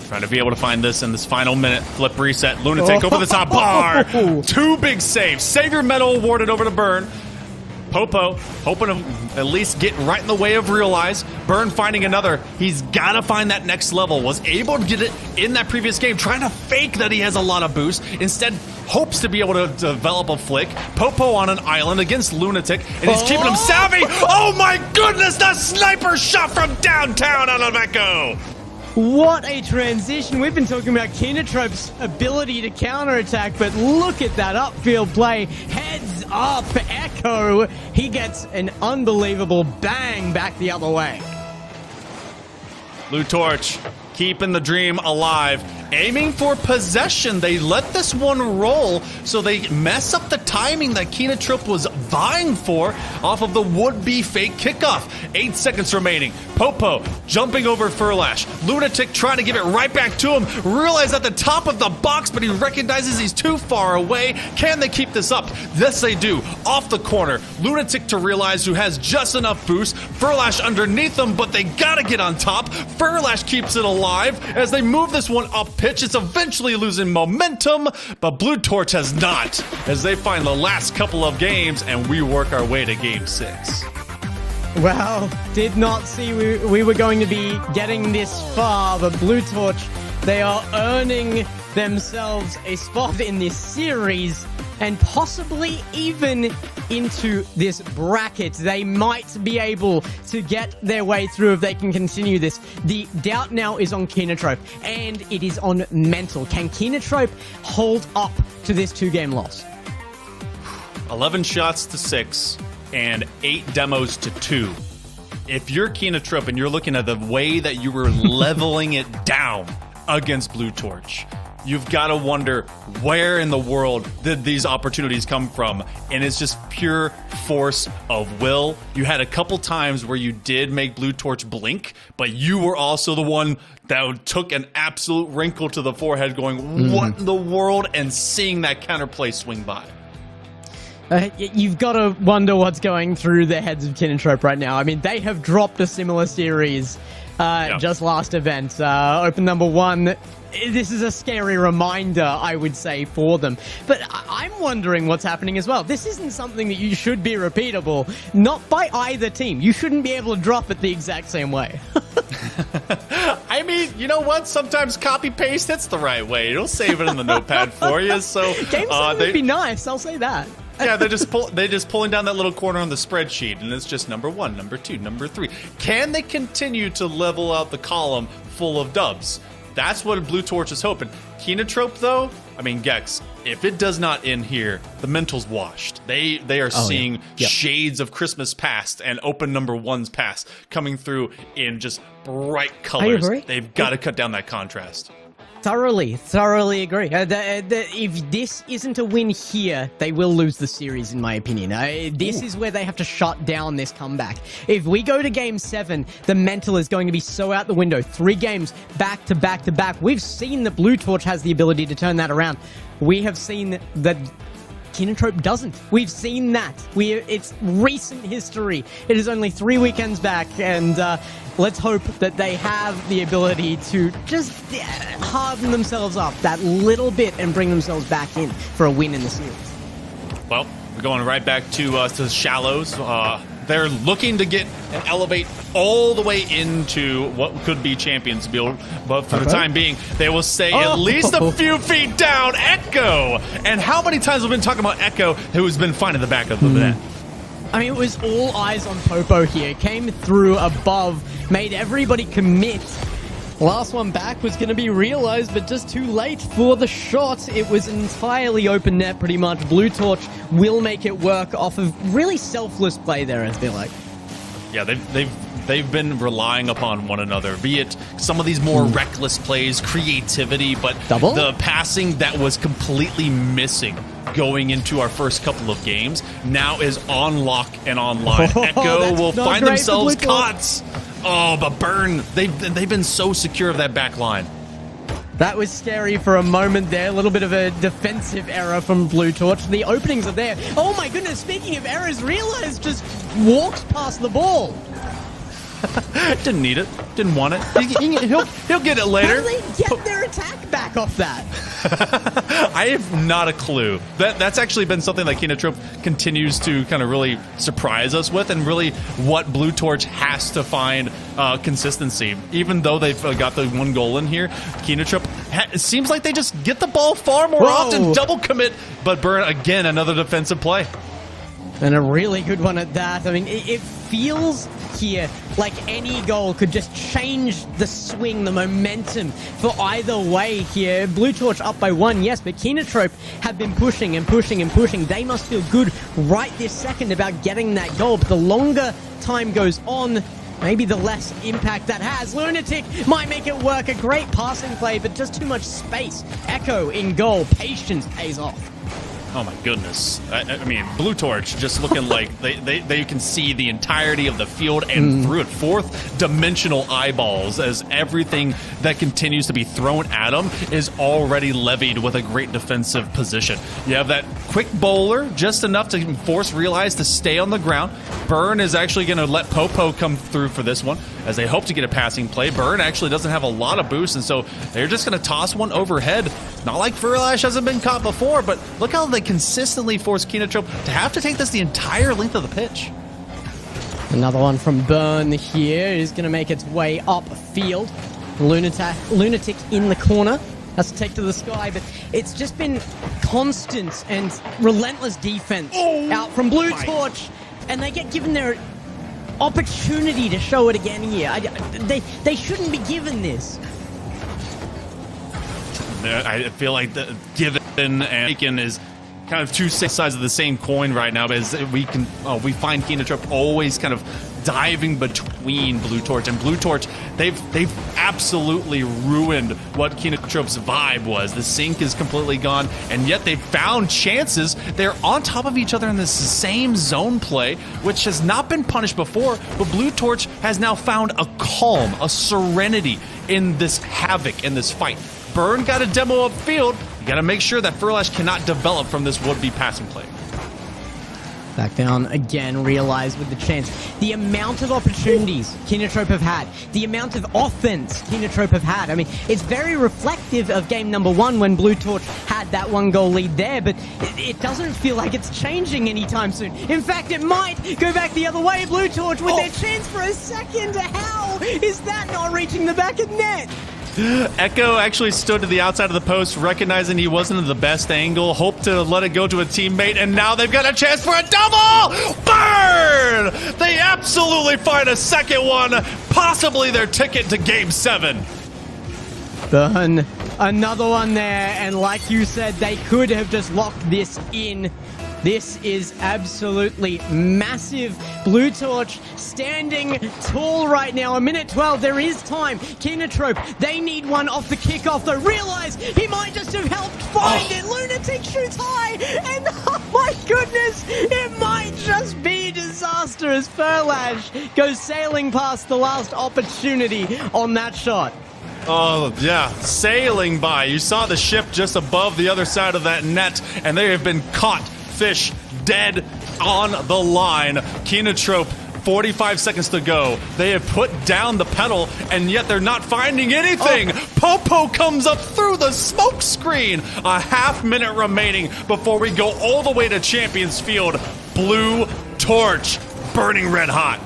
Trying to be able to find this in this final minute. Flip reset. Lunatic over the top bar. Two big saves. Savior medal awarded over to Burn. Popo hoping to at least get right in the way of Realize. Burn finding another. He's got to find that next level. Was able to get it in that previous game, trying to fake that he has a lot of boost. Instead, hopes to be able to develop a flick. Popo on an island against Lunatic, and he's keeping him savvy. Oh my goodness, the sniper shot from downtown out of Echo. What a transition. We've been talking about KINOTROPE's ability to counterattack, but look at that upfield play. Heads up, Echo. He gets an unbelievable bang back the other way. Blue Torch keeping the dream alive, aiming for possession. They let this one roll, so they mess up the timing that KINOTROPE was vying for off of the would-be fake kickoff. 8 seconds remaining. Popo jumping over Furlash. Lunatic trying to give it right back to him. Realize at the top of the box, but he recognizes he's too far away. Can they keep this up? Yes, they do. Off the corner. Lunatic to Realize, who has just enough boost. Furlash underneath them, but they gotta get on top. Furlash keeps it alive as they move this one up pitch. It's eventually losing momentum, but Blue Torch has not, as they find the last couple of games, and we work our way to Game 6. Well, did not see we were going to be getting this far, but Blue Torch, they are earning themselves a spot in this series and possibly even into this bracket. They might be able to get their way through if they can continue this. The doubt now is on KINOTROPE, and it is on mental. Can KINOTROPE hold up to this 2-game loss? 11 shots to 6 and 8 demos to 2. If you're KINOTROPE and you're looking at the way that you were leveling it down against Blue Torch, you've got to wonder, where in the world did these opportunities come from? And it's just pure force of will. You had a couple times where you did make Blue Torch blink, but you were also the one that took an absolute wrinkle to the forehead going, what in the world? And seeing that counterplay swing by. You've got to wonder what's going through the heads of KINOTROPE right now. I mean, they have dropped a similar series just last event. Open number 1. This is a scary reminder, I would say, for them. But I'm wondering what's happening as well. This isn't something that you should be repeatable, not by either team. You shouldn't be able to drop it the exact same way. I mean, you know what? Sometimes copy-paste hits the right way. It'll save it in the notepad for you. So Game 7 would be nice, I'll say that. Yeah, they're just pulling down that little corner on the spreadsheet, and it's just number 1, number 2, number 3. Can they continue to level out the column full of dubs? That's what Blue Torch is hoping. KINOTROPE, though, I mean, Gex, if it does not end here, the mental's washed. They are seeing shades of Christmas past and Open number 1's past coming through in just bright colors. They've got to cut down that contrast. Thoroughly agree. If this isn't a win here, they will lose the series, in my opinion. This is where they have to shut down this comeback. If we go to Game 7, the mental is going to be so out the window. 3 games back to back to back. We've seen that Blue Torch has the ability to turn that around. We have seen that KINOTROPE doesn't. We've seen that. It's recent history. It is only 3 weekends back, and let's hope that they have the ability to just harden themselves up that little bit and bring themselves back in for a win in the series. Well, we're going right back to the shallows. They're looking to get and elevate all the way into what could be Champions Field, but for the time being, they will stay at least a few feet down. Echo! And how many times have we been talking about Echo, who's been finding the back of the net? I mean, it was all eyes on Popo here. Came through above, made everybody commit. Last one back was going to be realized, but just too late for the shot. It was entirely open net, pretty much. Blue Torch will make it work off of really selfless play there, I feel like. Yeah, they've been relying upon one another, be it some of these more reckless plays, creativity, but the passing that was completely missing going into our first couple of games now is on lock and online. Echo will find themselves caught. Oh, but Burn, they've been so secure of that back line. That was scary for a moment there. A little bit of a defensive error from Blue Torch. The openings are there. Oh my goodness, speaking of errors, Realize just walks past the ball. Didn't need it. Didn't want it. He'll get it later. How do they get their attack back off that? I have not a clue. That's actually been something that KINOTROPE continues to kind of really surprise us with, and really what Blue Torch has to find consistency. Even though they've got the 1 goal in here, KINOTROPE, it seems like they just get the ball far more often, double commit, but Burn, again, another defensive play. And a really good one at that. I mean, it feels here like any goal could just change the swing, the momentum for either way here. Blue Torch up by 1, yes, but KINOTROPE have been pushing and pushing and pushing. They must feel good right this second about getting that goal, but the longer time goes on, maybe the less impact that has. Lunatic might make it work. A great passing play, but just too much space. Echo in goal. Patience pays off. Oh my goodness. I mean, Blue Torch just looking like they can see the entirety of the field and through it. 4th dimensional eyeballs, as everything that continues to be thrown at them is already levied with a great defensive position. You have that quick bowler, just enough to force Realize to stay on the ground. Burn is actually going to let Popo come through for this one, as they hope to get a passing play. Burn actually doesn't have a lot of boost, and so they're just going to toss one overhead. Not like Furlash hasn't been caught before, but look how they consistently force KINOTROPE to have to take this the entire length of the pitch. Another one from Burn here is going to make its way upfield. Lunatic in the corner. Has to take to the sky, but it's just been constant and relentless defense out from Blue Torch, and they get given their opportunity to show it again here. They shouldn't be given this. I feel like the given and taken is kind of two sides of the same coin right now, because we find KINOTROPE always kind of diving between Blue Torch and Blue Torch. They've absolutely ruined what KINOTROPE's vibe was. The sync is completely gone, and yet they've found chances. They're on top of each other in this same zone play, which has not been punished before, but Blue Torch has now found a calm, a serenity in this havoc, in this fight. Burn got a demo upfield. You got to make sure that Furlash cannot develop from this would-be passing play. Back down again, Realize with the chance. The amount of opportunities KINOTROPE have had, the amount of offense KINOTROPE have had. I mean, it's very reflective of game number 1 when Blue Torch had that 1-goal lead there, but it doesn't feel like it's changing anytime soon. In fact, it might go back the other way. Blue Torch with their chance for a second. How is that not reaching the back of net? Echo actually stood to the outside of the post, recognizing he wasn't in the best angle, hoped to let it go to a teammate, and now they've got a chance for a double! Burn! They absolutely find a second one, possibly their ticket to Game 7. Burn, another one there, and like you said, they could have just locked this in. This is absolutely massive. Blue Torch standing tall right now. 1:12. There is time. KINOTROPE, they need one off the kickoff, though. Realize he might just have helped find it. Lunatic shoots high, and oh my goodness, it might just be disaster as Furlash goes sailing past the last opportunity on that shot. Oh, yeah, sailing by. You saw the ship just above the other side of that net, and they have been caught, fish, dead on the line. KINOTROPE, 45 seconds to go. They have put down the pedal, and yet they're not finding anything. Popo comes up through the smoke screen. A half-minute remaining before we go all the way to Champions Field. Blue Torch, burning red hot.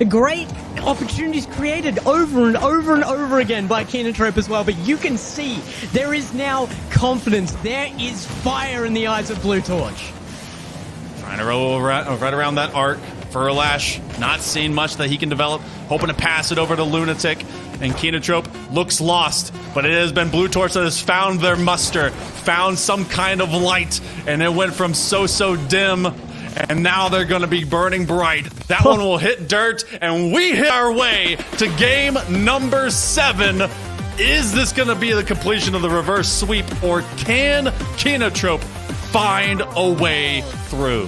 Great opportunities created over and over and over again by KINOTROPE as well, but you can see there is now confidence. There is fire in the eyes of Blue Torch. Trying to roll right around that arc. Furlash, not seeing much that he can develop, hoping to pass it over to Lunatic. And KINOTROPE looks lost, but it has been Blue Torch that has found their muster, found some kind of light, and it went from so dim, and now they're going to be burning bright. That one will hit dirt, and we hit our way to game number 7. Is this going to be the completion of the reverse sweep, or can KINOTROPE find a way through?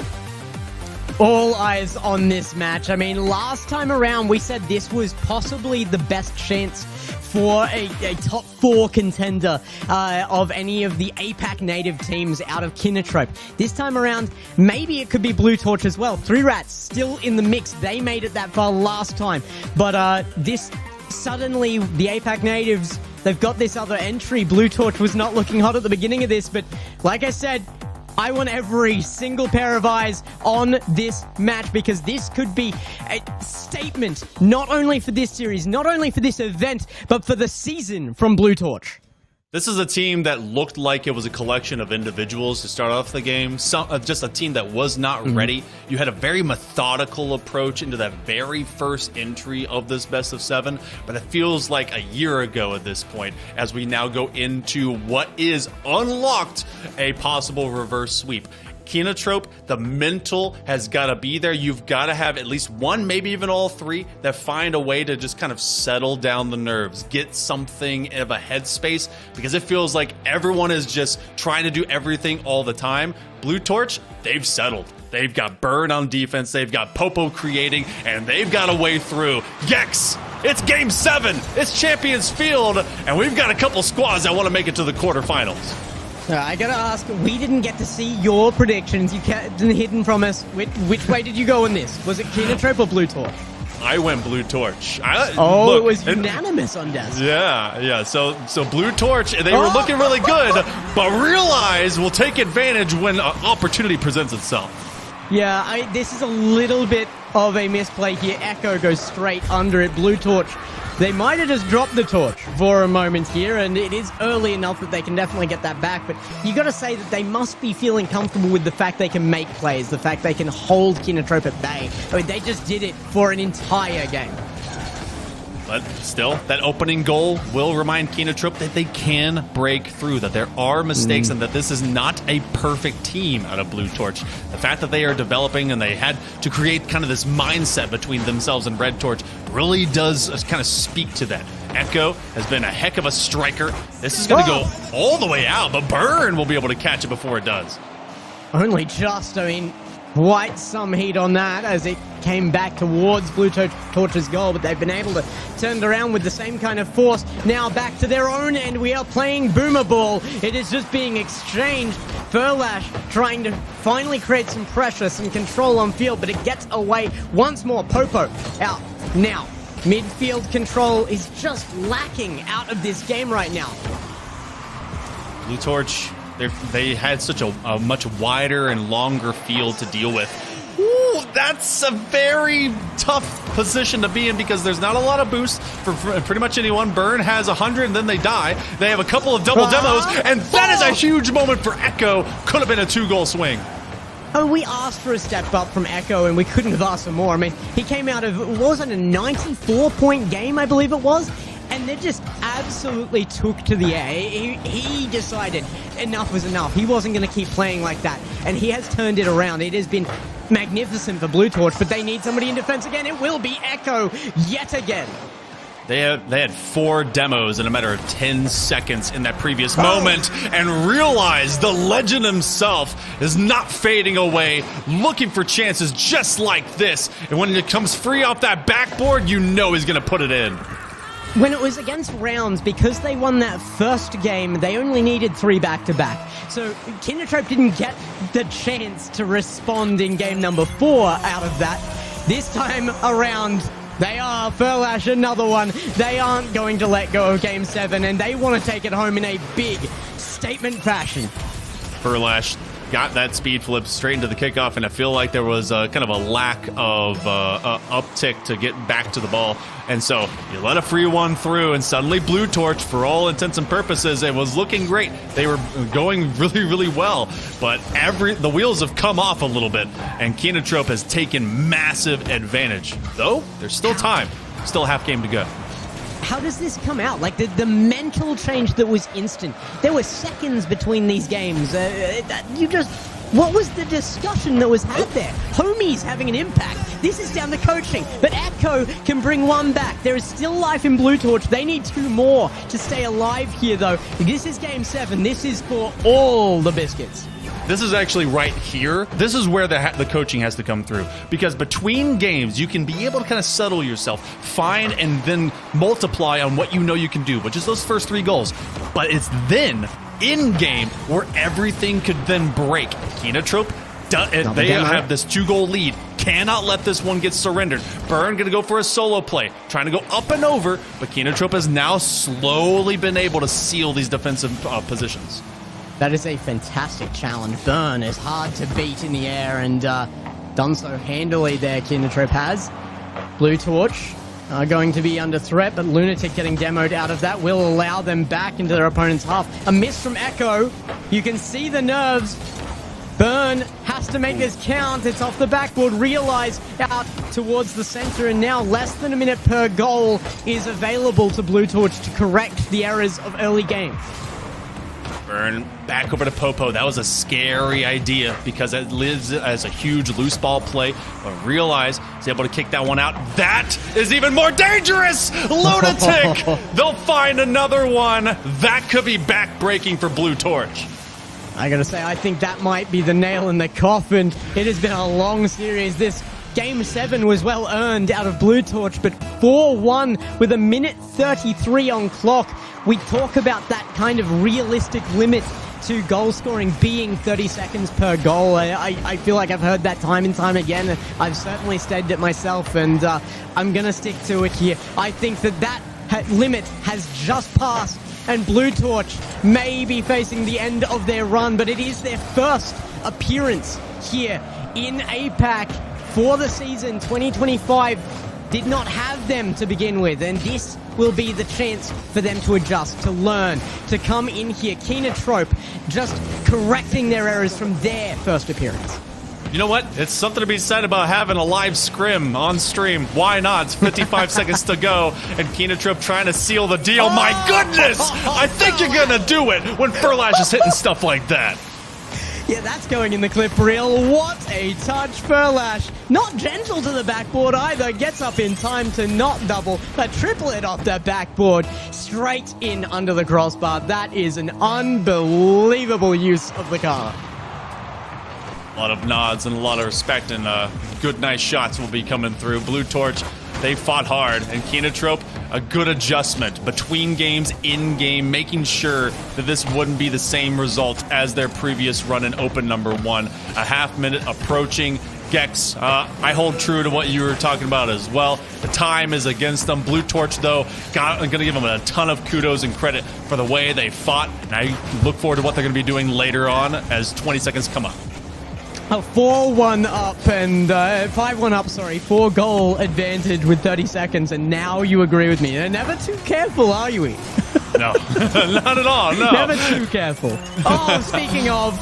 All eyes on this match. I mean, last time around, we said this was possibly the best chance for a top 4 contender of any of the APAC native teams out of KINOTROPE. This time around, maybe it could be Blue Torch as well. 3 Rats still in the mix. They made it that far last time. But this, suddenly, the APAC natives, they've got this other entry. Blue Torch was not looking hot at the beginning of this, but like I said, I want every single pair of eyes on this match, because this could be a statement not only for this series, not only for this event, but for the season from Blue Torch. This is a team that looked like it was a collection of individuals to start off the game. Just a team that was not ready. You had a very methodical approach into that very first entry of this best of 7, but it feels like a year ago at this point, as we now go into what is unlocked, a possible reverse sweep. KINOTROPE, the mental has got to be there. You've got to have at least one, maybe even all 3, that find a way to just kind of settle down the nerves, get something of a headspace, because it feels like everyone is just trying to do everything all the time. Blue Torch, they've settled. They've got Burn on defense, they've got Popo creating, and they've got a way through. Gex, it's game 7, it's Champions Field, and we've got a couple squads that want to make it to the quarterfinals. I gotta ask, we didn't get to see your predictions. You kept them hidden from us. Which way did you go in this? Was it KINOTROPE or Blue Torch? I went Blue Torch. Look, it was unanimous on Des. Yeah. So Blue Torch, they were looking really good, but realize we'll take advantage when opportunity presents itself. Yeah, this is a little bit of a misplay here. Echo goes straight under it. Blue Torch, they might have just dropped the torch for a moment here, and it is early enough that they can definitely get that back, but you got to say that they must be feeling comfortable with the fact they can make plays, the fact they can hold KINOTROPE at bay. I mean, they just did it for an entire game. But still, that opening goal will remind KINOTROPE that they can break through, that there are mistakes, and that this is not a perfect team out of Blue Torch. The fact that they are developing and they had to create kind of this mindset between themselves and Red Torch really does kind of speak to that. Echo has been a heck of a striker. This is going to go all the way out, but Burn will be able to catch it before it does. Only just, I mean, quite some heat on that as it came back towards Blue Torch's goal, but they've been able to turn it around with the same kind of force. Now back to their own end, we are playing Boomer Ball. It is just being exchanged. Furlash trying to finally create some pressure, some control on field, but it gets away once more. Popo out. Now, midfield control is just lacking out of this game right now. Blue Torch, they had such a much wider and longer field to deal with. Ooh, that's a very tough position to be in, because there's not a lot of boost for pretty much anyone. Burn has 100 and then they die. They have a couple of double demos, and that is a huge moment for Echo. Could have been a 2-goal swing. Oh, we asked for a step up from Echo, and we couldn't have asked for more. I mean, he came out of, what was it, a 94-point game, I believe it was? And and they just absolutely took to the air. He decided enough was enough. He wasn't going to keep playing like that, and he has turned it around. It has been magnificent for Blue Torch, but they need somebody in defense again. It will be Echo yet again. They had 4 demos in a matter of 10 seconds in that previous moment, and realized the legend himself is not fading away, looking for chances just like this. And when it comes free off that backboard, you know he's going to put it in. When it was against Rounds, because they won that first game, they only needed 3 back-to-back. So KINOTROPE didn't get the chance to respond in game number 4 out of that. This time around, they are. Furlash, another one. They aren't going to let go of Game 7, and they want to take it home in a big statement fashion. Furlash got that speed flip straight into the kickoff, and I feel like there was kind of a lack of uptick to get back to the ball. And so you let a free one through, and suddenly Blue Torch, for all intents and purposes, it was looking great. They were going really, really well. But the wheels have come off a little bit, and KINOTROPE has taken massive advantage. Though, there's still time. Still a half game to go. How does this come out? Like, the mental change that was instant. There were seconds between these games. What was the discussion that was had there? Homie's having an impact. This is down to coaching. But Echo can bring 1 back. There is still life in Blue Torch. They need 2 more to stay alive here, though. This is Game 7. This is for all the biscuits. This is actually right here. This is where the coaching has to come through. Because between games, you can be able to kind of settle yourself, find and then multiply on what you know you can do, which is those first 3 goals. But it's then, in-game, where everything could then break. KINOTROPE, they have this 2-goal lead. Cannot let this one get surrendered. Burn going to go for a solo play, trying to go up and over, but KINOTROPE has now slowly been able to seal these defensive positions. That is a fantastic challenge. Burn is hard to beat in the air, and done so handily there, KINOTROPE has. Blue Torch are going to be under threat, but Lunatic getting demoed out of that will allow them back into their opponent's half. A miss from Echo. You can see the nerves. Burn has to make this count. It's off the backboard. Realize out towards the center, and now less than a minute per goal is available to Blue Torch to correct the errors of early games. Burn back over to Popo. That was a scary idea because it lives as a huge loose ball play. But realize he's able to kick that one out. That is even more dangerous! Lunatic! They'll find another one. That could be back-breaking for Blue Torch. I gotta say, I think that might be the nail in the coffin. It has been a long series. This Game 7 was well earned out of Blue Torch, but 4-1 with 1:33 on clock. We talk about that kind of realistic limit to goal scoring being 30 seconds per goal. I feel like I've heard that time and time again. I've certainly stated it myself, and I'm going to stick to it here. I think that limit has just passed, and Blue Torch may be facing the end of their run, but it is their first appearance here in APAC for the season 2025. Did not have them to begin with, and this will be the chance for them to adjust, to learn, to come in here. KINOTROPE just correcting their errors from their first appearance. You know what? It's something to be said about having a live scrim on stream. Why not? It's 55 seconds to go, and KINOTROPE trying to seal the deal. My goodness! I think you're gonna do it when Furlash is hitting stuff like that. Yeah, that's going in the clip reel. What a touch, Furlash. Not gentle to the backboard either. Gets up in time to not double, but triple it off that backboard. Straight in under the crossbar. That is an unbelievable use of the car. A lot of nods and a lot of respect, and good, nice shots will be coming through. Blue Torch, they fought hard, and KINOTROPE, a good adjustment between games, in-game, making sure that this wouldn't be the same result as their previous run in Open number 1. A half minute approaching. Gex, I hold true to what you were talking about as well. The time is against them. Blue Torch, though, I'm going to give them a ton of kudos and credit for the way they fought, and I look forward to what they're going to be doing later on as 20 seconds come up. A 4-1 up and 5-1 up, sorry, 4-goal advantage with 30 seconds, and now you agree with me. You're never too careful, are you? No, not at all, no. Never too careful. Oh, speaking of,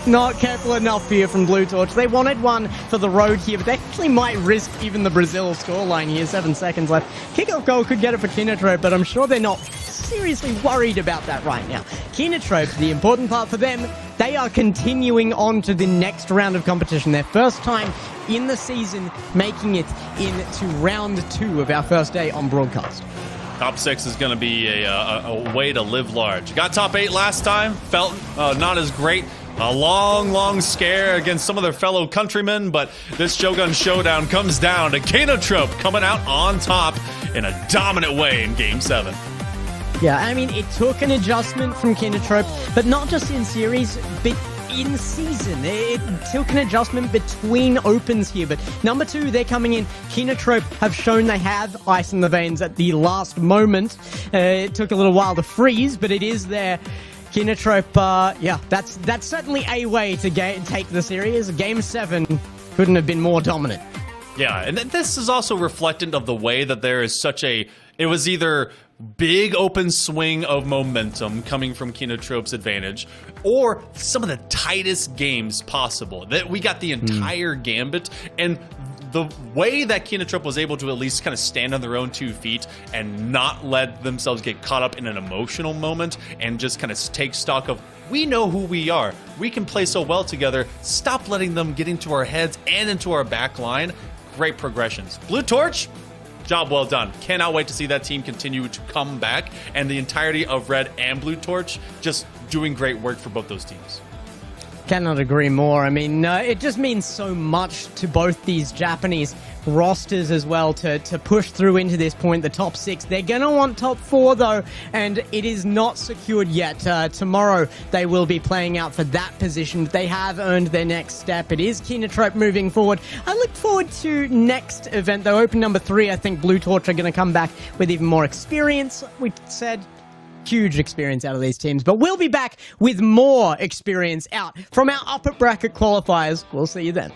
not careful enough here from Blue Torch. They wanted one for the road here, but they actually might risk even the Brazil scoreline here. 7 seconds left. Kickoff goal could get it for KINOTROPE, but I'm sure they're not seriously worried about that right now. KINOTROPE, the important part for them, they are continuing on to the next round of competition. Their first time in the season making it into round 2 of our first day on broadcast. Top 6 is going to be a way to live large. Got top 8 last time. Felt not as great. A long scare against some of their fellow countrymen, but this Shogun Showdown comes down to KINOTROPE coming out on top in a dominant way in Game 7. Yeah, I mean, it took an adjustment from KINOTROPE, but not just in series, but in season. It took an adjustment between opens here, but number 2, they're coming in. KINOTROPE have shown they have ice in the veins at the last moment. It took a little while to freeze, but it is there. KINOTROPE, yeah, that's certainly a way to take the series. Game 7 couldn't have been more dominant. Yeah, and this is also reflectant of the way that there is such a... It was either big open swing of momentum coming from KINOTROPE's advantage, or some of the tightest games possible. That we got the entire gambit, and the way that KINOTROPE was able to at least kind of stand on their own 2 feet and not let themselves get caught up in an emotional moment and just kind of take stock of, we know who we are. We can play so well together. Stop letting them get into our heads and into our back line. Great progressions. Blue Torch, job well done. Cannot wait to see that team continue to come back, and the entirety of Red and Blue Torch just doing great work for both those teams. Cannot agree more. I mean, it just means so much to both these Japanese rosters as well to push through into this point, the top 6. They're going to want top 4, though, and it is not secured yet. Tomorrow, they will be playing out for that position. They have earned their next step. It is KINOTROPE moving forward. I look forward to next event, though. Open number 3, I think Blue Torch are going to come back with even more experience. We said huge experience out of these teams, but we'll be back with more experience out from our upper bracket qualifiers. We'll see you then.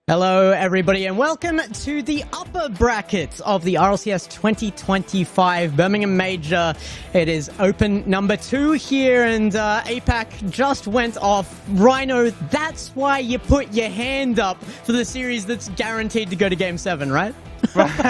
Hello, everybody, and welcome to the upper bracket of the RLCS 2025 Birmingham Major. It is open number 2 here, and APAC just went off. Rhino, that's why you put your hand up for the series that's guaranteed to go to Game 7, right? Always,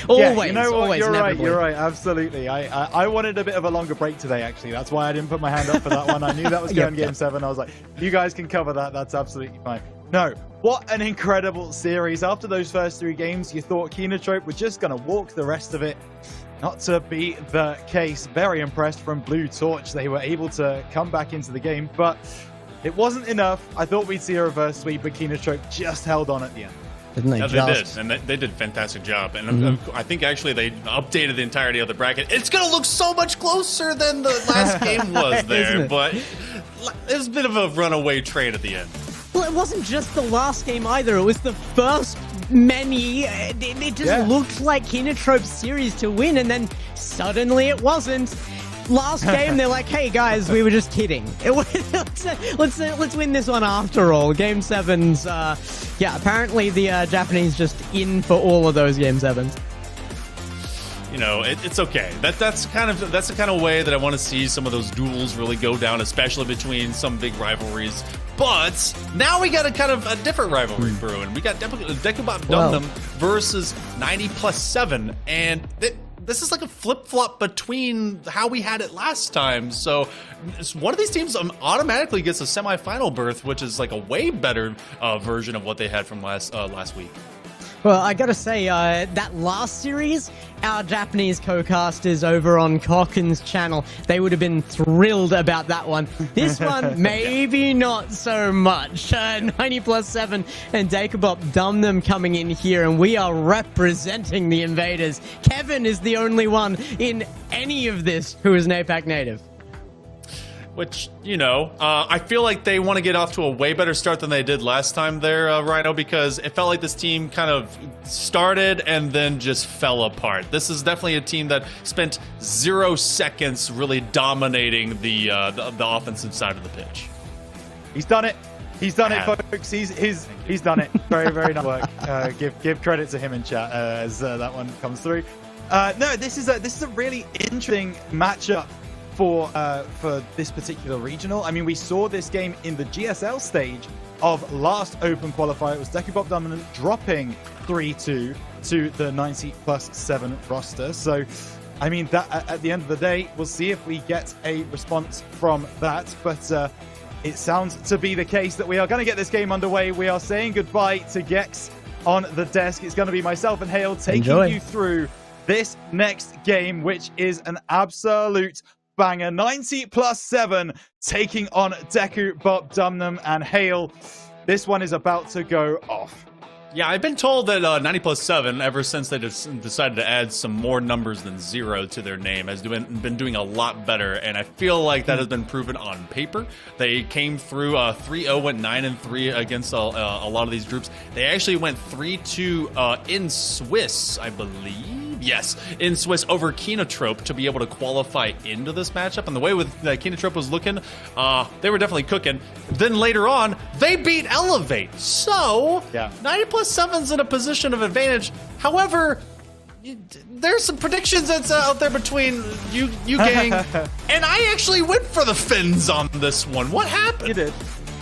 yeah, you know what? always. You're right, absolutely. I wanted a bit of a longer break today, actually. That's why I didn't put my hand up for that one. I knew that was going Game 7. I was like, you guys can cover that. That's absolutely fine. No, what an incredible series. After those first 3 games, you thought KINOTROPE were just going to walk the rest of it. Not to be the case. Very impressed from Blue Torch. They were able to come back into the game, but it wasn't enough. I thought we'd see a reverse sweep, but KINOTROPE just held on at the end. Didn't they? Yeah, they did, and they did a fantastic job. And I think actually they updated the entirety of the bracket. It's going to look so much closer than the last game was there, but it was a bit of a runaway train at the end. Well, it wasn't just the last game either. It was the first many. It just looked like KINOTROPE's series to win, and then suddenly it wasn't. Last game, they're like, "Hey guys, we were just kidding. Let's win this one after all." Game 7's, yeah. Apparently, the Japanese just in for all of those Game 7s. You know, it's okay. That's the kind of way that I want to see some of those duels really go down, especially between some big rivalries. But now we got a different rivalry brewing. We got DEKUBOPDUMNEM versus 90+7, and this is like a flip-flop between how we had it last time. So one of these teams automatically gets a semifinal berth, which is like a way better version of what they had from last week. Well, I gotta say, that last series, our Japanese co-casters over on Cocken's channel, they would have been thrilled about that one. This one, maybe not so much. 90+7 and DEKUBOPDUMNEM coming in here, and we are representing the invaders. Kevin is the only one in any of this who is an APAC native. Which, you know, I feel like they want to get off to a way better start than they did last time there, Rhino, because it felt like this team kind of started and then just fell apart. This is definitely a team that spent 0 seconds really dominating the offensive side of the pitch. He's done it. He's done it, folks. He's done it. Very, very nice work. Give credit to him in chat as that one comes through. No, this is a really interesting matchup for this particular regional. I mean, we saw this game in the GSL stage of last Open qualifier. It was DEKUBOPDUMNEM dropping 3-2 to the 90+7 roster. So, I mean, that at the end of the day, we'll see if we get a response from that. But it sounds to be the case that we are going to get this game underway. We are saying goodbye to Gex on the desk. It's going to be myself and Hale taking you through this next game, which is an absolute banger. 90+7 taking on DEKUBOPDUMNEM, and Hale, this one is about to go off. Yeah, I've been told that 90+7, ever since they decided to add some more numbers than 0 to their name, has been doing a lot better, and I feel like that has been proven on paper. They came through 3-0, went 9-3 against a lot of these groups. They actually went 3-2 in Swiss, I believe. Yes, in Swiss over KINOTROPE to be able to qualify into this matchup. And the way with KINOTROPE was looking, they were definitely cooking. Then later on, they beat Elevate. So, 90+7's in a position of advantage. However, there's some predictions that's out there between you gang, and I actually went for the Finns on this one. What happened? You did.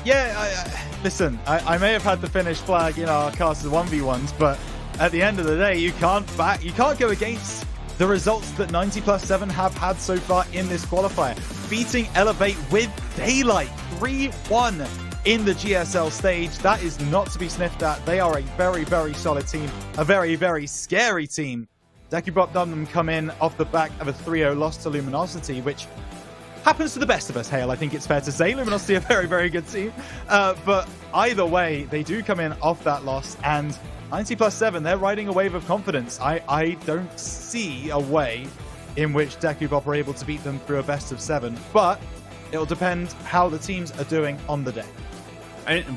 Yeah, listen, I may have had the finish flag in our cast of 1v1s, but at the end of the day, you can't go against the results that 90+7 have had so far in this qualifier. Beating Elevate with daylight, 3-1 in the GSL stage. That is not to be sniffed at. They are a very, very solid team, a very, very scary team. DEKUBOPDUMNEM come in off the back of a 3-0 loss to Luminosity, which happens to the best of us, Hale. I think it's fair to say Luminosity are a very, very good team. But either way, they do come in off that loss, and 90+7, they're riding a wave of confidence. I don't see a way in which DEKUBOP are able to beat them through a best of 7, but it'll depend how the teams are doing on the day.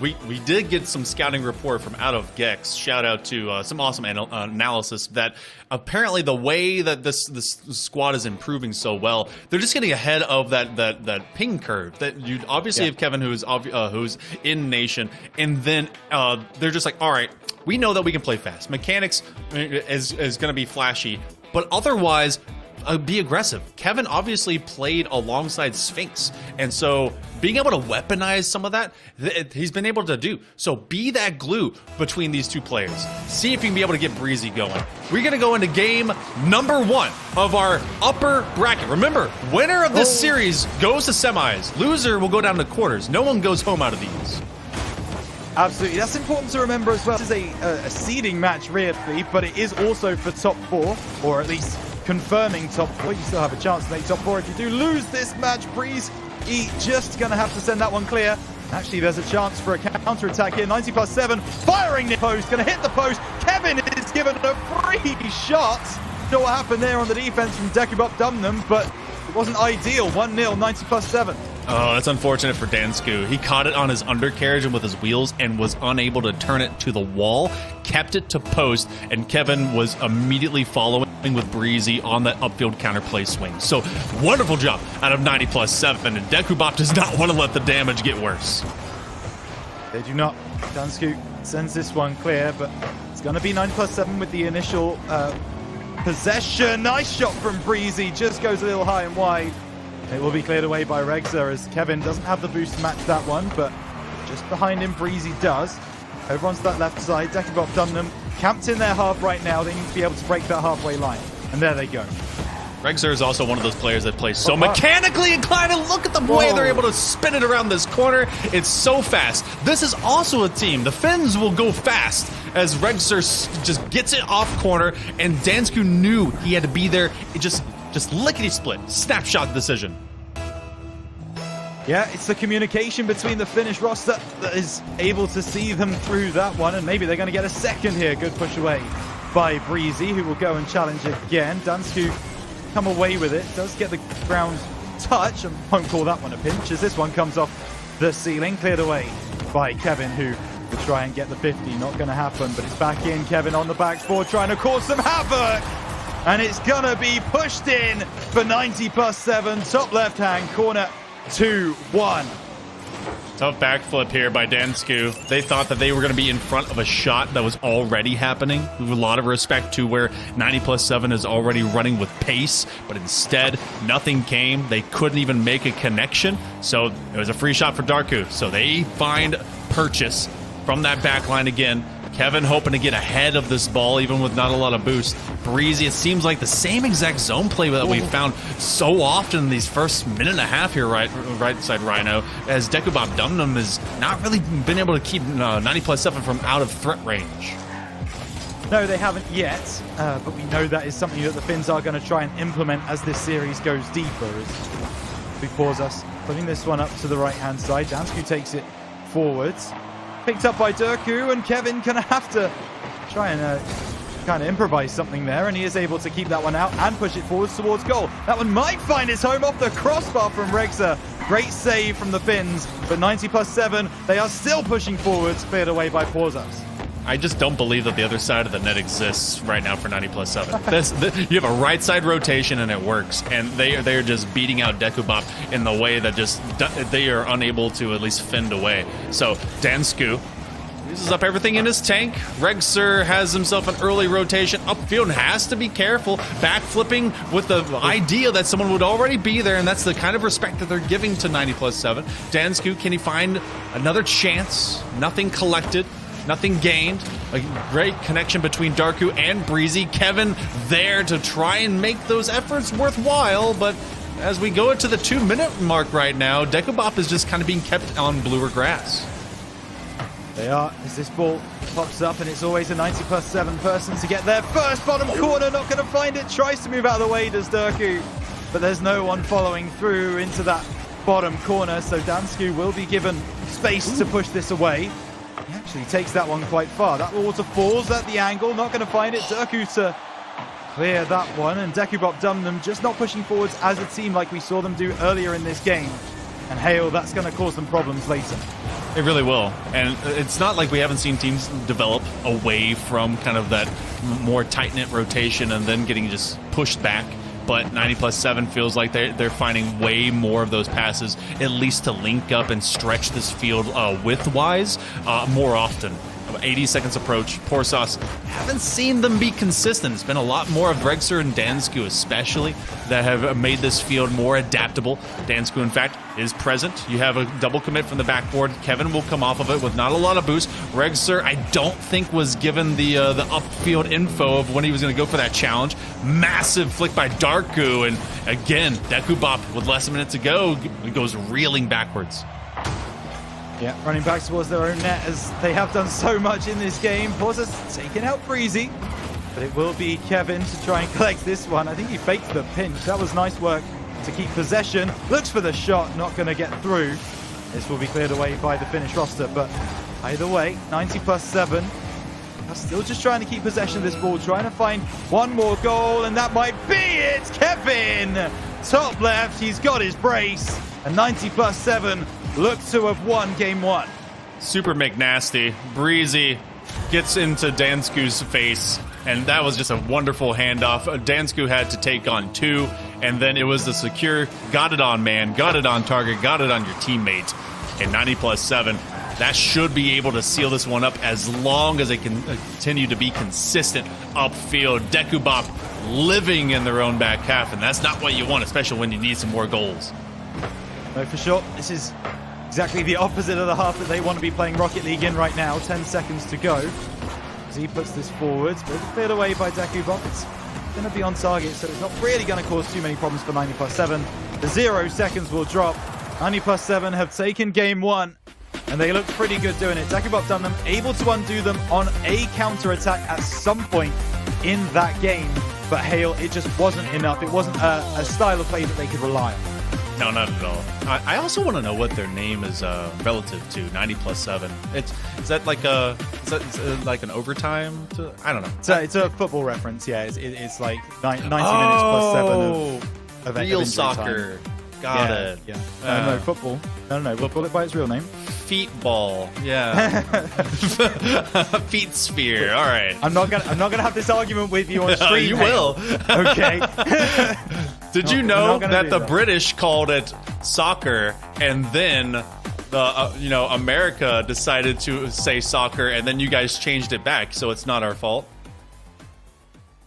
we did get some scouting report from out of Gex. Shout out to some awesome analysis that apparently the way that this squad is improving so well, they're just getting ahead of that ping curve. That you obviously have Kevin, who's in Nation, and then they're just like, all right, we know that we can play fast. Mechanics is going to be flashy, but otherwise, be aggressive. Kevin obviously played alongside Sphinx, and so being able to weaponize some of that, he's been able to do. So be that glue between these two players. See if you can be able to get Breezy going. We're going to go into game number 1 of our upper bracket. Remember, winner of this series goes to semis. Loser will go down to quarters. No one goes home out of these. Absolutely. That's important to remember as well. This is a seeding match, really, but it is also for top 4, or at least confirming top 4. You still have a chance to make top 4. If you do lose this match, Breeze, just going to have to send that one clear. Actually, there's a chance for a counter-attack here. 90+7, firing the post, going to hit the post. Kevin is given a free shot. Don't know what happened there on the defense from DEKUBOPDUMNEM, but it wasn't ideal. 1-0, 90+7. Oh, that's unfortunate for Dansku. He caught it on his undercarriage and with his wheels and was unable to turn it to the wall, kept it to post, and Kevin was immediately following with Breezy on that upfield counterplay swing. So, wonderful job out of 90+7, and DEKUBOP does not want to let the damage get worse. They do not. Dansku sends this one clear, but it's going to be 9+7 with the initial possession. Nice shot from Breezy, just goes a little high and wide. It will be cleared away by Regza as Kevin doesn't have the boost to match that one, but just behind him, Breezy does. Over onto that left side, DEKUBOPDUMNEM camped in their half right now. They need to be able to break that halfway line. And there they go. Regzer is also one of those players that plays so mechanically inclined, and look at the way they're able to spin it around this corner. It's so fast. This is also a team. The Finns will go fast as Regzer just gets it off corner, and Dansku knew he had to be there. It just lickety-split. Snapshot decision. Yeah, it's the communication between the Finnish roster that is able to see them through that one, and maybe they're going to get a second here. Good push away by Breezy, who will go and challenge again. Dansku come away with it, does get the ground touch, and won't call that one a pinch, as this one comes off the ceiling, cleared away by Kevin, who will try and get the 50. Not going to happen, but it's back in. Kevin on the backboard trying to cause some havoc. And it's going to be pushed in for 90+7. Top left-hand corner, 2-1. Tough backflip here by Dansku. They thought that they were going to be in front of a shot that was already happening. With a lot of respect to where 90+7 is already running with pace, but instead, nothing came. They couldn't even make a connection. So it was a free shot for Darku. So they find purchase from that back line again. Kevin hoping to get ahead of this ball, even with not a lot of boost. Breezy, it seems like the same exact zone play that we found so often in these first minute and a half here, right side Rhino, as DEKUBOPDUMNEM has not really been able to keep 90+7 from out of threat range. No, they haven't yet, but we know that is something that the Finns are going to try and implement as this series goes deeper. As we pause us, putting this one up to the right-hand side. Dansku takes it forwards. Picked up by Durku, and Kevin gonna have to try and kind of improvise something there, and he is able to keep that one out and push it forwards towards goal. That one might find its home off the crossbar from Regza. Great save from the Finns, but 90+7, they are still pushing forwards, cleared away by Pausas. I just don't believe that the other side of the net exists right now for 90+7. You have a right side rotation and it works, and they're just beating out DEKUBOP in the way that just they are unable to at least fend away. So Dansku uses up everything in his tank. Regzer has himself an early rotation upfield and has to be careful, backflipping with the idea that someone would already be there, and that's the kind of respect that they're giving to 90+7. Dansku, can he find another chance? Nothing collected. Nothing gained. A great connection between Darku and Breezy. Kevin there to try and make those efforts worthwhile, but as we go into the 2-minute mark right now, DEKUBOP is just kind of being kept on bluer grass. They are, as this ball pops up, and it's always a 90+7 person to get their first bottom corner. Not going to find it. Tries to move out of the way, does Darku, but there's no one following through into that bottom corner, so Dansku will be given space to push this away. He actually takes that one quite far. That water falls at the angle, not going to find it. Durku to clear that one, and DEKUBOPDUMNEM just not pushing forwards as a team like we saw them do earlier in this game. And Hale, that's going to cause them problems later. It really will. And it's not like we haven't seen teams develop away from kind of that more tight-knit rotation and then getting just pushed back. But 90+7 feels like they're finding way more of those passes, at least to link up and stretch this field width-wise more often. 80 seconds approach, Poor Sauce, haven't seen them be consistent. It's been a lot more of Regser and Dansku especially that have made this field more adaptable. Dansku, in fact, is present. You have a double commit from the backboard. Kevin will come off of it with not a lot of boost. Regser, I don't think was given the upfield info of when he was going to go for that challenge. Massive flick by Darku, and again, DEKUBOP with less than a minute to go goes reeling backwards. Yeah, running back towards their own net as they have done so much in this game. Pauses taking out Breezy, but it will be Kevin to try and collect this one. I think he faked the pinch. That was nice work to keep possession. Looks for the shot, not going to get through. This will be cleared away by the Finnish roster, but either way, 90+7. Still just trying to keep possession of this ball, trying to find one more goal, and that might be it. Kevin, top left, he's got his brace, and 90+7 look to have won game one. Super McNasty. Breezy gets into Dansku's face, and that was just a wonderful handoff. Dansku had to take on two, and then it was the secure, got it on man, got it on target, got it on your teammate. And 90+7, that should be able to seal this one up as long as they can continue to be consistent upfield. DEKUBOP living in their own back half, and that's not what you want, especially when you need some more goals. No, for sure. This is exactly the opposite of the half that they want to be playing Rocket League in right now. 10 seconds to go. As he puts this forwards, but it's cleared away by DEKUBOP. It's going to be on target, so it's not really going to cause too many problems for 90+7. The 0 seconds will drop. 90+7 have taken game one, and they look pretty good doing it. DEKUBOPDUMNEM able to undo them on a counter-attack at some point in that game, but Hale, it just wasn't enough. It wasn't a style of play that they could rely on. No, not at all. I also want to know what their name is relative to 90+7. Is that like an overtime? I don't know. It's a football reference. Yeah, it's like 90 minutes plus 7 of real soccer. Time. Got it. Yeah. No, football. No. We'll call it by its real name. Feet ball. Yeah. Feet sphere. All right. I'm not gonna have this argument with you on stream. You will. Okay. Did you know that the British called it soccer, and then the America decided to say soccer, and then you guys changed it back, so it's not our fault?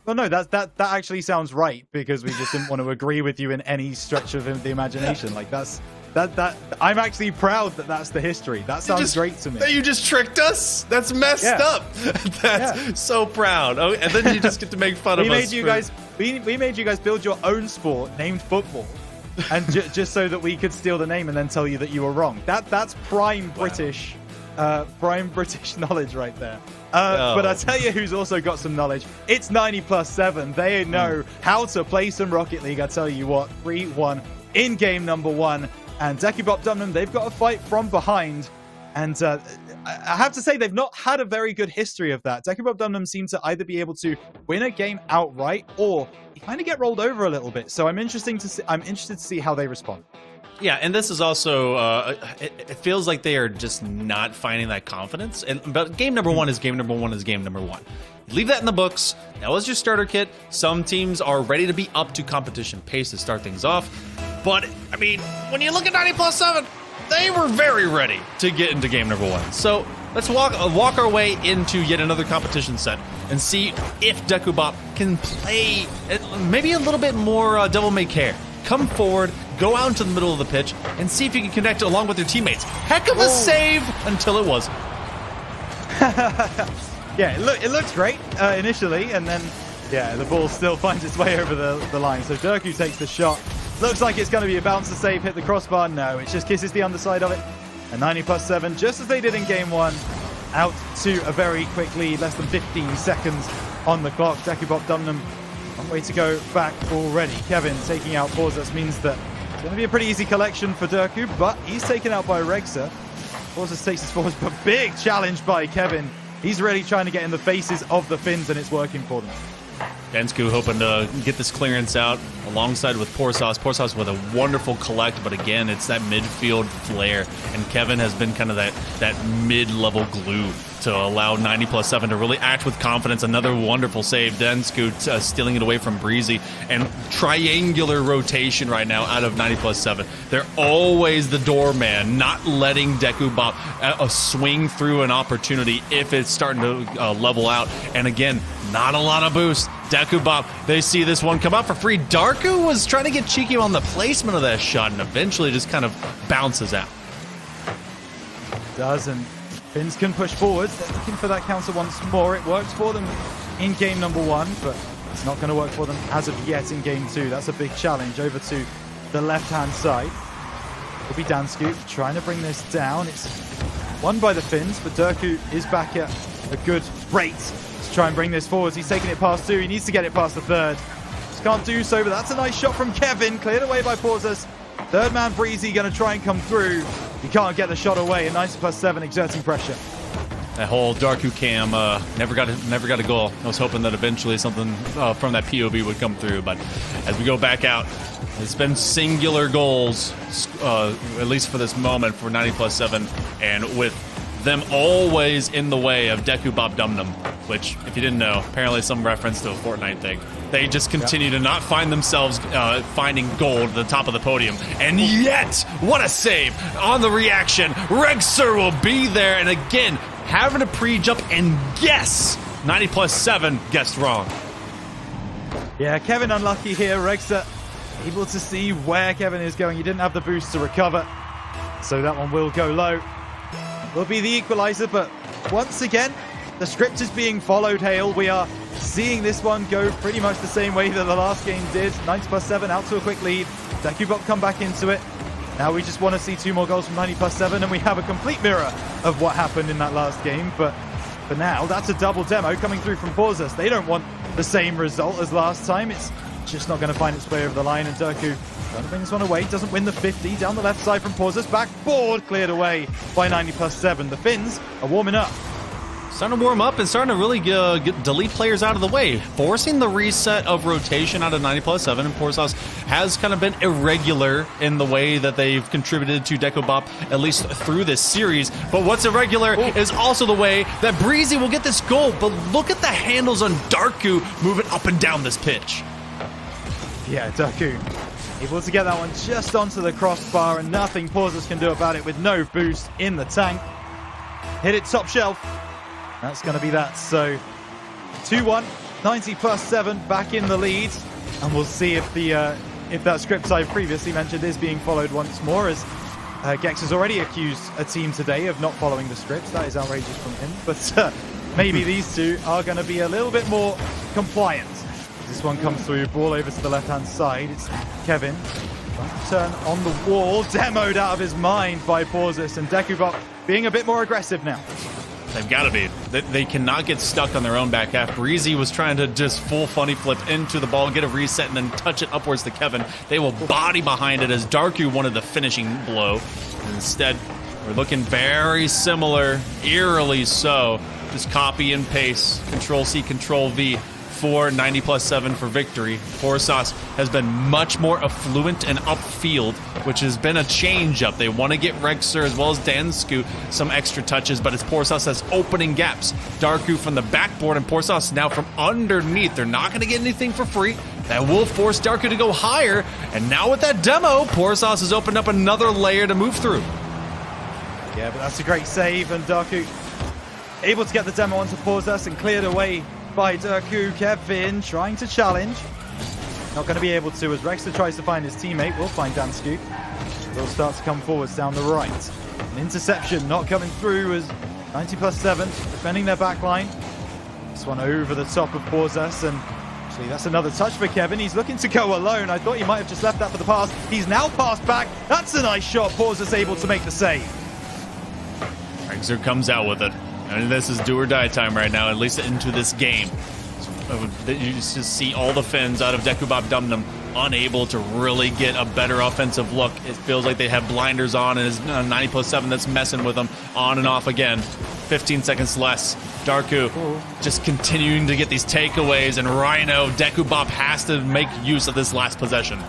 Well, no, that actually sounds right, because we just didn't want to agree with you in any stretch of the imagination. Like that. I'm actually proud that that's the history. That sounds great to me. You just tricked us. That's messed up. That's so proud. Oh, and then you just get to make fun of us. We made you guys build your own sport named football, and just so that we could steal the name and then tell you that you were wrong. That's prime British knowledge right there. But I tell you who's also got some knowledge. It's 90+7. They know how to play some Rocket League. I tell you what, 3-1 in game number one. And DEKUBOPDUMNEM, they've got to fight from behind. And I have to say, they've not had a very good history of that. DEKUBOPDUMNEM seem to either be able to win a game outright, or kind of get rolled over a little bit. So I'm interested to see how they respond. Yeah, and this is also, it feels like they are just not finding that confidence. But game number one is game number one is game number one. Leave that in the books. That was your starter kit. Some teams are ready to be up to competition pace to start things off. But, I mean, when you look at 90+7, they were very ready to get into game number one. So let's walk our way into yet another competition set and see if DEKUBOP can play maybe a little bit more devil-may-care. Come forward, go out into the middle of the pitch, and see if you can connect along with your teammates. Heck of a save until it wasn't. Yeah, it looks great initially, and then, yeah, the ball still finds its way over the line. So Durku takes the shot. Looks like it's going to be a bouncer save, hit the crossbar. No, it just kisses the underside of it. And 90+7, just as they did in game one, out to a very quick lead, less than 15 seconds on the clock. DEKUBOPDUMNEM, one way to go back already. Kevin taking out Porzas means that it's going to be a pretty easy collection for Durku, but he's taken out by Regser. Porzas takes his forwards, but big challenge by Kevin. He's really trying to get in the faces of the Finns, and it's working for them. Densku hoping to get this clearance out alongside with Porsas. Porsas with a wonderful collect, but again, it's that midfield flare. And Kevin has been kind of that mid-level glue to allow 90+7 to really act with confidence. Another wonderful save. Densku stealing it away from Breezy. And triangular rotation right now out of 90+7. They're always the doorman, not letting DEKUBOP swing through an opportunity if it's starting to level out. And again, not a lot of boost. DEKUBOP, they see this one come out for free. Darku was trying to get cheeky on the placement of that shot and eventually just kind of bounces out. Does, and Finns can push forwards. They're looking for that counter once more. It works for them in game number 1, but it's not going to work for them as of yet in game 2. That's a big challenge over to the left-hand side. It'll be Dansku trying to bring this down. It's won by the Finns, but Darku is back at a good rate to try and bring this forward. He's taking it past 2. He needs to get it past the 3rd. Just can't do so, but that's a nice shot from Kevin. Cleared away by Porzas. 3rd man Breezy going to try and come through. He can't get the shot away, and 90+7 exerting pressure. That whole Darku cam never got a goal. I was hoping that eventually something from that POV would come through, but as we go back out, it's been singular goals, at least for this moment, for 90+7, and with them always in the way of DEKUBOPDUMNEM, which, if you didn't know, apparently some reference to a Fortnite thing. They just continue to not find themselves finding gold at the top of the podium. And yet, what a save on the reaction. Regser will be there, and again, having to pre-jump and guess. 90+7 guessed wrong. Yeah, Kevin unlucky here. Regser able to see where Kevin is going. He didn't have the boost to recover, so that one will go low. Will be the equalizer, but once again, the script is being followed, Hale. We are seeing this one go pretty much the same way that the last game did. 90+7 out to a quick lead. DEKUBOP come back into it. Now we just want to see 2 more goals from 90+7, and we have a complete mirror of what happened in that last game. But for now, that's a double demo coming through from Porzas. They don't want the same result as last time. It's just not going to find its way over the line, and Darku trying to bring this one away. Doesn't win the 50. Down the left side from Porzas. Backboard cleared away by 90+7. The Finns are warming up. Starting to warm up and starting to really delete players out of the way, forcing the reset of rotation out of 90+7. And Porzas has kind of been irregular in the way that they've contributed to DEKUBOP, at least through this series. But what's irregular is also the way that Breezy will get this goal. But look at the handles on Darku moving up and down this pitch. Yeah, Darku able to get that one just onto the crossbar, and nothing Porzas can do about it with no boost in the tank. Hit it top shelf. That's going to be that. So 2-1, 90+7 back in the lead, and we'll see if the if that script I've previously mentioned is being followed once more, as Gex has already accused a team today of not following the scripts. That is outrageous from him, but maybe these two are going to be a little bit more compliant. This one comes through, ball over to the left-hand side. It's Kevin trying to turn on the wall, demoed out of his mind by Porzas, and DEKUBOP being a bit more aggressive now. They've got to be. They cannot get stuck on their own back half. Breezy was trying to just full funny flip into the ball, get a reset, and then touch it upwards to Kevin. They will body behind it as Darku wanted the finishing blow. And instead, we're looking very similar, eerily so. Just copy and paste, Control-C, Control-V. For 90+7 for victory. Porzas has been much more affluent and upfield, which has been a change up. They want to get Regser as well as Dansku some extra touches, but it's Porzas that's opening gaps. Darku from the backboard and Porzas now from underneath. They're not going to get anything for free. That will force Darku to go higher, and now with that demo, Porzas has opened up another layer to move through. Yeah, but that's a great save, and Darku able to get the demo onto Porzas and cleared away by Darku. Kevin trying to challenge. Not going to be able to, as Regser tries to find his teammate. We'll find Dansku. They'll start to come forwards down the right. An interception not coming through as 90+7 defending their back line. This one over the top of Porzas, and actually that's another touch for Kevin. He's looking to go alone. I thought he might have just left that for the pass. He's now passed back. That's a nice shot. Porzas able to make the save. Regser comes out with it. And this is do or die time right now, at least into this game. You just see all the Finns out of DEKUBOPDUMNEM unable to really get a better offensive look. It feels like they have blinders on, and it's 90+7 that's messing with them on and off again. 15 seconds less. Darku just continuing to get these takeaways, and Rhino, Dekubop has to make use of this last possession.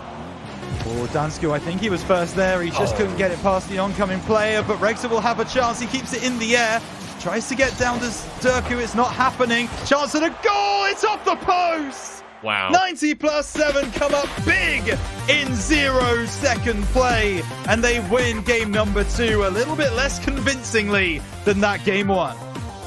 Oh, Dansku, I think he was first there. He just couldn't get it past the oncoming player, but Regza will have a chance. He keeps it in the air. Tries to get down to Darku. It's not happening. Chance at a goal. It's off the post. Wow. 90+7 come up big in 0-second play, and they win game number 2 a little bit less convincingly than that game 1.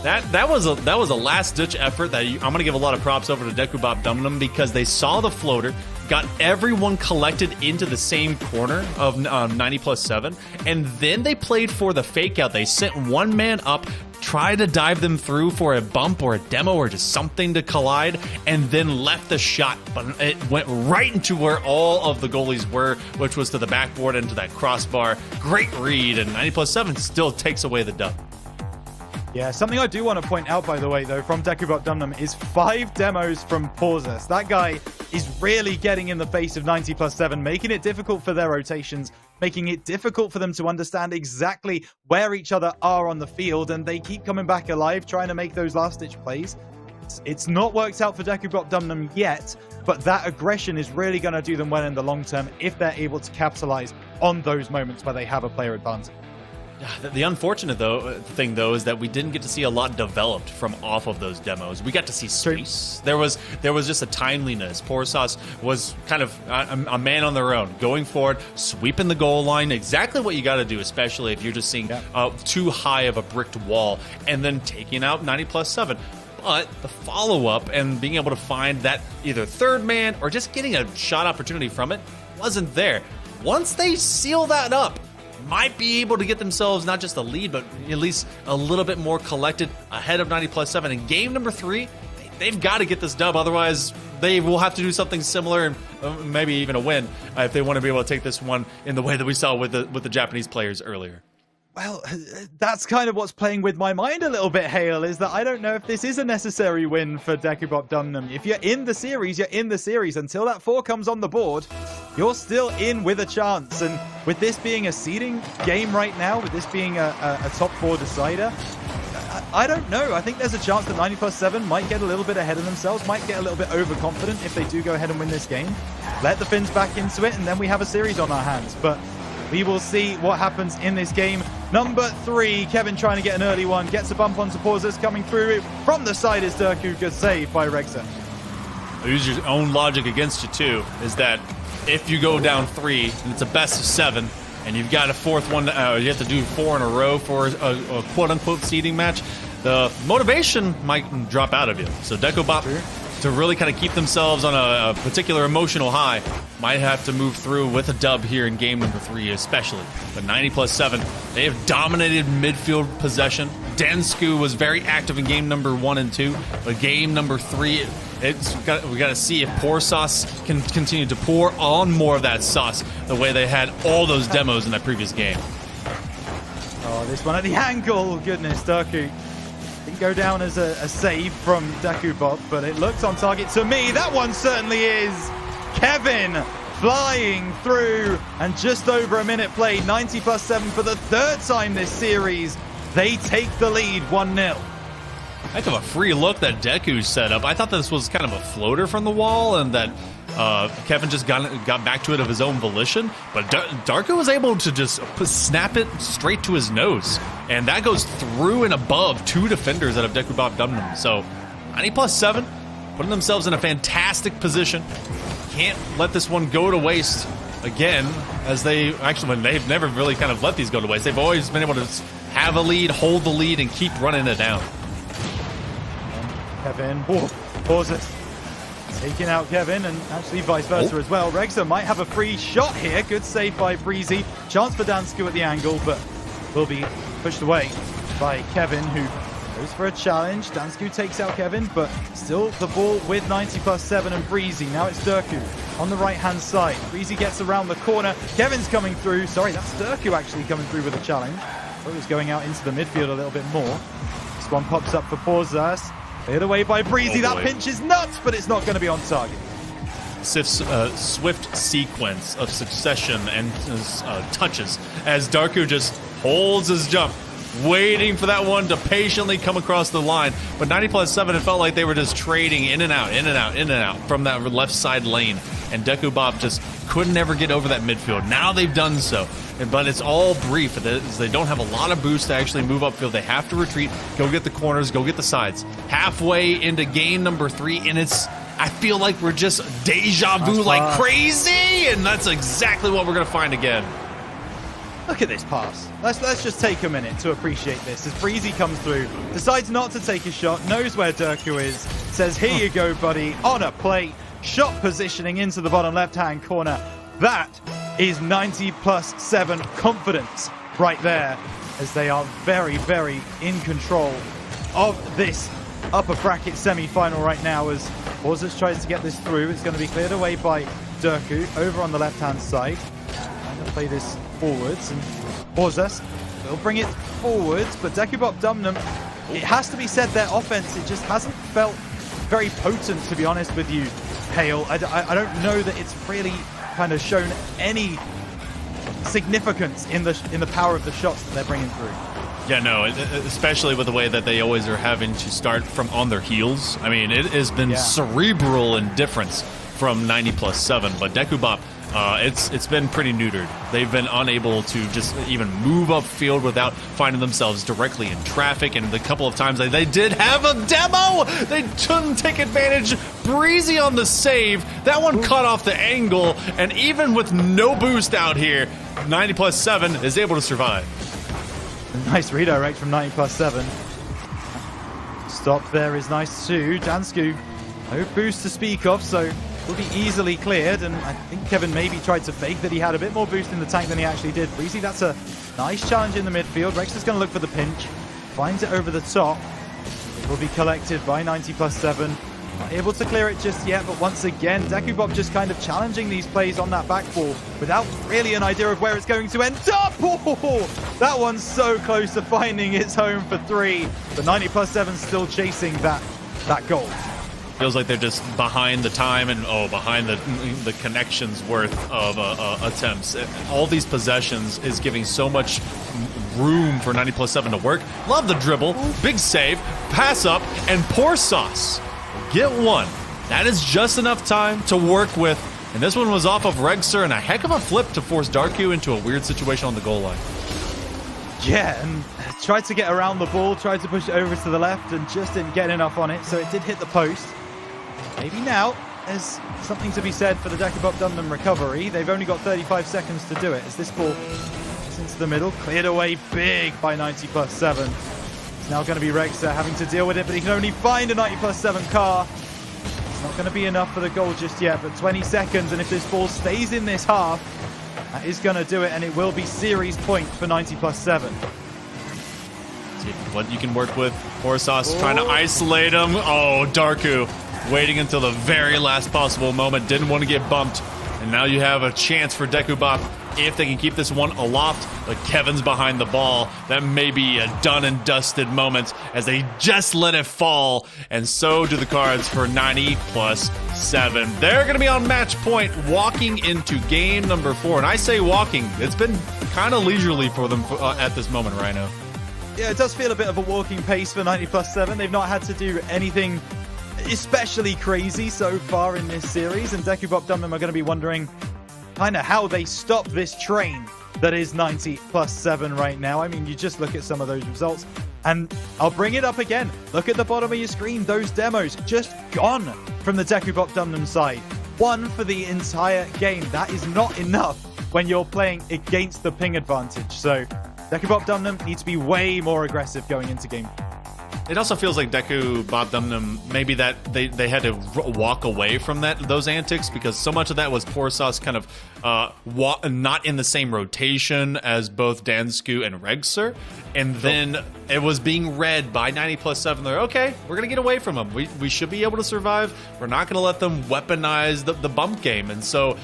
That was a last-ditch effort that I'm going to give a lot of props over to DEKUBOPDUMNEM, because they saw the floater, got everyone collected into the same corner of 90+7, and then they played for the fake out. They sent one man up, tried to dive them through for a bump or a demo or just something to collide, and then left the shot, but it went right into where all of the goalies were, which was to the backboard and to that crossbar. Great read, and 90+7 still takes away the dub. Yeah, something I do want to point out, by the way, though, from DEKUBOPDUMNEM is 5 demos from Pauses. That guy is really getting in the face of 90+7, making it difficult for their rotations, making it difficult for them to understand exactly where each other are on the field, and they keep coming back alive, trying to make those last-ditch plays. It's not worked out for DEKUBOPDUMNEM yet, but that aggression is really going to do them well in the long term if they're able to capitalize on those moments where they have a player advantage. The unfortunate thing is that we didn't get to see a lot developed from off of those demos. We got to see space. There was just a timeliness. Porsas was kind of a man on their own, going forward, sweeping the goal line, exactly what you got to do, especially if you're just seeing too high of a bricked wall, and then taking out 90+7. But the follow-up and being able to find that either third man or just getting a shot opportunity from it wasn't there. Once they seal that up, might be able to get themselves not just a lead, but at least a little bit more collected ahead of 90+7. In game number 3, they've got to get this dub. Otherwise, they will have to do something similar and maybe even a win if they want to be able to take this one in the way that we saw with the Japanese players earlier. Well, that's kind of what's playing with my mind a little bit, Hale, is that I don't know if this is a necessary win for DEKUBOPDUMNEM. If you're in the series, you're in the series. Until that 4 comes on the board, you're still in with a chance. And with this being a seeding game right now, with this being a top 4 decider, I don't know. I think there's a chance that 90+7 might get a little bit ahead of themselves, might get a little bit overconfident if they do go ahead and win this game. Let the Finns back into it, and then we have a series on our hands. But we will see what happens in this game. Number 3, Kevin trying to get an early one. Gets a bump onto Pauses, coming through from the side is Darku. Good save by Regza. Use your own logic against you, too, is that if you go down 3, and it's a best of 7, and you've got a 4th one, you have to do 4 in a row for a quote-unquote seeding match, the motivation might drop out of you. So DEKUBOP, to really kind of keep themselves on a particular emotional high, might have to move through with a dub here in game number 3 especially. But 90+7, they have dominated midfield possession. Dansku was very active in game number 1 and 2, but game number 3, we got to see if Pour Sauce can continue to pour on more of that sauce the way they had all those demos in that previous game. Oh, this one at the angle. Goodness, Darku. Didn't go down as a save from DEKUBOP, but it looks on target to me. That one certainly is. Kevin flying through, and just over a minute played. 90+7 for the 3rd time this series. They take the lead 1-0. Heck of a free look that Deku set up. I thought this was kind of a floater from the wall, and that Kevin just got back to it of his own volition. But Darko was able to just snap it straight to his nose, and that goes through and above 2 defenders out of DEKUBOPDUMNEM. So 90+7 putting themselves in a fantastic position. Can't let this one go to waste again, as they've never really kind of let these go to waste. They've always been able to have a lead, hold the lead, and keep running it down. Kevin, pauses. Taking out Kevin, and actually vice versa as well. Regza might have a free shot here. Good save by Breezy. Chance for Dansku at the angle, but will be pushed away by Kevin, who goes for a challenge. Dansku takes out Kevin, but still the ball with 90+7 and Breezy. Now it's Darku on the right-hand side. Breezy gets around the corner. Kevin's coming through. Sorry, that's Darku actually coming through with a challenge. So he's going out into the midfield a little bit more. This one pops up for Porzas. Cleared away by Breezy. That pinch is nuts, but it's not going to be on target. swift sequence of succession and touches as Darku just holds his jump, waiting for that one to patiently come across the line. But 90+7, it felt like they were just trading in and out, in and out, in and out from that left side lane. And DEKUBOP just couldn't ever get over that midfield. Now they've done so. But it's all brief. They don't have a lot of boost to actually move upfield. They have to retreat, go get the corners, go get the sides. Halfway into game number 3, and I feel like we're just deja vu like crazy, and that's exactly what we're going to find again. Look at this pass. Let's just take a minute to appreciate this. As Breezy comes through, decides not to take a shot, knows where Derku is, says, here you go, buddy, on a plate, shot positioning into the bottom left-hand corner. That is 90+7 confidence right there, as they are very, very in control of this upper bracket semi-final right now, as Orzas tries to get this through. It's going to be cleared away by Derku over on the left-hand side. I'm going to play this forwards, and Orzas will bring it forwards, but DEKUBOPDUMNEM, it has to be said, their offense, it just hasn't felt very potent, to be honest with you, Hale. I don't know that it's really kind of shown any significance in the power of the shots that they're bringing through. Yeah, no, especially with the way that they always are having to start from on their heels. I mean, it has been cerebral indifference from 90+7, but DEKUBOP, it's been pretty neutered. They've been unable to just even move upfield without finding themselves directly in traffic, and the couple of times they did have a demo, they couldn't take advantage. Breezy on the save, that one cut off the angle, and even with no boost out here, 90+7 is able to survive. Nice redirect from 90+7. Stop there is nice too. Jansku, no boost to speak of, so will be easily cleared, and I think Kevin maybe tried to fake that he had a bit more boost in the tank than he actually did. Breezy, that's a nice challenge in the midfield. Rex is going to look for the pinch, finds it over the top. It will be collected by 90+7. Not able to clear it just yet, but once again, DEKUBOP just kind of challenging these plays on that back ball without really an idea of where it's going to end up. Oh, that one's so close to finding its home for 3, but 90+7 still chasing that goal. Feels like they're just behind the time and behind the connections worth of attempts. All these possessions is giving so much room for 90+7 to work. Love the dribble, big save, pass up, and pour sauce. Get one. That is just enough time to work with. And this one was off of Regser, and a heck of a flip to force Darku into a weird situation on the goal line. Yeah, and tried to get around the ball, tried to push it over to the left, and just didn't get enough on it, so it did hit the post. Maybe now there's something to be said for the DEKUBOPDUMNEM recovery. They've only got 35 seconds to do it, as this ball is into the middle, cleared away big by 90+7. It's now going to be Regser having to deal with it, but he can only find a 90+7 car. It's not going to be enough for the goal just yet, but 20 seconds, and if this ball stays in this half, that is going to do it, and it will be series point for 90+7. See what you can work with. Horsauce trying to isolate him. Oh, Darku waiting until the very last possible moment. Didn't want to get bumped. And now you have a chance for DEKUBOP if they can keep this one aloft. But Kevin's behind the ball. That may be a done and dusted moment as they just let it fall. And so do the cards for 90+7. They're going to be on match point walking into game number 4. And I say walking. It's been kind of leisurely for them at this moment, Rhino. Yeah, it does feel a bit of a walking pace for 90+7. They've not had to do anything especially crazy so far in this series, and DEKUBOPDUMNEM are going to be wondering kind of how they stop this train that is 90+7 right now. I mean, you just look at some of those results, and I'll bring it up again. Look at the bottom of your screen. Those demos just gone from the DEKUBOPDUMNEM side. 1 for the entire game. That is not enough when you're playing against the ping advantage. So DEKUBOPDUMNEM need to be way more aggressive going into game. It also feels like DEKUBOPDUMNEM, maybe that they had to walk away from those antics, because so much of that was Pour Sauce kind of not in the same rotation as both Dansku and Regser, and then it was being read by 90+7. They're okay, we're gonna get away from them. We should be able to survive. We're not gonna let them weaponize the bump game, and so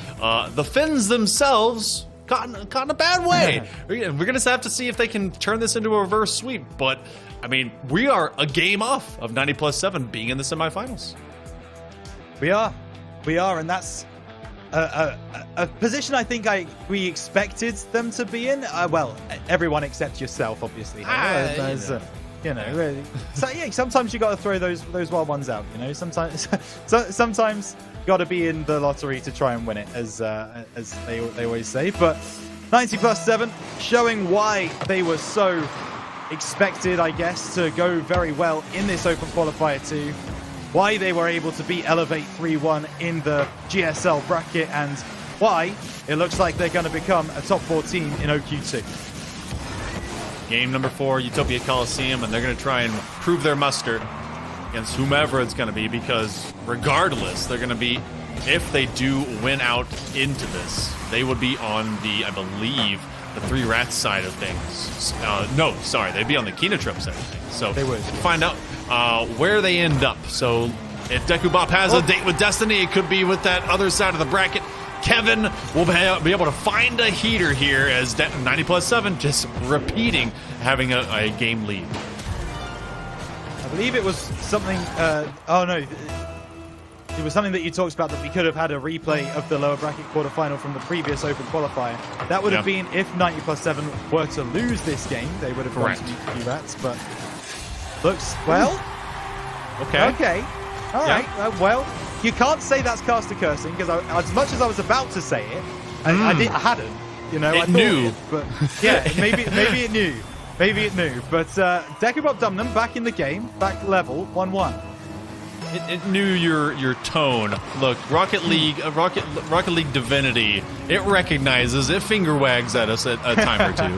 the Finns themselves got in a bad way. We're gonna have to see if they can turn this into a reverse sweep, but I mean, we are a game off of 90+7 being in the semifinals. We are, and that's a position I think we expected them to be in. Well, everyone except yourself, obviously. You know, really. So yeah, sometimes you got to throw those wild ones out. You know, sometimes you got to be in the lottery to try and win it, as they always say. But 90+7 showing why they were so expected, I guess, to go very well in this Open Qualifier 2. Why they were able to beat Elevate 3-1 in the GSL bracket, and why it looks like they're going to become a top 4 team in OQ2. Game number 4, Utopia Coliseum, and they're going to try and prove their muster against whomever it's going to be, because regardless, they're going to be, if they do win out into this, they would be on the, I believe, the 3 Rats side of things. No, sorry, they'd be on the KINOTROPE side of things. So they would find out where they end up. So if DEKUBOP has a date with Destiny, it could be with that other side of the bracket. Kevin will be able to find a heater here, as 90+7 just repeating having a game lead. I believe it was something. Oh no, it was something that you talked about, that we could have had a replay of the lower bracket quarterfinal from the previous Open Qualifier. That would have been if 90+7 were to lose this game. They would have gone to the Rats, but looks well. Okay. All right. Well, you can't say that's caster cursing, because as much as I was about to say it, I hadn't. You know, I knew. it, but yeah, maybe it knew. Maybe it knew. But DEKUBOPDUMNEM back in the game, back level 1-1. It knew your tone. Look, Rocket League Divinity, it recognizes, it finger wags at us a time or two.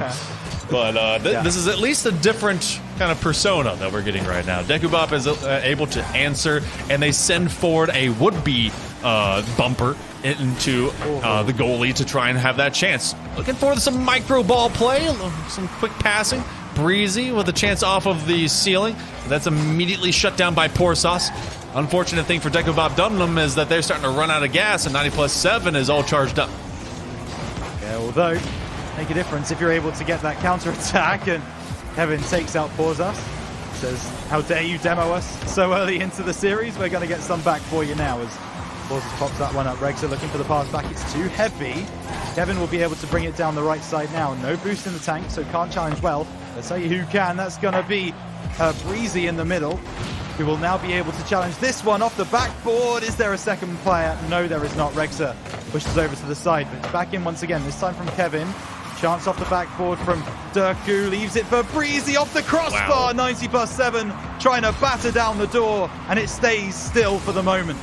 But this is at least a different kind of persona that we're getting right now. DEKUBOP is able to answer, and they send forward a would-be bumper into the goalie to try and have that chance. Looking for some micro ball play, some quick passing. Breezy with a chance off of the ceiling. That's immediately shut down by Poor Sauce. Unfortunate thing for DEKUBOPDUMNEM is that they're starting to run out of gas, and 90+7 is all charged up. Yeah, although make a difference if you're able to get that counter attack, and Kevin takes out Poor Sauce. Says, how dare you demo us so early into the series? We're going to get some back for you now, as Poor Sauce pops that one up. Regs are looking for the pass back. It's too heavy. Kevin will be able to bring it down the right side now. No boost in the tank, so can't challenge well. Let's tell you who can. That's going to be Breezy in the middle, who will now be able to challenge this one off the backboard. Is there a second player? No, there is not. Rexer pushes over to the side, but it's back in once again, this time from Kevin. Chance off the backboard from Deku, leaves it for Breezy off the crossbar. 90+7 trying to batter down the door, and it stays still for the moment.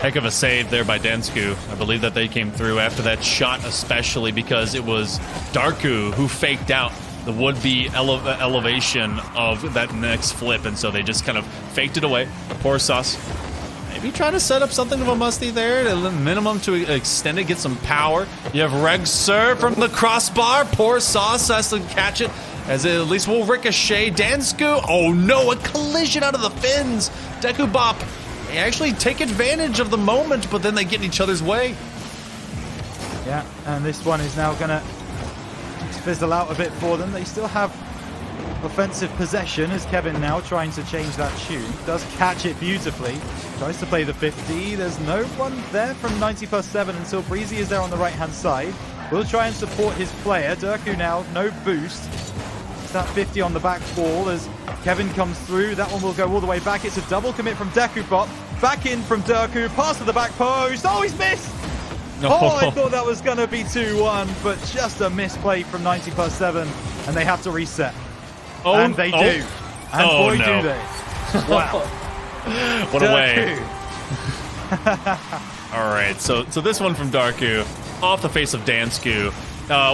Heck of a save there by Densku. I believe that they came through after that shot, especially because it was Darku who faked out the would-be elevation of that next flip, and so they just kind of faked it away. Poor Sauce. Maybe try to set up something of a musty there, at the minimum to extend it, get some power. You have Reg Sir from the crossbar. Poor Sauce has to catch it, as it at least will ricochet. Dansku, oh no, a collision out of the fins. DEKUBOP, they actually take advantage of the moment, but then they get in each other's way. Yeah, and this one is now going to fizzle out a bit for them. They still have offensive possession, as Kevin now trying to change that tune. Does catch it beautifully. Tries to play the 50. There's no one there from 90+7 until Breezy is there on the right-hand side. Will try and support his player. Deku now, no boost. It's that 50 on the back ball as Kevin comes through. That one will go all the way back. It's a double commit from DEKUBOP. Back in from Deku. Pass to the back post. Oh, he's missed! No. Oh, I thought that was going to be 2-1, but just a misplay from 90+7, and they have to reset. Oh, and they do. And boy, no. do they. Wow. What a way. All right, so this one from Darku, off the face of Dansku.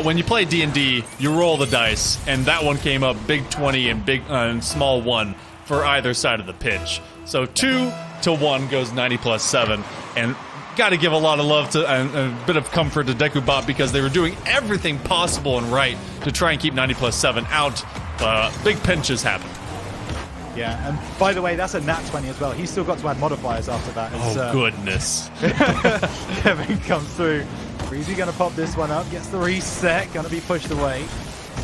When you play D&D, you roll the dice, and that one came up big 20 and big small 1 for either side of the pitch. So 2-1 goes 90+7, and got to give a lot of love to and a bit of comfort to DEKUBOP, because they were doing everything possible and right to try and keep 90+7 out. Big pinches happen. Yeah, and by the way, that's a nat 20 as well. He's still got to add modifiers after that. Oh, goodness. Kevin comes through. Breezy going to pop this one up. Gets the reset. Going to be pushed away.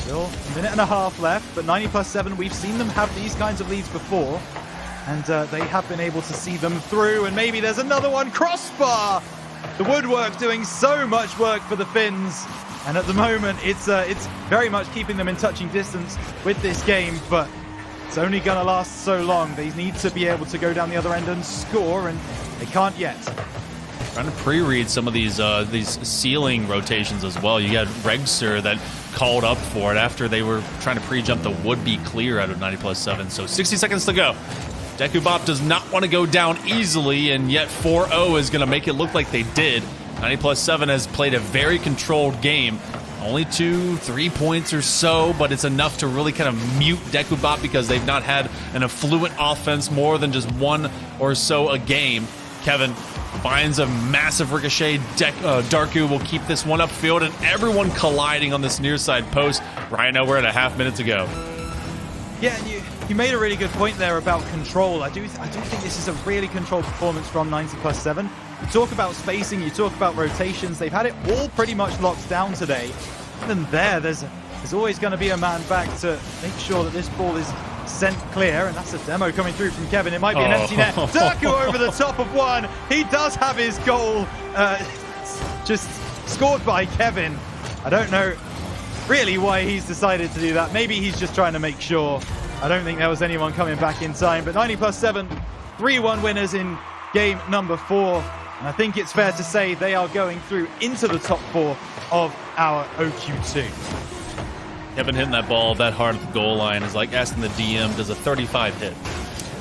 Still a minute and a half left, but 90+7, we've seen them have these kinds of leads before. And they have been able to see them through. And maybe there's another one. Crossbar! The woodwork doing so much work for the Finns. And at the moment, it's very much keeping them in touching distance with this game, but it's only going to last so long. They need to be able to go down the other end and score, and they can't yet. Trying to pre-read some of these ceiling rotations as well. You got Regster that called up for it after they were trying to pre-jump the would-be clear out of 90+7. So 60 seconds to go. DEKUBOP does not want to go down easily, and yet 4-0 is going to make it look like they did. 90+7 has played a very controlled game. Only 2-3 points or so, but it's enough to really kind of mute DEKUBOP because they've not had an affluent offense more than just one or so a game. Kevin finds a massive ricochet. Darku will keep this one upfield, and everyone colliding on this near side post. Rhino, we're at a half minute to go. Yeah, you made a really good point there about control. I do think this is a really controlled performance from 90+7. You talk about spacing, you talk about rotations. They've had it all pretty much locked down today. And there's always going to be a man back to make sure that this ball is sent clear, and that's a demo coming through from Kevin. It might be an empty net. Darku over the top of one. He does have his goal just scored by Kevin. I don't know really why he's decided to do that. Maybe he's just trying to make sure. I don't think there was anyone coming back in time, but 90+7, 3-1 winners in game number 4. And I think it's fair to say they are going through into the top 4 of our OQ2. Kevin hitting that ball that hard at the goal line is like asking the DM, does a 35 hit?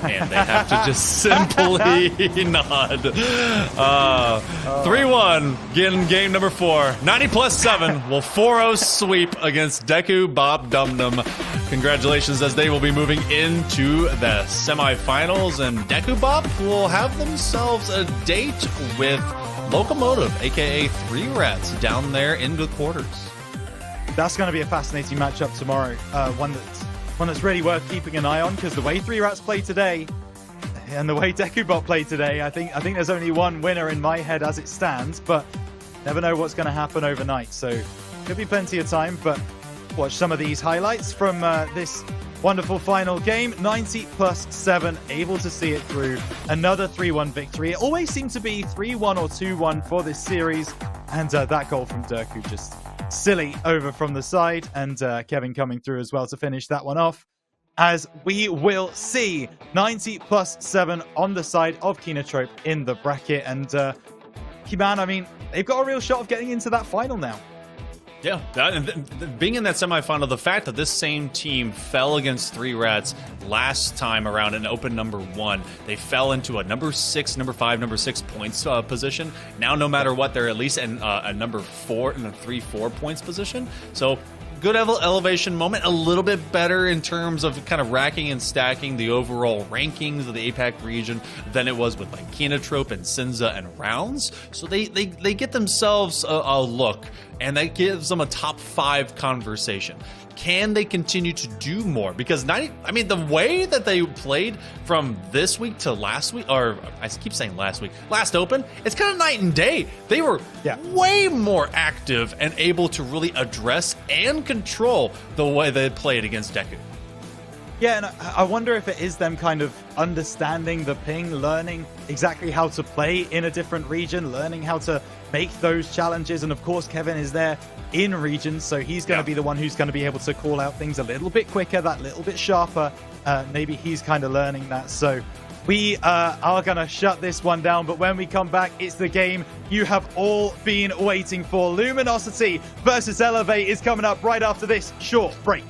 And they have to just simply nod. 3-1, getting game number 4. 90+7 will 4-0 sweep against DEKUBOPDUMNEM. Congratulations, as they will be moving into the semifinals, and DEKUBOP will have themselves a date with Locomotive, aka 3 Rats, down there in the quarters. That's going to be a fascinating matchup tomorrow. One that's really worth keeping an eye on, because the way 3 Rats play today and the way DEKUBOP play today, I think there's only one winner in my head as it stands, but never know what's going to happen overnight. So could be plenty of time, but watch some of these highlights from this wonderful final game. 90+7, able to see it through. Another 3-1 victory. It always seems to be 3-1 or 2-1 for this series, and that goal from Darku just silly over from the side, and Kevin coming through as well to finish that one off. As we will see, 90+7 on the side of KINOTROPE in the bracket, and Kiman, I mean, they've got a real shot of getting into that final now. Yeah, being in that semifinal, the fact that this same team fell against 3 Rats last time around in open number 1, they fell into a number 6, number 5, number 6 points position. Now, no matter what, they're at least in a number 4 and a 3-4 points position. So good elevation moment, a little bit better in terms of kind of racking and stacking the overall rankings of the APAC region than it was with like KINOTROPE and Sinza and Rounds. So they get themselves a look, and that gives them a top 5 conversation. Can they continue to do more? Because the way that they played from this week to last week, or I keep saying last week, last Open, it's kind of night and day. They were way more active and able to really address and control the way they played against Deku. Yeah, and I wonder if it is them kind of understanding the ping, learning exactly how to play in a different region, learning how to make those challenges. And of course, Kevin is there in region, so he's going to be the one who's going to be able to call out things a little bit quicker, that little bit sharper. Maybe he's kind of learning that. So we are going to shut this one down. But when we come back, it's the game you have all been waiting for. Luminosity versus Elevate is coming up right after this short break.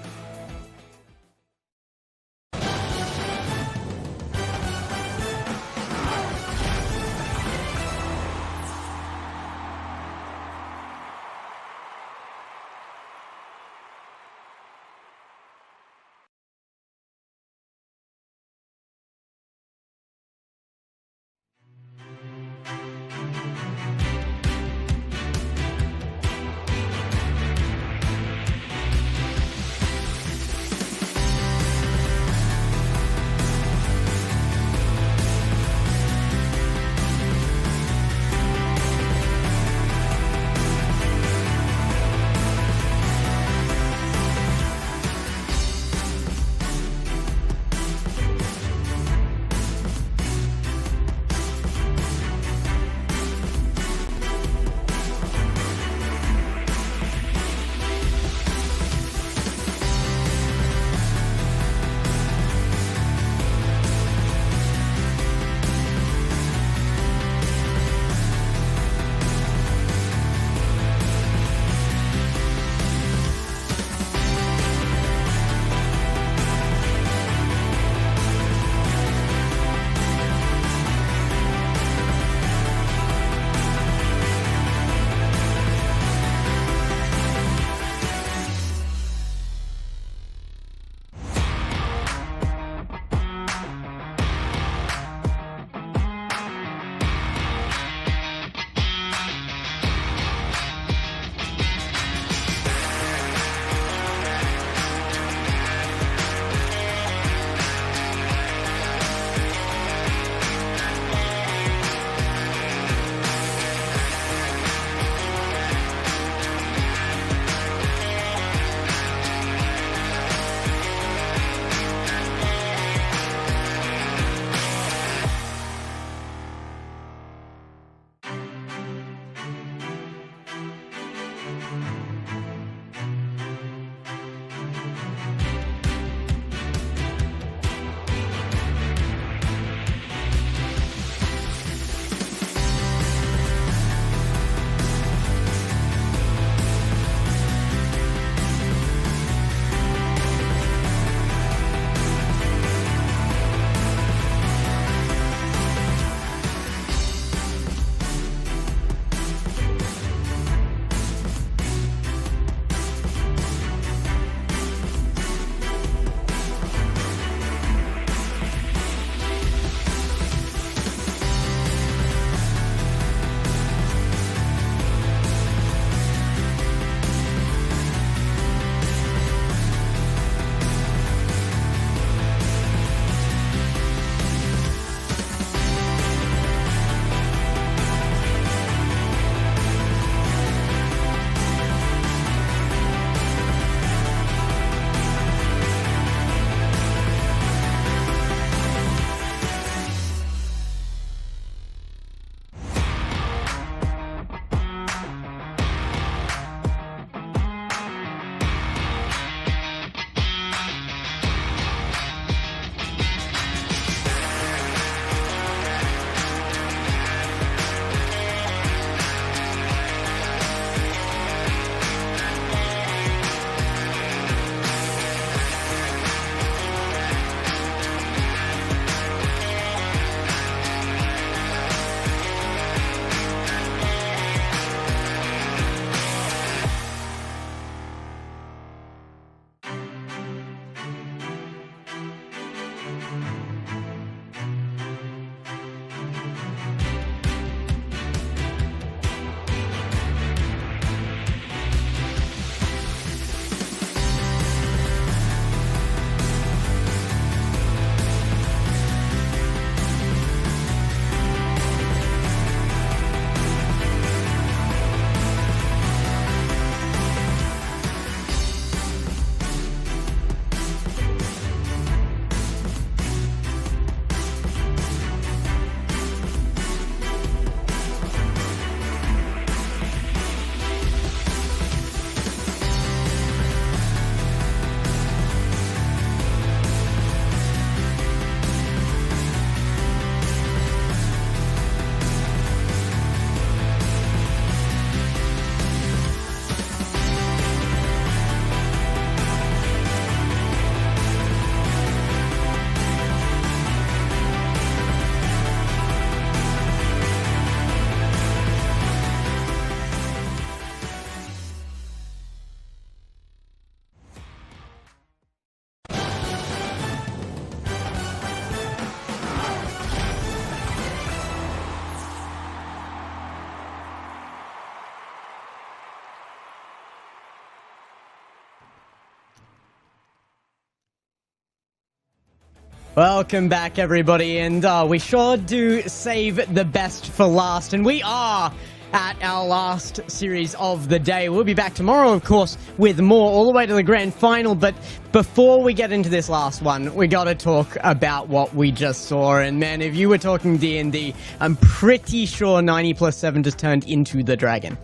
Welcome back, everybody, and we sure do save the best for last, and we are at our last series of the day. We'll be back tomorrow, of course, with more, all the way to the grand final, but before we get into this last one, we gotta talk about what we just saw, and man, if you were talking D&D, I'm pretty sure 90+7 just turned into the dragon.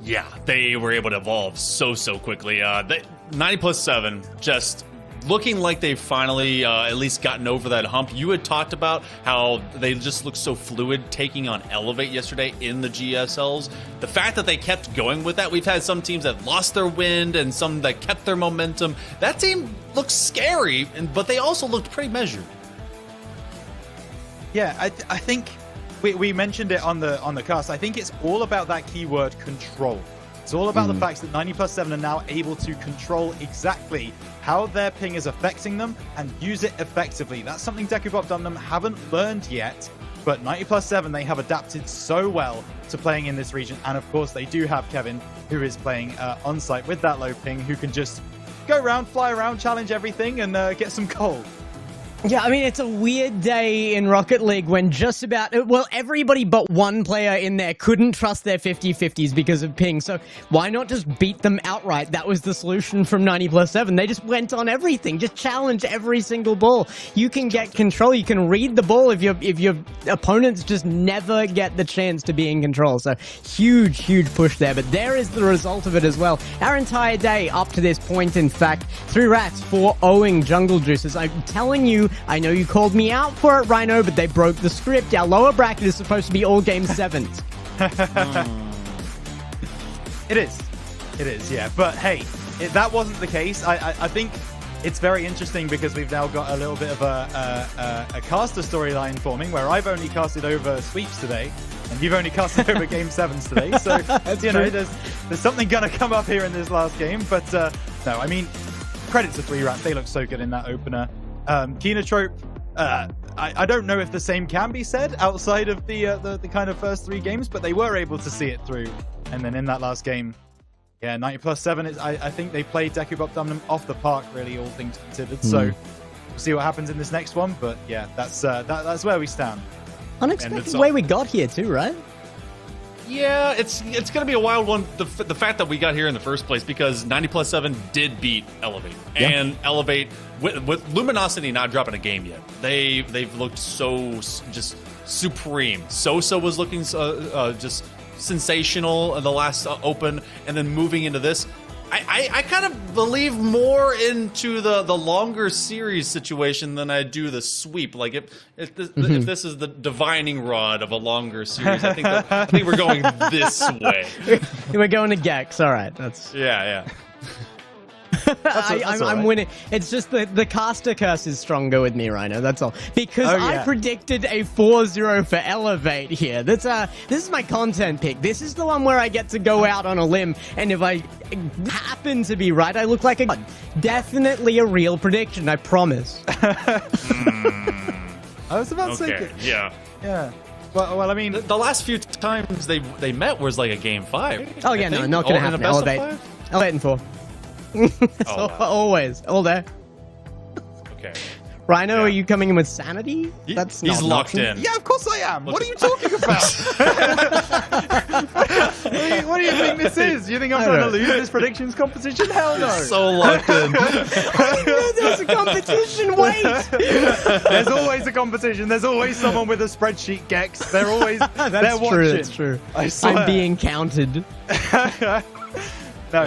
Yeah, they were able to evolve so quickly. 90+7 just looking like they've finally at least gotten over that hump. You had talked about how they just look so fluid taking on Elevate yesterday in the GSLs. The fact that they kept going with that, we've had some teams that lost their wind and some that kept their momentum. That team looks scary, but they also looked pretty measured. Yeah, I think we mentioned it on the cast. I think it's all about that keyword control. It's all about the fact that 90+7 are now able to control exactly how their ping is affecting them and use it effectively. That's something DEKUBOPDUMNEM haven't learned yet, but 90+7, they have adapted so well to playing in this region. And of course, they do have Kevin, who is playing on site with that low ping, who can just go around, fly around, challenge everything, and get some gold. Yeah, I mean, it's a weird day in Rocket League when just about, well, everybody but one player in there couldn't trust their 50-50s because of ping, so why not just beat them outright? That was the solution from 90+7. They just went on everything, just challenge every single ball. You can get control, you can read the ball if your opponents just never get the chance to be in control, so huge push there, but there is the result of it as well. Our entire day up to this point, in fact, 3 rats, 4 0ing Jungle Juices. I'm telling you, I know you called me out for it, Rhino, but they broke the script. Our lower bracket is supposed to be all game 7s. It is, yeah. But hey, that wasn't the case. I think it's very interesting because we've now got a little bit of a caster storyline forming where I've only casted over sweeps today, and you've only casted over game 7s today. So you know, there's something gonna come up here in this last game. But no, I mean, credit to 3 rats. They look so good in that opener. KINOTROPE, I don't know if the same can be said outside of the kind of first 3 games, but they were able to see it through. And then in that last game, yeah, 90+7 is. I think they played DEKUBOPDUMNEM off the park, really, all things considered. So we'll see what happens in this next one. But yeah, that's where we stand. Unexpected way we got here too, right? Yeah, it's going to be a wild one, the fact that we got here in the first place, because 90+7 did beat Elevate. Yeah. And Elevate, with Luminosity not dropping a game yet, they've looked so just supreme. Sosa was looking just sensational in the last Open, and then moving into this, I kind of believe more into the longer series situation than I do the sweep. Like if this is the divining rod of a longer series, I think we're going this way. We're going to Gex. All right, that's yeah. I'm winning. It's just the caster curse is stronger with me, Rhino. That's all. Because I predicted a 4-0 for Elevate here. This is my content pick. This is the one where I get to go out on a limb, and if I happen to be right, I look like a god. Definitely a real prediction, I promise. I was about to say, yeah. Well, I mean, the last few times they met was like a game 5. Oh yeah, no, not gonna happen. Elevate in 4. Always, all day. Okay. Rhino, are you coming in with sanity? He's locked in. Yeah, of course I am. What are you talking about? what do you think this is? Do you think I'm trying to lose this predictions competition? Hell no. So locked in. There's a competition. Wait. There's always a competition. There's always someone with a spreadsheet, Gex. They're always they're watching. That's true. I'm being counted. No,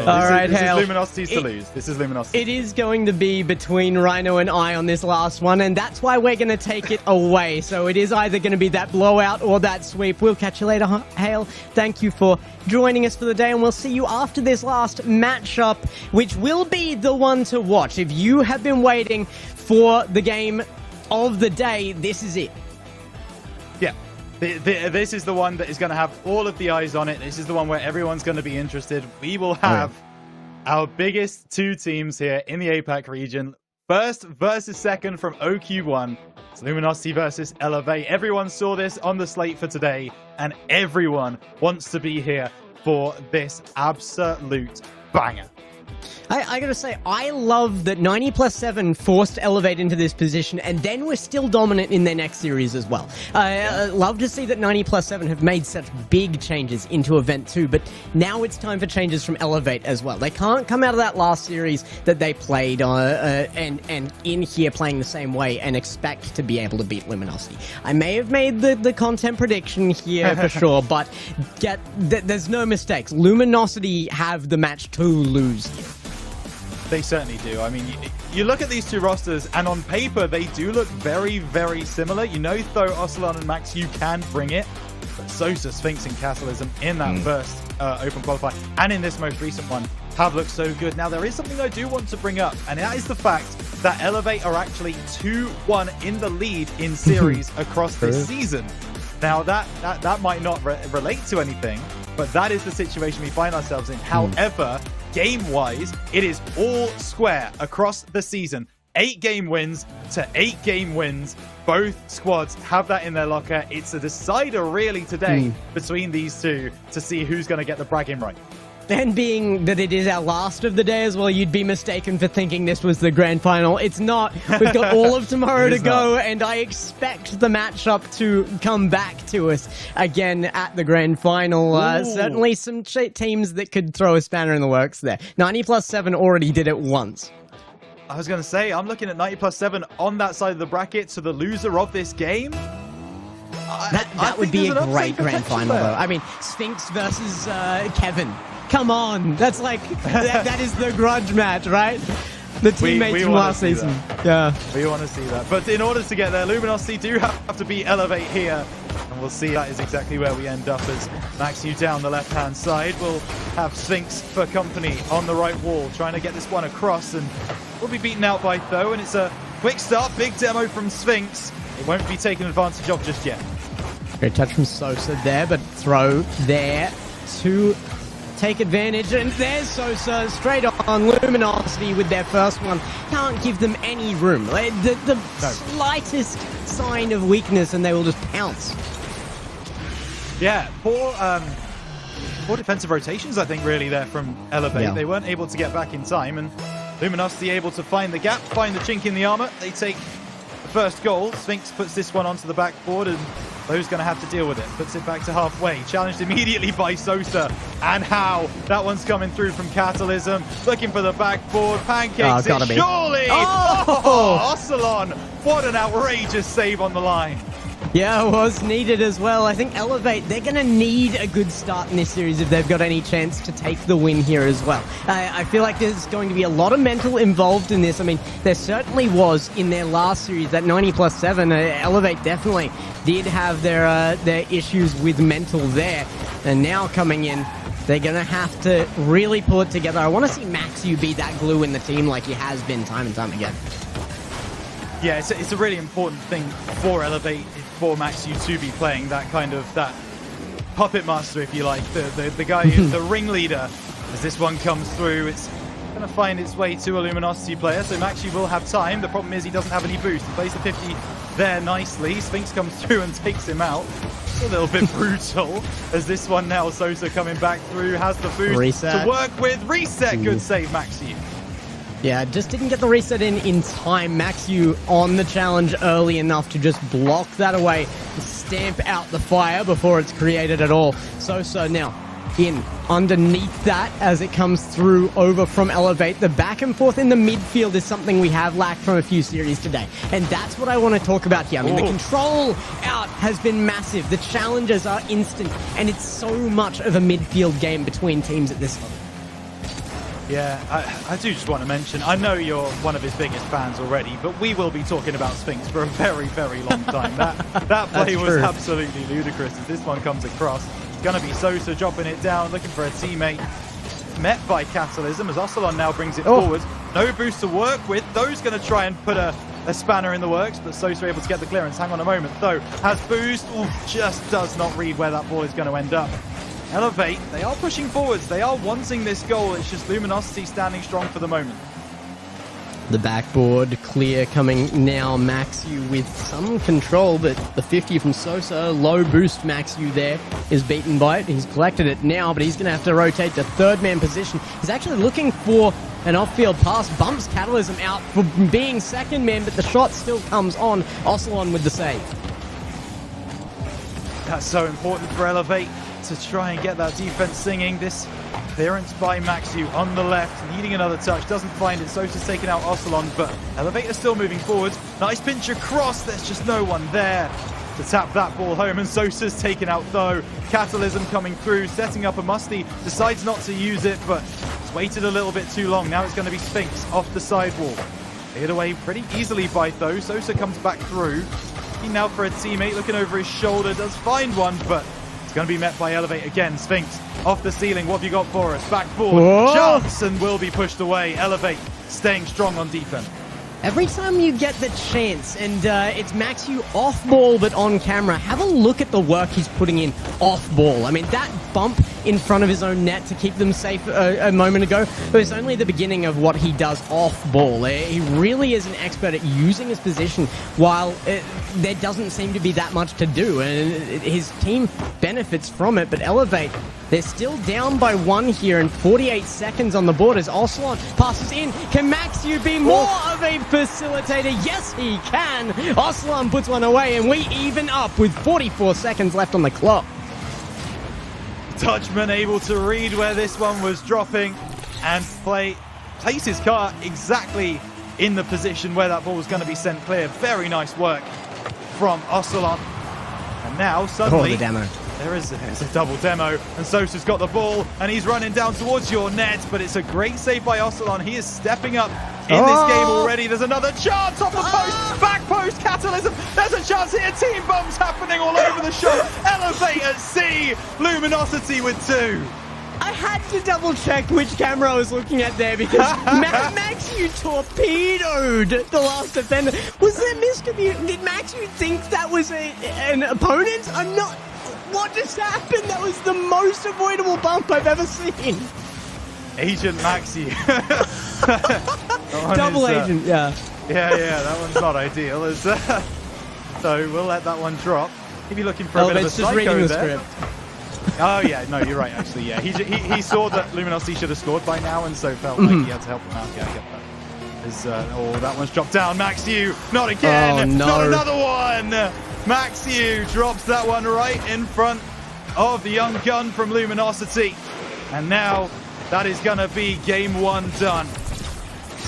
this is Luminity's to lose. This is Luminosity. It is going to be between Rhino and I on this last one, and that's why we're going to take it away. So it is either going to be that blowout or that sweep. We'll catch you later, Hale. Thank you for joining us for the day, and we'll see you after this last matchup, which will be the one to watch. If you have been waiting for the game of the day, this is it. Yeah. This is the one that is going to have all of the eyes on it. This is the one where everyone's going to be interested. We will have our biggest 2 teams here in the APAC region. First versus second from OQ1. It's Luminosity versus Elevate. Everyone saw this on the slate for today, and everyone wants to be here for this absolute banger. I gotta say, I love that 90+7 forced Elevate into this position, and then we're still dominant in their next series as well. I love to see that 90+7 have made such big changes into Event 2, but now it's time for changes from Elevate as well. They can't come out of that last series that they played and in here playing the same way and expect to be able to beat Luminosity. I may have made the content prediction here for sure, but there's no mistakes. Luminosity have the match to lose here. They certainly do. I mean, you look at these two rosters, and on paper, they do look very, very similar. You know, though, Ocelon and Max, you can bring it. But Sosa, Sphinx, and Catalysm in that first Open qualifier, and in this most recent one, have looked so good. Now, there is something I do want to bring up, and that is the fact that Elevate are actually 2-1 in the lead in series across this season. Now, that might not relate to anything, but that is the situation we find ourselves in. However, game-wise, it is all square across the season. 8 game wins to 8 game wins. Both squads have that in their locker. It's a decider, really, today between these two to see who's going to get the bragging right. And being that it is our last of the day as well, you'd be mistaken for thinking this was the grand final. It's not. We've got all of tomorrow to go, and I expect the matchup to come back to us again at the grand final. Certainly some teams that could throw a spanner in the works there. 90+7 already did it once. I was going to say, I'm looking at 90+7 on that side of the bracket, so the loser of this game... That would be a great grand final, though. I mean, Sphinx versus Kevin. Come on, that's like that is the grudge match, right? The teammates from last season. Yeah, we want to see that. But in order to get there, Luminosity do have to beat Elevate here, and we'll see that is exactly where we end up as Max you down the left-hand side. We'll have Sphinx for company on the right wall, trying to get this one across, and we'll be beaten out by Tho. And it's a quick start, big demo from Sphinx. It won't be taken advantage of just yet. Great touch from Sosa there, but throw there to take advantage, and there's Sosa straight on. Luminosity with their first one can't give them any room. The slightest sign of weakness and they will just pounce. Yeah, poor defensive rotations, I think, really, there from Elevate. Yeah. They weren't able to get back in time, and Luminosity able to find the gap, find the chink in the armor. They take the first goal. Sphinx puts this one onto the backboard, and Lowe's going to have to deal with it. Puts it back to halfway. Challenged immediately by Sosa. And how? That one's coming through from Catalysm. Looking for the backboard. Pancakes it. Surely! Oh! Ocelon! What an outrageous save on the line. Yeah, it was needed as well. I think Elevate, they're going to need a good start in this series if they've got any chance to take the win here as well. I feel like there's going to be a lot of mental involved in this. I mean, there certainly was in their last series, that 90+7. Elevate definitely did have their issues with mental there. And now coming in, they're going to have to really pull it together. I want to see Maxu be that glue in the team like he has been time and time again. Yeah, it's a really important thing for Elevate, for Maxu to be playing that kind of, that puppet master, if you like, the guy who's the ringleader. As this one comes through, it's going to find its way to a Luminosity player, so Maxu will have time. The problem is he doesn't have any boost. He plays the 50 there nicely. Sphinx comes through and takes him out. It's a little bit brutal, as this one now, Sosa coming back through, has the boost to work with. Reset, good save, Maxu. Yeah, just didn't get the reset in time. Maxu on the challenge early enough to just block that away, stamp out the fire before it's created at all. Sosa now in underneath that as it comes through over from Elevate. The back and forth in the midfield is something we have lacked from a few series today. And that's what I want to talk about here. I mean, the control out has been massive. The challenges are instant. And it's so much of a midfield game between teams at this level. Yeah, I do just want to mention, I know you're one of his biggest fans already, but we will be talking about Sphinx for a very, very long time. That play was absolutely ludicrous as this one comes across. It's going to be Sosa dropping it down, looking for a teammate. Met by Catalysm as Ocelon now brings it forward. No boost to work with. Tho's going to try and put a spanner in the works, but Sosa able to get the clearance. Hang on a moment. Tho has boost. Ooh, just does not read where that ball is going to end up. Elevate, they are pushing forwards. They are wanting this goal. It's just Luminosity standing strong for the moment. The backboard clear coming now. Maxu with some control, but the 50 from Sosa, low boost Maxu there is beaten by it. He's collected it now, but he's going to have to rotate to third man position. He's actually looking for an off-field pass, bumps Catalysm out for being second man, but the shot still comes on. Ocelon with the save. That's so important for Elevate to try and get that defense singing. This clearance by Maxu on the left, needing another touch, doesn't find it. Sosa's taking out Ocelon, but Elevate is still moving forward. Nice pinch across, there's just no one there to tap that ball home, and Sosa's taken out though. Catalysm coming through, setting up a Musty, decides not to use it, but it's waited a little bit too long. Now it's going to be Sphinx off the sidewall. Hit away pretty easily by Tho. Sosa comes back through. Looking now for a teammate, looking over his shoulder, does find one, but it's going to be met by Elevate again. Sphinx off the ceiling. What have you got for us? Backboard, chance, and will be pushed away. Elevate staying strong on defense. Every time you get the chance, and it's Maxu off ball but on camera, have a look at the work he's putting in off ball. I mean, that bump in front of his own net to keep them safe a moment ago was only the beginning of what he does off ball. He really is an expert at using his position while there doesn't seem to be that much to do, and his team benefits from it. But Elevate, they're still down by 1 here, and 48 seconds on the board as Ocelon passes in. Can Maxu be more of a facilitator? Yes, he can. Ocelon puts one away, and we even up with 44 seconds left on the clock. Dutchman able to read where this one was dropping and place his car exactly in the position where that ball was going to be sent clear. Very nice work from Ocelon. And now suddenly the demo. There's a double demo, and Sosa's got the ball, and he's running down towards your net, but it's a great save by Ocelon. He is stepping up in this game already. There's another chance off the post, back post, Catalysm. There's a chance here, team bumps happening all over the shot. Elevate at C, Luminosity with 2. I had to double check which camera I was looking at there because Maxu torpedoed the last defender. Was there miscommunication? Did Maxu think that was an opponent? I'm not... What just happened? That was the most avoidable bump I've ever seen. Agent Maxi. Double agent, yeah. Yeah, that one's not ideal. So we'll let that one drop. He'd be looking for a bit of a just psycho reading the there. script. Oh yeah, no, you're right. Actually, yeah, he saw that Luminosity should have scored by now, and so felt like he had to help him out. Yeah, I get that. That one's dropped down. Maxu, not again. Oh, no. Not another one. Maxu drops that one right in front of the young gun from Luminosity. And now that is going to be game 1 done.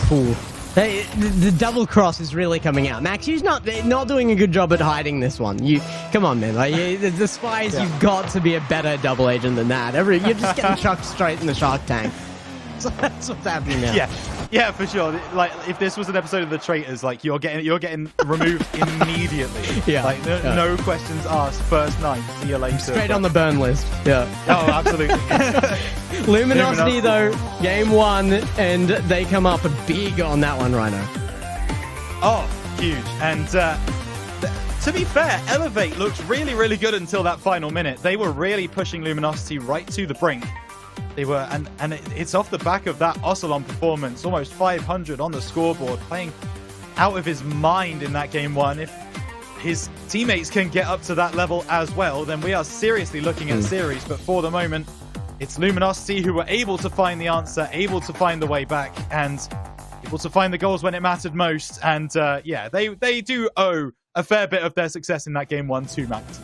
Cool. The double cross is really coming out. Maxu's not doing a good job at hiding this one. Come on, man. Like, the Spies, you've got to be a better double agent than that. You're just getting chucked straight in the shark tank. So that's what's happening now. Yeah, for sure. Like, if this was an episode of The Traitors, like you're getting removed immediately. Yeah. Like no questions asked. First night. See you later. Straight on the burn list. Yeah. Oh, absolutely. Luminosity though, game 1, and they come up big on that one, Rhino. Oh, huge. And to be fair, Elevate looked really, really good until that final minute. They were really pushing Luminosity right to the brink. They were, and it's off the back of that Ocelon performance, almost 500 on the scoreboard, playing out of his mind in that game 1. If his teammates can get up to that level as well, then we are seriously looking at a series. But for the moment, it's Luminosity who were able to find the answer, able to find the way back, and able to find the goals when it mattered most. And yeah, they do owe a fair bit of their success in that game 1 to Max.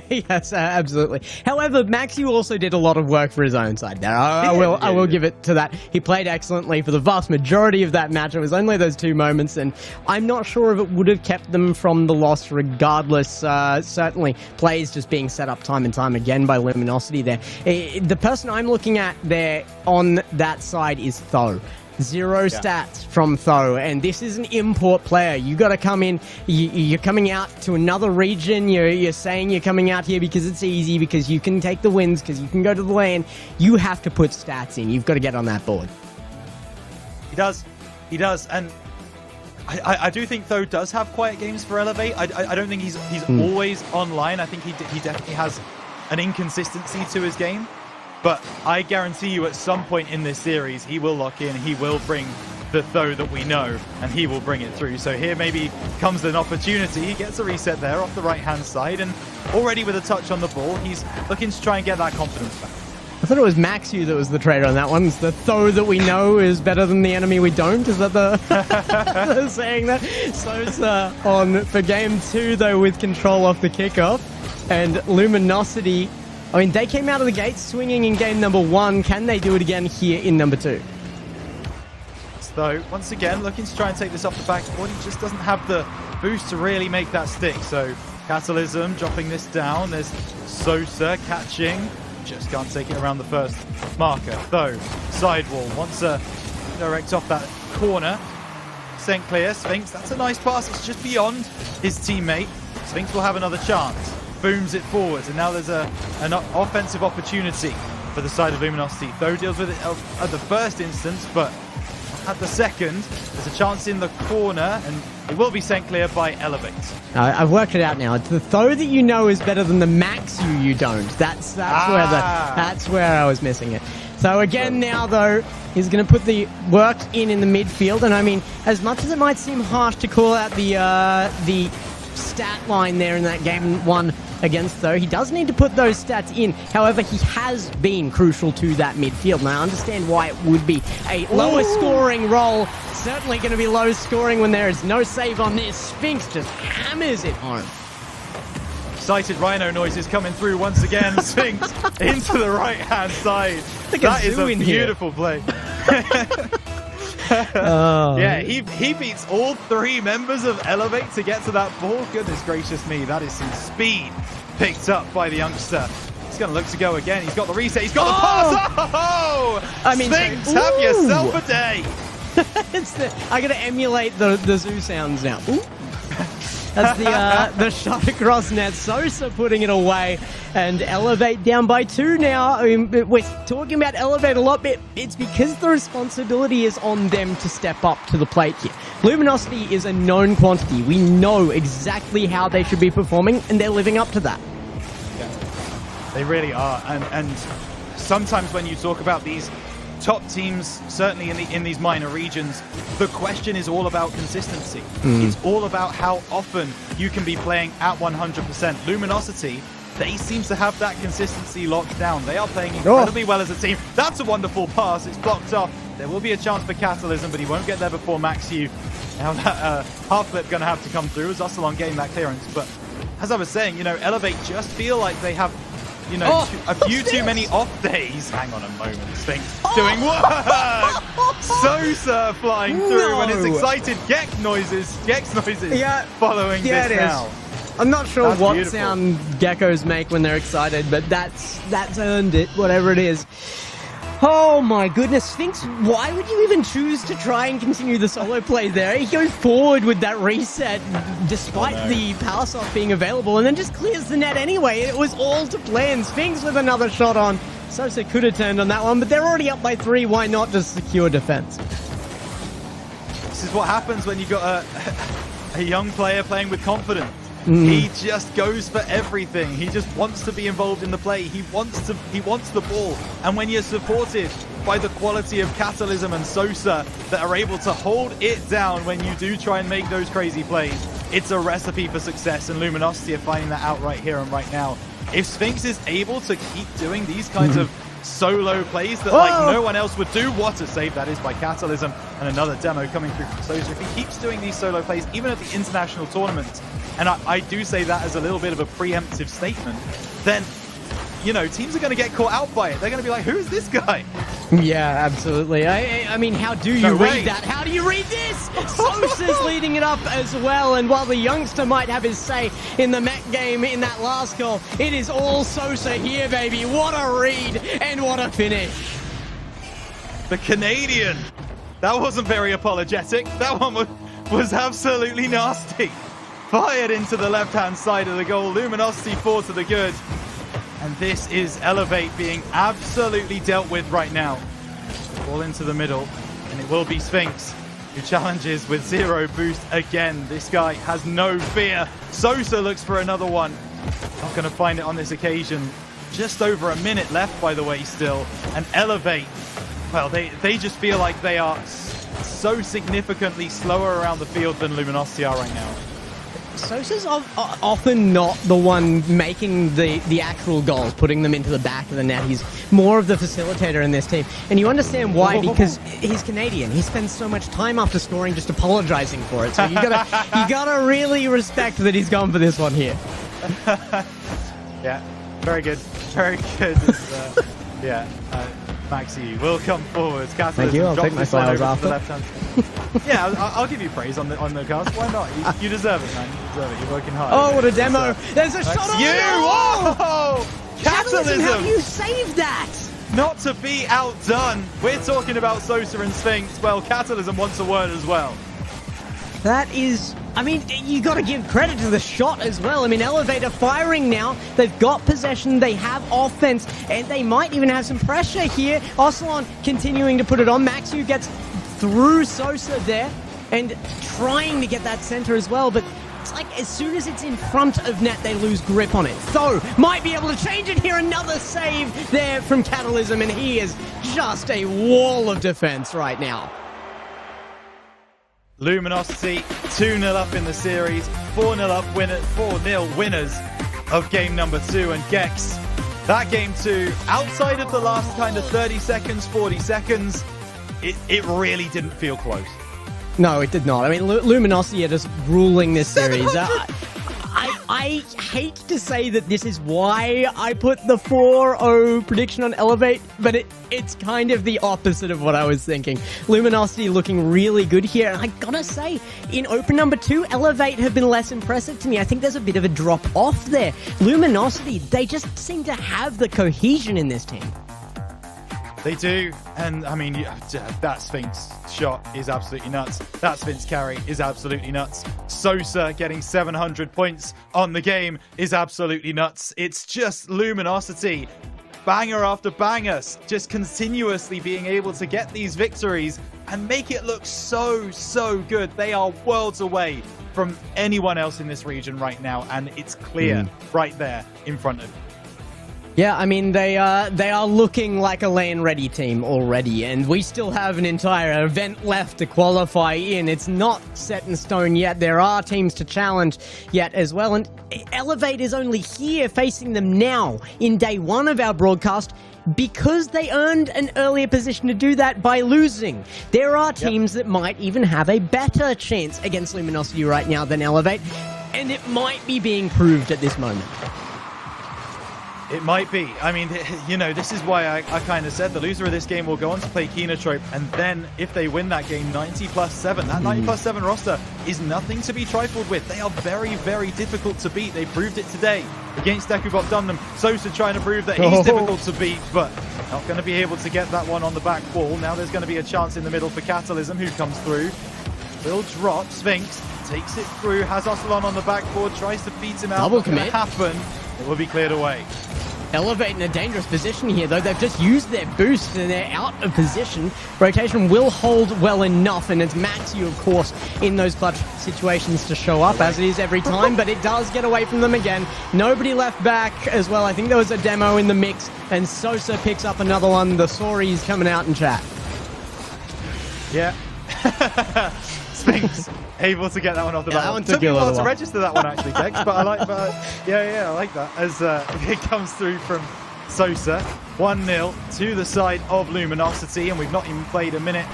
Yes, absolutely. However, Maxu also did a lot of work for his own side there. I will give it to that. He played excellently for the vast majority of that match. It was only those 2 moments, and I'm not sure if it would have kept them from the loss regardless. Certainly, plays just being set up time and time again by Luminosity there. The person I'm looking at there on that side is Tho. 0 stats from Tho, and this is an import player. You got to come in. You're coming out to another region. You're saying you're coming out here because it's easy, because you can take the wins, because you can go to the LAN. You have to put stats in. You've got to get on that board. He does, and I do think Tho does have quiet games for Elevate. I don't think he's always online. I think he definitely has an inconsistency to his game. But I guarantee you at some point in this series, he will lock in, he will bring the Though that we know, and he will bring it through. So here maybe comes an opportunity. He gets a reset there off the right-hand side, and already with a touch on the ball, he's looking to try and get that confidence back. I thought it was Maxu that was the traitor on that one. It's the Though that we know is better than the enemy we don't. Is that the saying that? Sosa on for game 2, though, with control off the kickoff. And Luminosity, I mean, they came out of the gate swinging in game number 1. Can they do it again here in number 2? Though, once again, looking to try and take this off the backboard. He just doesn't have the boost to really make that stick. So, Catalysm dropping this down. There's Sosa catching. Just can't take it around the first marker. Though, sidewall wants to direct off that corner. St. Clear, Sphinx, that's a nice pass. It's just beyond his teammate. Sphinx will have another chance. Booms it forwards, and now there's an offensive opportunity for the side of Luminosity. Though deals with it at the first instance, but at the second, there's a chance in the corner, and it will be sent clear by Elevate. I've worked it out now. It's the Though that you know is better than the Max you don't. That's where I was missing it. So again now, though, he's going to put the work in the midfield, and I mean, as much as it might seem harsh to call out the stat line there in that game 1 against Though, he does need to put those stats in. However, he has been crucial to that midfield, and I understand why it would be a lower scoring role. Certainly going to be low scoring when there is no save on this. Sphinx just hammers it home. Excited Rhino noises coming through once again. Sphinx into the right-hand side. That is a beautiful play. Yeah, he beats all 3 members of Elevate to get to that ball. Goodness gracious me, that is some speed picked up by the youngster. He's going to look to go again. He's got the reset. He's got the pass. Oh! I mean, Sphinx, have yourself a day. I got to emulate the zoo sounds now. Ooh. That's the shot across net. Sosa putting it away, and Elevate down by 2 now. I mean, we're talking about Elevate a lot, but it's because the responsibility is on them to step up to the plate here. Luminosity is a known quantity. We know exactly how they should be performing, and they're living up to that. Yeah, they really are. And sometimes when you talk about these top teams, certainly in these minor regions, the question is all about consistency. It's all about how often you can be playing at 100%. Luminosity, they seem to have that consistency locked down. They are playing incredibly well as a team. That's a wonderful pass. It's blocked off. There will be a chance for Catalysm, but he won't get there before Maxu. Now that half flip going to have to come through as Ussalon getting that clearance. But as I was saying, you know, Elevate just feel like they have, you know, a few too many off days. Hang on a moment, Sphinx doing work. Sosa flying through, and it's excited Gex noises following this now. I'm not sure what sound geckos make when they're excited, but that's earned it, whatever it is. Oh my goodness, Sphinx, why would you even choose to try and continue the solo play there? He goes forward with that reset despite the power soft being available, and then just clears the net anyway. It was all to plan. Sphinx with another shot on. Sosa could have turned on that one, but they're already up by 3. Why not just secure defense? This is what happens when you've got a young player playing with confidence. He just goes for everything. He just wants to be involved in the play. He wants the ball. And when you're supported by the quality of Catalysm and Sosa that are able to hold it down when you do try and make those crazy plays, it's a recipe for success. And Luminosity are finding that out right here and right now. If Sphinx is able to keep doing these kinds of solo plays that like no one else would do, what a save that is by Catalysm, and another demo coming through from Sosa. If he keeps doing these solo plays, even at the international tournament, and I do say that as a little bit of a preemptive statement, then, you know, teams are going to get caught out by it. They're going to be like, who's this guy? Yeah, absolutely. I mean, how do you read that? How do you read this? Sosa's leading it up as well, and while the youngster might have his say in the Met game in that last goal, it is all Sosa here, baby. What a read and what a finish. The Canadian. That wasn't very apologetic. That one was absolutely nasty. Fired into the left-hand side of the goal. Luminosity 4 to the good. And this is Elevate being absolutely dealt with right now. Ball into the middle, and it will be Sphinx who challenges with 0 boost again. This guy has no fear. Sosa looks for another one. Not going to find it on this occasion. Just over a minute left, by the way, still. And Elevate, well, they just feel like they are so significantly slower around the field than Luminosity are right now. Sosa's often not the one making the actual goals, putting them into the back of the net. He's more of the facilitator in this team. And you understand why, because he's Canadian. He spends so much time after scoring just apologizing for it. So you gotta really respect that he's gone for this one here. Yeah, very good. Very good. Maxi will come forward. Thank you, I'll take my flowers after. Yeah, I'll give you praise on the cast. Why not? You deserve it, man. You deserve it. You're working hard. Oh, what a demo! There's a shot on you! Oh! Catalysm! How do you save that? Not to be outdone. We're talking about Sosa and Sphinx. Well, Catalysm wants a word as well. That is... I mean, you got to give credit to the shot as well. I mean, Elevator firing now. They've got possession, they have offense, and they might even have some pressure here. Ocelon continuing to put it on. Maxu gets through Sosa there and trying to get that center as well, but it's like as soon as it's in front of net, they lose grip on it. So, might be able to change it here. Another save there from Catalysm, and he is just a wall of defense right now. Luminosity 2-0 up in the series, 4-0 winners of game number 2. And Gex, that game 2, outside of the last kind of 30 seconds, 40 seconds, it really didn't feel close. No, it did not. I mean, Luminosity are just ruling this series. I hate to say that this is why I put the 4-0 prediction on Elevate, but it's kind of the opposite of what I was thinking. Luminosity looking really good here, and I gotta say, in Open number 2, Elevate have been less impressive to me. I think there's a bit of a drop off there. Luminosity, they just seem to have the cohesion in this team. They do, and I mean, that Sphinx shot is absolutely nuts. That Sphinx carry is absolutely nuts. Sosa getting 700 points on the game is absolutely nuts. It's just Luminosity, banger after banger, just continuously being able to get these victories and make it look so, so good. They are worlds away from anyone else in this region right now, and it's clear right there in front of you. Yeah, I mean, they are looking like a lane-ready team already, and we still have an entire event left to qualify in. It's not set in stone yet. There are teams to challenge yet as well, and Elevate is only here facing them now in day 1 of our broadcast because they earned an earlier position to do that by losing. There are teams that might even have a better chance against Luminosity right now than Elevate, and it might be being proved at this moment. It might be. I mean, you know, this is why I kind of said the loser of this game will go on to play KINOTROPE, and then if they win that game, 90+7. That 90+7 roster is nothing to be trifled with. They are very, very difficult to beat. They proved it today against DEKUBOPDUMNEM. Sosa trying to prove that he's difficult to beat, but not going to be able to get that one on the back wall. Now there's going to be a chance in the middle for Catalysm, who comes through. Will drop. Sphinx takes it through, has Ocelon on the backboard, tries to beat him out. Double Not gonna commit. happen. It will be cleared away. Elevate in a dangerous position here, though. They've just used their boost and they're out of position. Rotation will hold well enough, and it's Maxu, of course, in those clutch situations to show up, as it is every time, but it does get away from them again. Nobody left back as well. I think there was a demo in the mix, and Sosa picks up another one. The sorry's coming out in chat. Yeah. Sphinx able to get that one off the bat. That one took me a little while to while. register that one actually, Dex, but I like I like that as it comes through from Sosa. 1-0 to the side of Luminosity, and we've not even played a minute.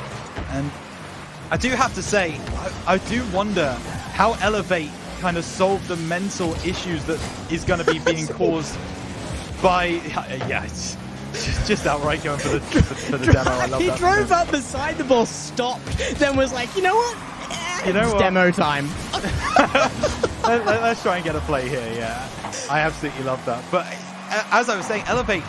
And I do have to say, I do wonder how Elevate kind of solved the mental issues that is going to be being caused by it's just outright going for the demo. I love He that. drove up beside the ball, stopped, then was like, you know what? You know It's what? demo time. Let's try and get a play here, yeah. I absolutely love that. But as I was saying, Elevate,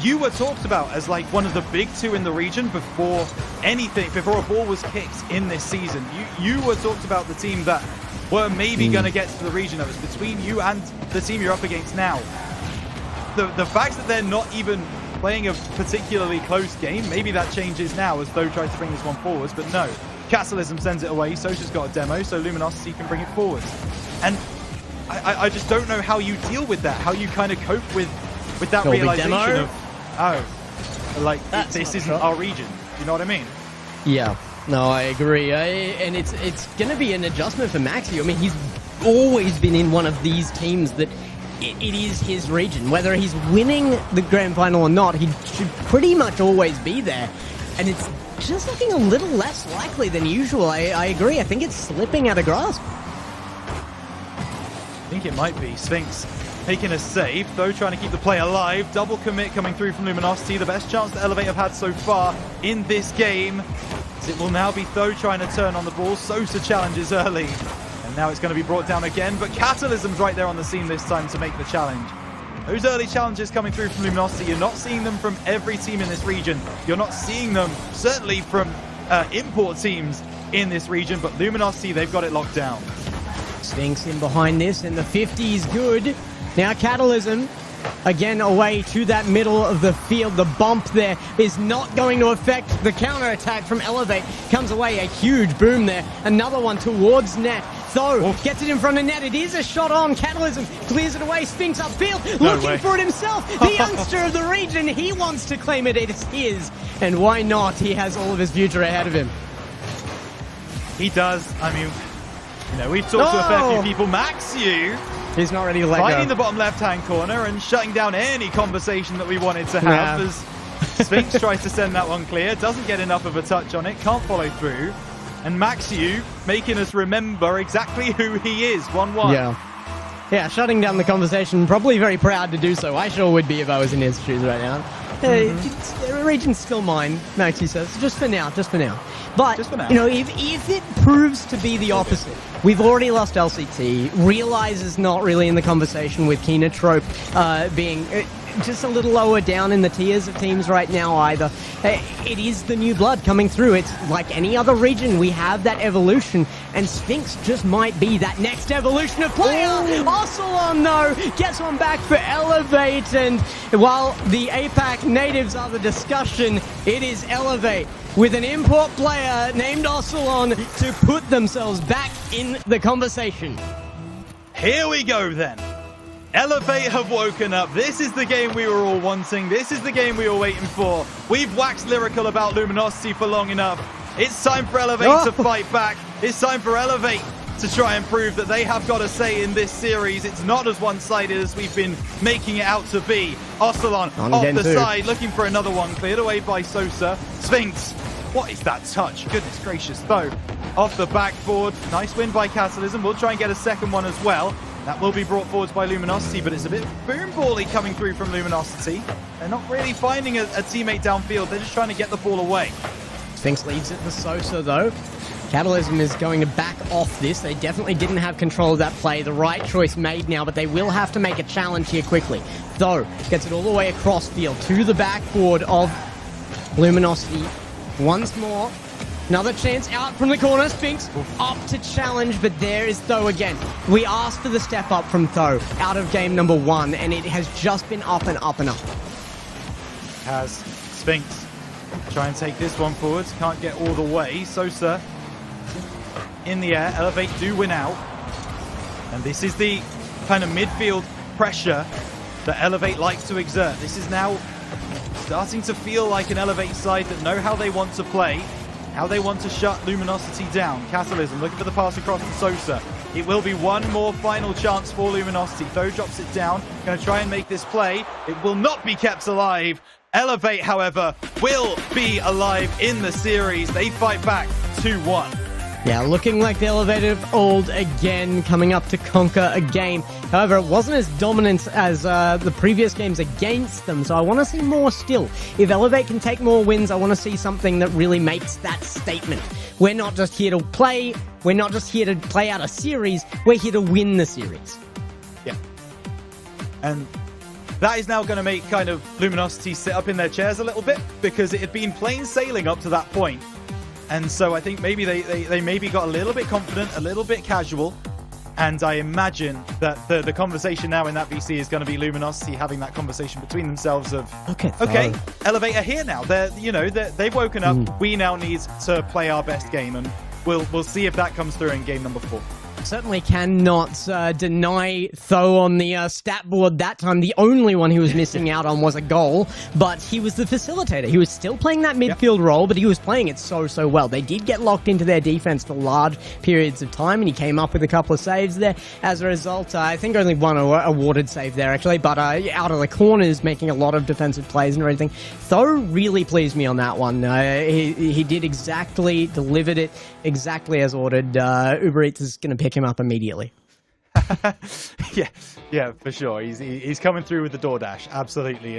you were talked about as like one of the big 2 in the region before a ball was kicked in this season. You were talked about the team that were maybe going to get to the region. That was between you and the team you're up against now. The fact that they're not even playing a particularly close game, maybe that changes now as Though tries to bring this one forwards, but no. Catalysm sends it away. Sosa's got a demo, so Luminosity can bring it forwards. And I just don't know how you deal with that, how you kind of cope with that realization of, this isn't our region. You know what I mean? Yeah. No, I agree. And it's going to be an adjustment for Maxi. I mean, he's always been in one of these teams that it is his region. Whether he's winning the grand final or not, he should pretty much always be there. And it's just looking a little less likely than usual. I agree. I think it's slipping out of grasp. I think it might be. Sphinx taking a save, though trying to keep the play alive. Double commit coming through from Luminosity. The best chance that Elevate have had so far in this game. As it will now be Tho trying to turn on the ball. Sosa challenges early. And now it's going to be brought down again. But Catalysm's right there on the scene this time to make the challenge. Those early challenges coming through from Luminosity, you're not seeing them from every team in this region. You're not seeing them, certainly from import teams in this region. But Luminosity, they've got it locked down. Sphinx in behind this, and the 50 is good. Now Catalysm, again away to that middle of the field. The bump there is not going to affect the counter-attack from Elevate. Comes away, a huge boom there. Another one towards net. Tho gets it in front of net. It is a shot on. Catalysm clears it away. Sphinx upfield, looking for it himself. The youngster of the region, he wants to claim it. It is his. And why not? He has all of his future ahead of him. He does. I mean, you know, we've talked to a fair few people. Maxiu, he's not ready to let go. finding the bottom left-hand corner and shutting down any conversation that we wanted to have as Sphinx tries to send that one clear. Doesn't get enough of a touch on it. Can't follow through. And Maxiu making us remember exactly who he is. 1-1. Yeah, shutting down the conversation. Probably very proud to do so. I sure would be if I was in his shoes right now. The region's still mine, Maxi says. Just for now, just for now. But, just for now. You know, if it proves to be the opposite, we've already lost LCT. Realize is not really in the conversation with KINOTROPE being just a little lower down in the tiers of teams right now either. It is the new blood coming through. It's like any other region. We have that evolution, and Sphinx just might be that next evolution of player. Ocelon, though, gets one back for Elevate, and while the APAC natives are the discussion, it is Elevate with an import player named Ocelon to put themselves back in the conversation. Here we go then. Elevate have woken up. This is the game we were all wanting. This is the game we were waiting for. We've waxed lyrical about Luminosity for long enough. It's time for Elevate to fight back. It's time for Elevate to try and prove that they have got a say in this series. It's not as one-sided as we've been making it out to be. Ocelon off the side, looking for another one. Cleared away by Sosa. Sphinx, what is that touch? Goodness gracious, though. Off the backboard. Nice win by Catalysm. We'll try and get a second one as well. That will be brought forwards by Luminosity, but it's a bit boom-bally coming through from Luminosity. They're not really finding a teammate downfield. They're just trying to get the ball away. Sphinx leaves it to Sosa, though. Catalysm is going to back off this. They definitely didn't have control of that play. The right choice made now, but they will have to make a challenge here quickly. Tho gets it all the way across field to the backboard of Luminosity. Once more. Another chance out from the corner. Sphinx up to challenge, but there is Tho again. We asked for the step up from Tho out of game number 1, and it has just been up and up and up. Has Sphinx try and take this one forwards. Can't get all the way. Sosa in the air. Elevate do win out. And this is the kind of midfield pressure that Elevate likes to exert. This is now starting to feel like an Elevate side that know how they want to play, how they want to shut Luminosity down. Catalysm looking for the pass across to Sosa. It will be one more final chance for Luminosity. Tho drops it down. Going to try and make this play. It will not be kept alive. Elevate, however, will be alive in the series. They fight back 2-1. Yeah, looking like the Elevate of old again, coming up to conquer a game. However, it wasn't as dominant as the previous games against them, so I want to see more still. If Elevate can take more wins, I want to see something that really makes that statement. We're not just here to play, we're not just here to play out a series, we're here to win the series. Yeah. And that is now going to make kind of Luminosity sit up in their chairs a little bit, because it had been plain sailing up to that point. And so I think maybe they maybe got a little bit confident, a little bit casual. And I imagine that the conversation now in that VC is going to be Luminosity having that conversation between themselves of, okay, Elevate are here now. They've woken up. We now need to play our best game, and we'll see if that comes through in game number 4. Certainly cannot deny Tho on the stat board that time. The only one he was missing out on was a goal, but he was the facilitator. He was still playing that midfield role, but he was playing it so well. They did get locked into their defense for large periods of time, and he came up with a couple of saves there. As a result, I think only one awarded save there, actually, but out of the corners, making a lot of defensive plays and everything. Tho really pleased me on that one. He did exactly, delivered it exactly as ordered. Uber Eats is going to pick him up immediately. yeah, for sure. He's coming through with the DoorDash. Absolutely,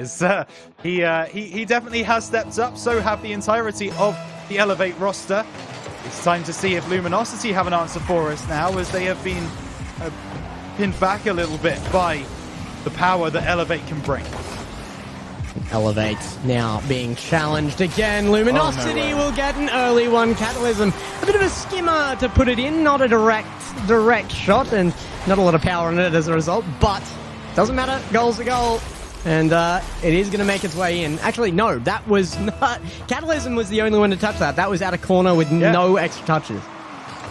he definitely has stepped up. So have the entirety of the Elevate roster. It's time to see if Luminosity have an answer for us now, as they have been pinned back a little bit by the power that Elevate can bring. Elevate now being challenged again. Luminosity will get an early one. Catalysm, a bit of a skimmer to put it in, not a direct shot, and not a lot of power on it as a result, but doesn't matter. Goal's a goal, and it is going to make its way in. Actually, no, that was not... Catalysm was the only one to touch that. That was out of corner with no extra touches.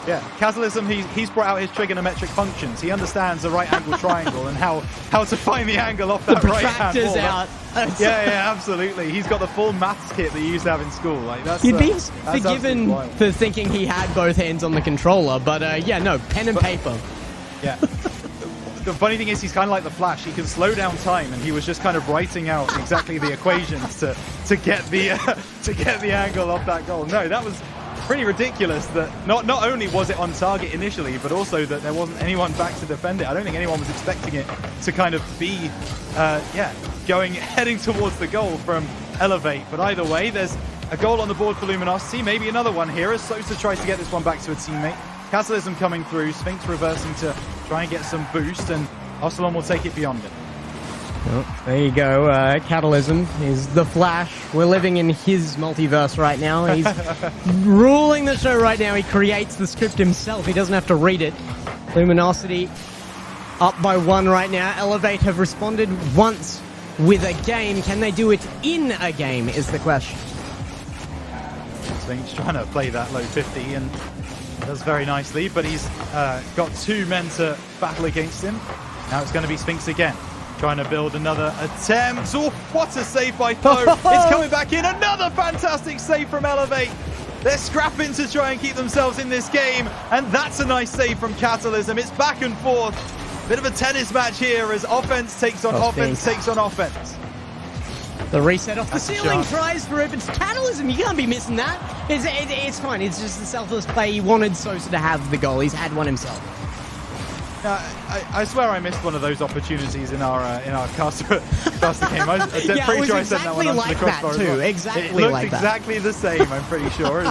Yeah, Catalysm, he's brought out his trigonometric functions. He understands the right angle triangle and how to find the angle off that right hand ball. Out. Yeah, absolutely. He's got the full maths kit that you used to have in school. Like that's You'd be forgiven for thinking he had both hands on the controller, but pen and paper. Yeah. The funny thing is, he's kind of like the Flash. He can slow down time, and he was just kind of writing out exactly the equations to get the angle off that goal. No, that was pretty ridiculous. That not only was it on target initially, but also that there wasn't anyone back to defend it. I don't think anyone was expecting it to kind of be, heading towards the goal from Elevate. But either way, there's a goal on the board for Luminosity. Maybe another one here as Sosa tries to get this one back to a teammate. Catalysm coming through, Sphinx reversing to try and get some boost, and Ocelon will take it beyond it. Oh, there you go. Catalysm is the Flash. We're living in his multiverse right now. He's ruling the show right now. He creates the script himself. He doesn't have to read it. Luminosity up by 1 right now. Elevate have responded once with a game. Can they do it in a game is the question. Sphinx trying to play that low 50 and does very nicely, but he's got 2 men to battle against him. Now it's going to be Sphinx again, trying to build another attempt. Oh, what a save by Tho. It's coming back in. Another fantastic save from Elevate. They're scrapping to try and keep themselves in this game, and that's a nice save from Catalysm. It's back and forth. Bit of a tennis match here as offense takes on offense, takes on offense. The reset off the ceiling tries for it, but it's Catalysm. You can't be missing that. It's fine. It's just the selfless play. He wanted Sosa to have the goal. He's had one himself. I swear I missed one of those opportunities in our caster game. I'm pretty sure I sent that one onto the crossbar too. Exactly like that. It looked exactly the same, I'm pretty sure.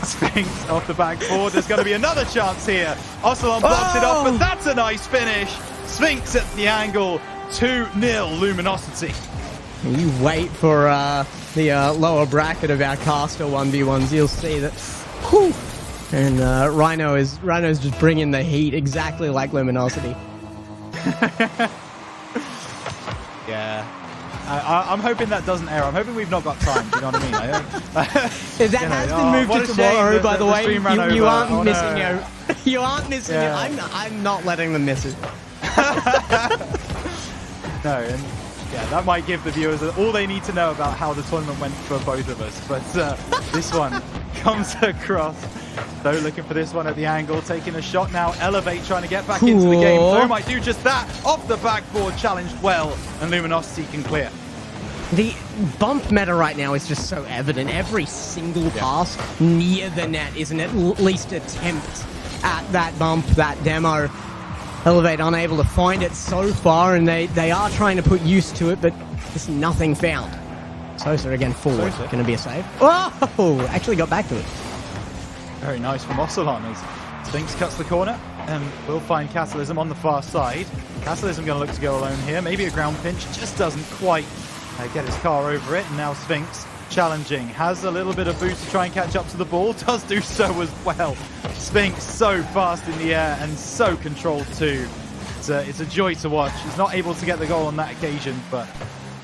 Sphinx off the backboard. There's going to be another chance here. Ocelon blocks it off, but that's a nice finish. Sphinx at the angle. 2-0 Luminosity. You wait for the lower bracket of our caster 1v1s. You'll see that. Whew. And Rhino's just bringing the heat exactly like Luminosity. Yeah. I'm hoping that doesn't air. I'm hoping we've not got time. Do you know what I mean? That has been moved to tomorrow, by the way. You aren't missing it. You aren't missing it. I'm not letting them miss it. No, and yeah, that might give the viewers all they need to know about how the tournament went for both of us. But this one comes across. Tho looking for this one at the angle, taking a shot now. Elevate trying to get back into the game. Tho might do just that. Off the backboard, challenged well, and Luminosity can clear. The bump meta right now is just so evident. Every single pass near the net is an at least attempt at that bump, that demo. Elevate unable to find it so far, and they are trying to put use to it, but just nothing found. Sosa again forward. Going to be a save. Oh! Actually got back to it. Very nice from Ocelon as Sphinx cuts the corner, and we'll find Catalysm on the far side. Catalysm going to look to go alone here. Maybe a ground pinch. Just doesn't quite get his car over it. And now Sphinx challenging. Has a little bit of boost to try and catch up to the ball. Does do so as well. Sphinx so fast in the air and so controlled too. It's a joy to watch. He's not able to get the goal on that occasion, but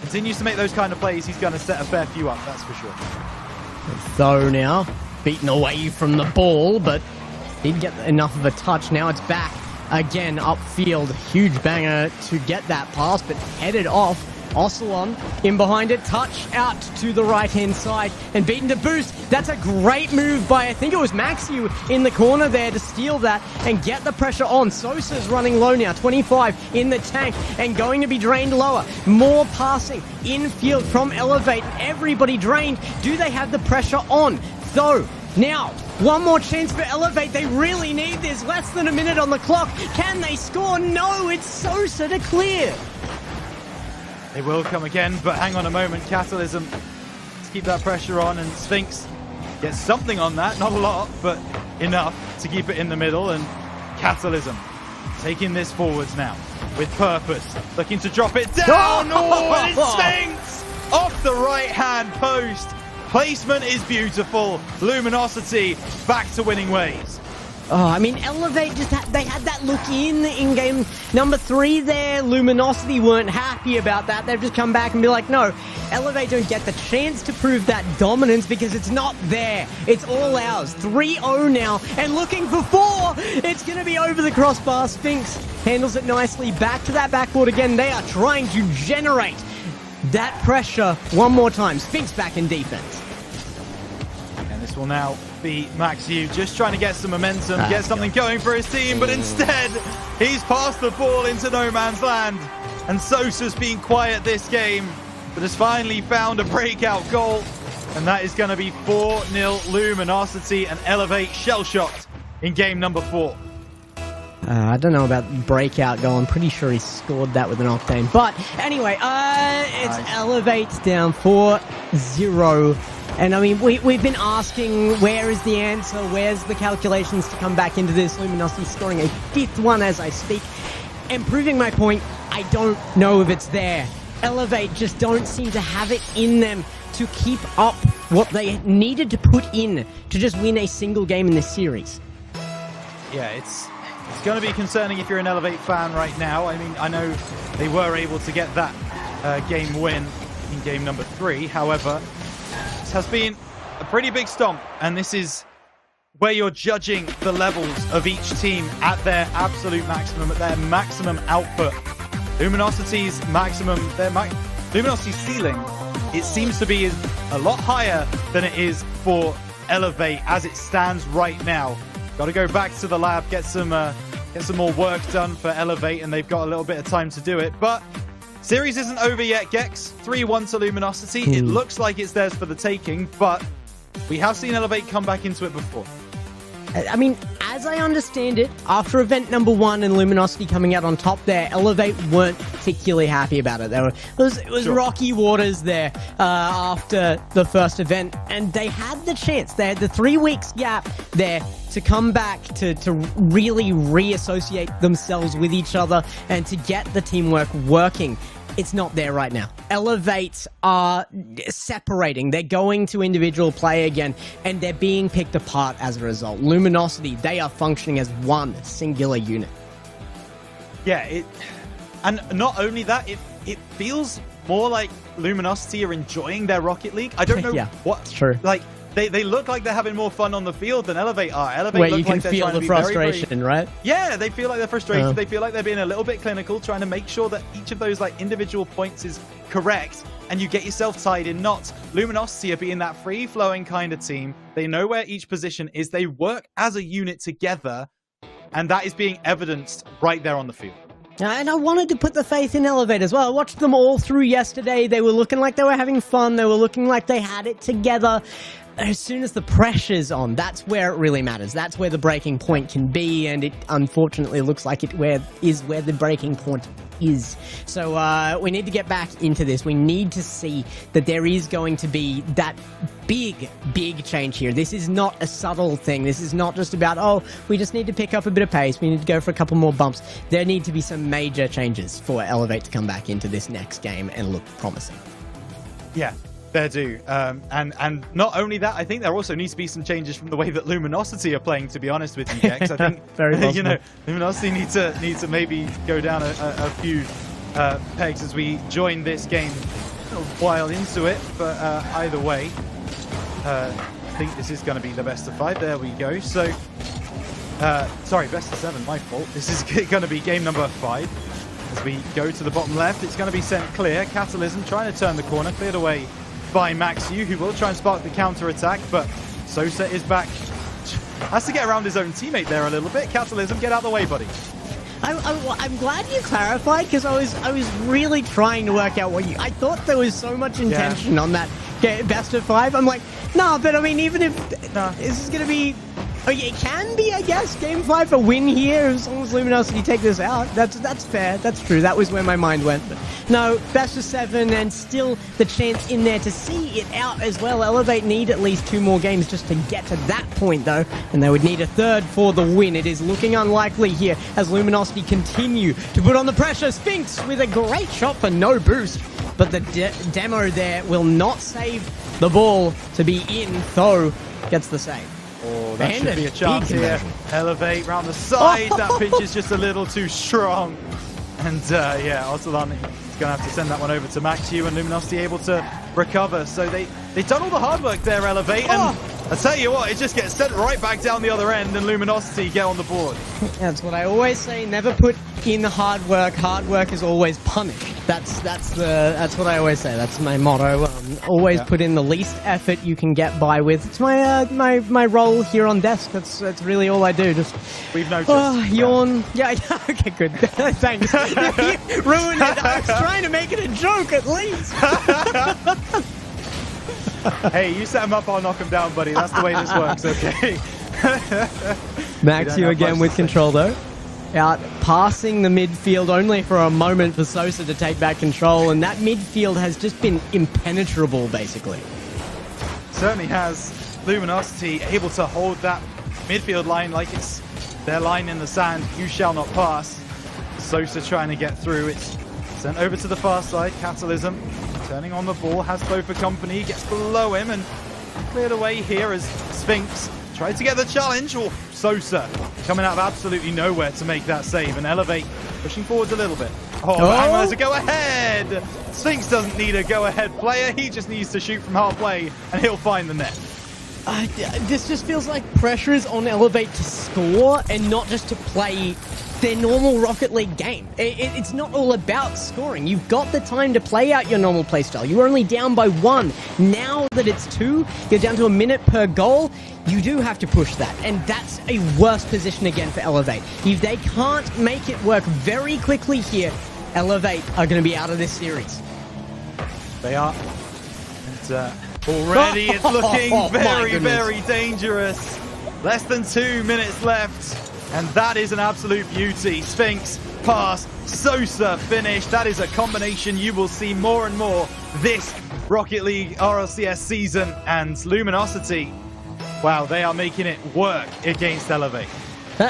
continues to make those kind of plays. He's going to set a fair few up, that's for sure. Tho now beaten away from the ball, but did get enough of a touch. Now it's back again upfield. Huge banger to get that pass, but headed off. Ocelon in behind it, touch out to the right-hand side and beaten to boost. That's a great move by, I think it was Maxiu in the corner there to steal that and get the pressure on. Sosa's running low now, 25 in the tank and going to be drained lower. More passing infield from Elevate. Everybody drained. Do they have the pressure on? Though, now, one more chance for Elevate. They really need this. Less than a minute on the clock. Can they score? No, it's Sosa to clear. They will come again, but hang on a moment. Catalysm, let's keep that pressure on, and Sphinx gets something on that. Not a lot, but enough to keep it in the middle. And Catalysm taking this forwards now with purpose, looking to drop it down. Oh, and it's Sphinx off the right-hand post. Placement is beautiful. Luminosity back to winning ways. Oh, I mean, Elevate they had that look in game number 3 there. Luminosity weren't happy about that. They've just come back and be like, no, Elevate don't get the chance to prove that dominance because it's not there. It's all ours. 3-0 now and looking for 4. It's going to be over the crossbar. Sphinx handles it nicely. Back to that backboard again. They are trying to generate that pressure one more time. Sphinx back in defense. And this will now be Maxiu just trying to get some momentum, get something going for his team, but instead he's passed the ball into no man's land. And Sosa's been quiet this game, but has finally found a breakout goal. And that is going to be 4-0 Luminosity, and Elevate shell-shocked in game number 4. I don't know about breakout goal. I'm pretty sure he scored that with an Octane. But anyway, it's nice. Elevate down 4-0. And I mean, we've been asking, where is the answer? Where's the calculations to come back into this? Luminosity scoring a 5th one as I speak. And proving my point, I don't know if it's there. Elevate just don't seem to have it in them to keep up what they needed to put in to just win a single game in this series. Yeah, it's going to be concerning if you're an Elevate fan right now. I mean, I know they were able to get that game win in game number 3. However, this has been a pretty big stomp, and this is where you're judging the levels of each team at their absolute maximum, at their maximum output. Luminosity's maximum, Luminosity's ceiling, it seems to be a lot higher than it is for Elevate as it stands right now. Got to go back to the lab, get some more work done for Elevate, and they've got a little bit of time to do it. But series isn't over yet, Gex. 3-1 to Luminosity. It looks like it's theirs for the taking, but we have seen Elevate come back into it before. I mean, as I understand it, after event number 1 and Luminosity coming out on top there, Elevate weren't particularly happy about it. It was sure. Rocky waters there after the first event, and they had the chance. They had the 3 weeks gap there to come back to really reassociate themselves with each other and to get the teamwork working. It's not there right now. Elevates are separating. They're going to individual play again, and they're being picked apart as a result. Luminosity, they are functioning as one singular unit. Yeah, and not only that, it feels more like Luminosity are enjoying their Rocket League. I don't know what's true. Like, they look like they're having more fun on the field than Elevate are. Elevate where look you can like they're feel trying the to be frustration, very, right? Yeah, they feel like they're frustrated. They feel like they're being a little bit clinical, trying to make sure that each of those like individual points is correct, and you get yourself tied in knots. Luminosity are being that free-flowing kind of team. They know where each position is. They work as a unit together, and that is being evidenced right there on the field. And I wanted to put the faith in Elevate as well. I watched them all through yesterday. They were looking like they were having fun. They were looking like they had it together. As soon as the pressure's on, that's where it really matters. That's where the breaking point can be, and it unfortunately looks like where the breaking point is. So we need to get back into this. We need to see that there is going to be that big change here. This is not a subtle thing. This is not just about, oh, we just need to pick up a bit of pace. We need to go for a couple more bumps. There need to be some major changes for Elevate to come back into this next game and look promising. Yeah. There do. And not only that, I think there also needs to be some changes from the way that Luminosity are playing, to be honest with you, Gex. I think you know, Luminosity need to maybe go down a few pegs as we join this game a while into it. But either way, I think this is going to be the best of 5. There we go. So Sorry, best of 7, my fault. This is going to be game number 5. As we go to the bottom left, it's going to be sent clear. Catalysm trying to turn the corner, cleared away by Maxiu, who will try and spark the counter-attack, but Sosa is back. Has to get around his own teammate there a little bit. Catalysm, get out the way, buddy. I'm glad you clarified, because I was really trying to work out what you... I thought there was so much intention on that best of 5. I'm like, nah, but I mean, even if this is going to be... Oh, yeah, it can be, I guess, game 5 a win here, as long as Luminosity take this out. That's fair, that's true. That was where my mind went. But no, best of 7, and still the chance in there to see it out as well. Elevate need at least 2 more games just to get to that point, though, and they would need a 3rd for the win. It is looking unlikely here as Luminosity continue to put on the pressure. Sphinx with a great shot for no boost, but the demo there will not save the ball to be in. Tho gets the save. Oh, that should be a chance here. Elevate round the side. That pitch is just a little too strong. And yeah, Otolan is going to have to send that one over to Maxiu, and Luminosity able to recover. So they've done all the hard work there, Elevate. And I tell you what, it just gets sent right back down the other end, and Luminosity get on the board. That's what I always say. Never put in the hard work. Hard work is always punished. That's what I always say. That's my motto. Always put in the least effort you can get by with. It's my role here on desk. That's really all I do. Just we've noticed. Yawn. Yeah. Okay. Good. Thanks. You ruined it. I was trying to make it a joke at least. Hey, you set him up, I'll knock him down, buddy. That's the way this works. Okay. Maxiu again with control though. Out passing the midfield only for a moment for Sosa to take back control, and that midfield has just been impenetrable basically. Certainly has. Luminosity able to hold that midfield line like it's their line in the sand. You shall not pass. Sosa trying to get through. It's sent over to the far side. Catalysm turning on the ball, has Tho for company, gets below him and cleared away here as Sphinx tried to get the challenge. Oh, Sosa coming out of absolutely nowhere to make that save, and Elevate pushing forwards a little bit. Oh, there's a go-ahead. Sphinx doesn't need a go-ahead player. He just needs to shoot from halfway and he'll find the net. This just feels like pressure is on Elevate to score and not just to play their normal Rocket League game. It's not all about scoring. You've got the time to play out your normal playstyle. You were only down by 1. Now that it's 2, you're down to a minute per goal. You do have to push that, and that's a worse position again for Elevate. If they can't make it work very quickly here, Elevate are going to be out of this series. They are. And already it's looking very dangerous. Less than 2 minutes left. And that is an absolute beauty. Sphinx, pass, Sosa, finish. That is a combination you will see more and more this Rocket League RLCS season. And Luminosity, wow, they are making it work against Elevate.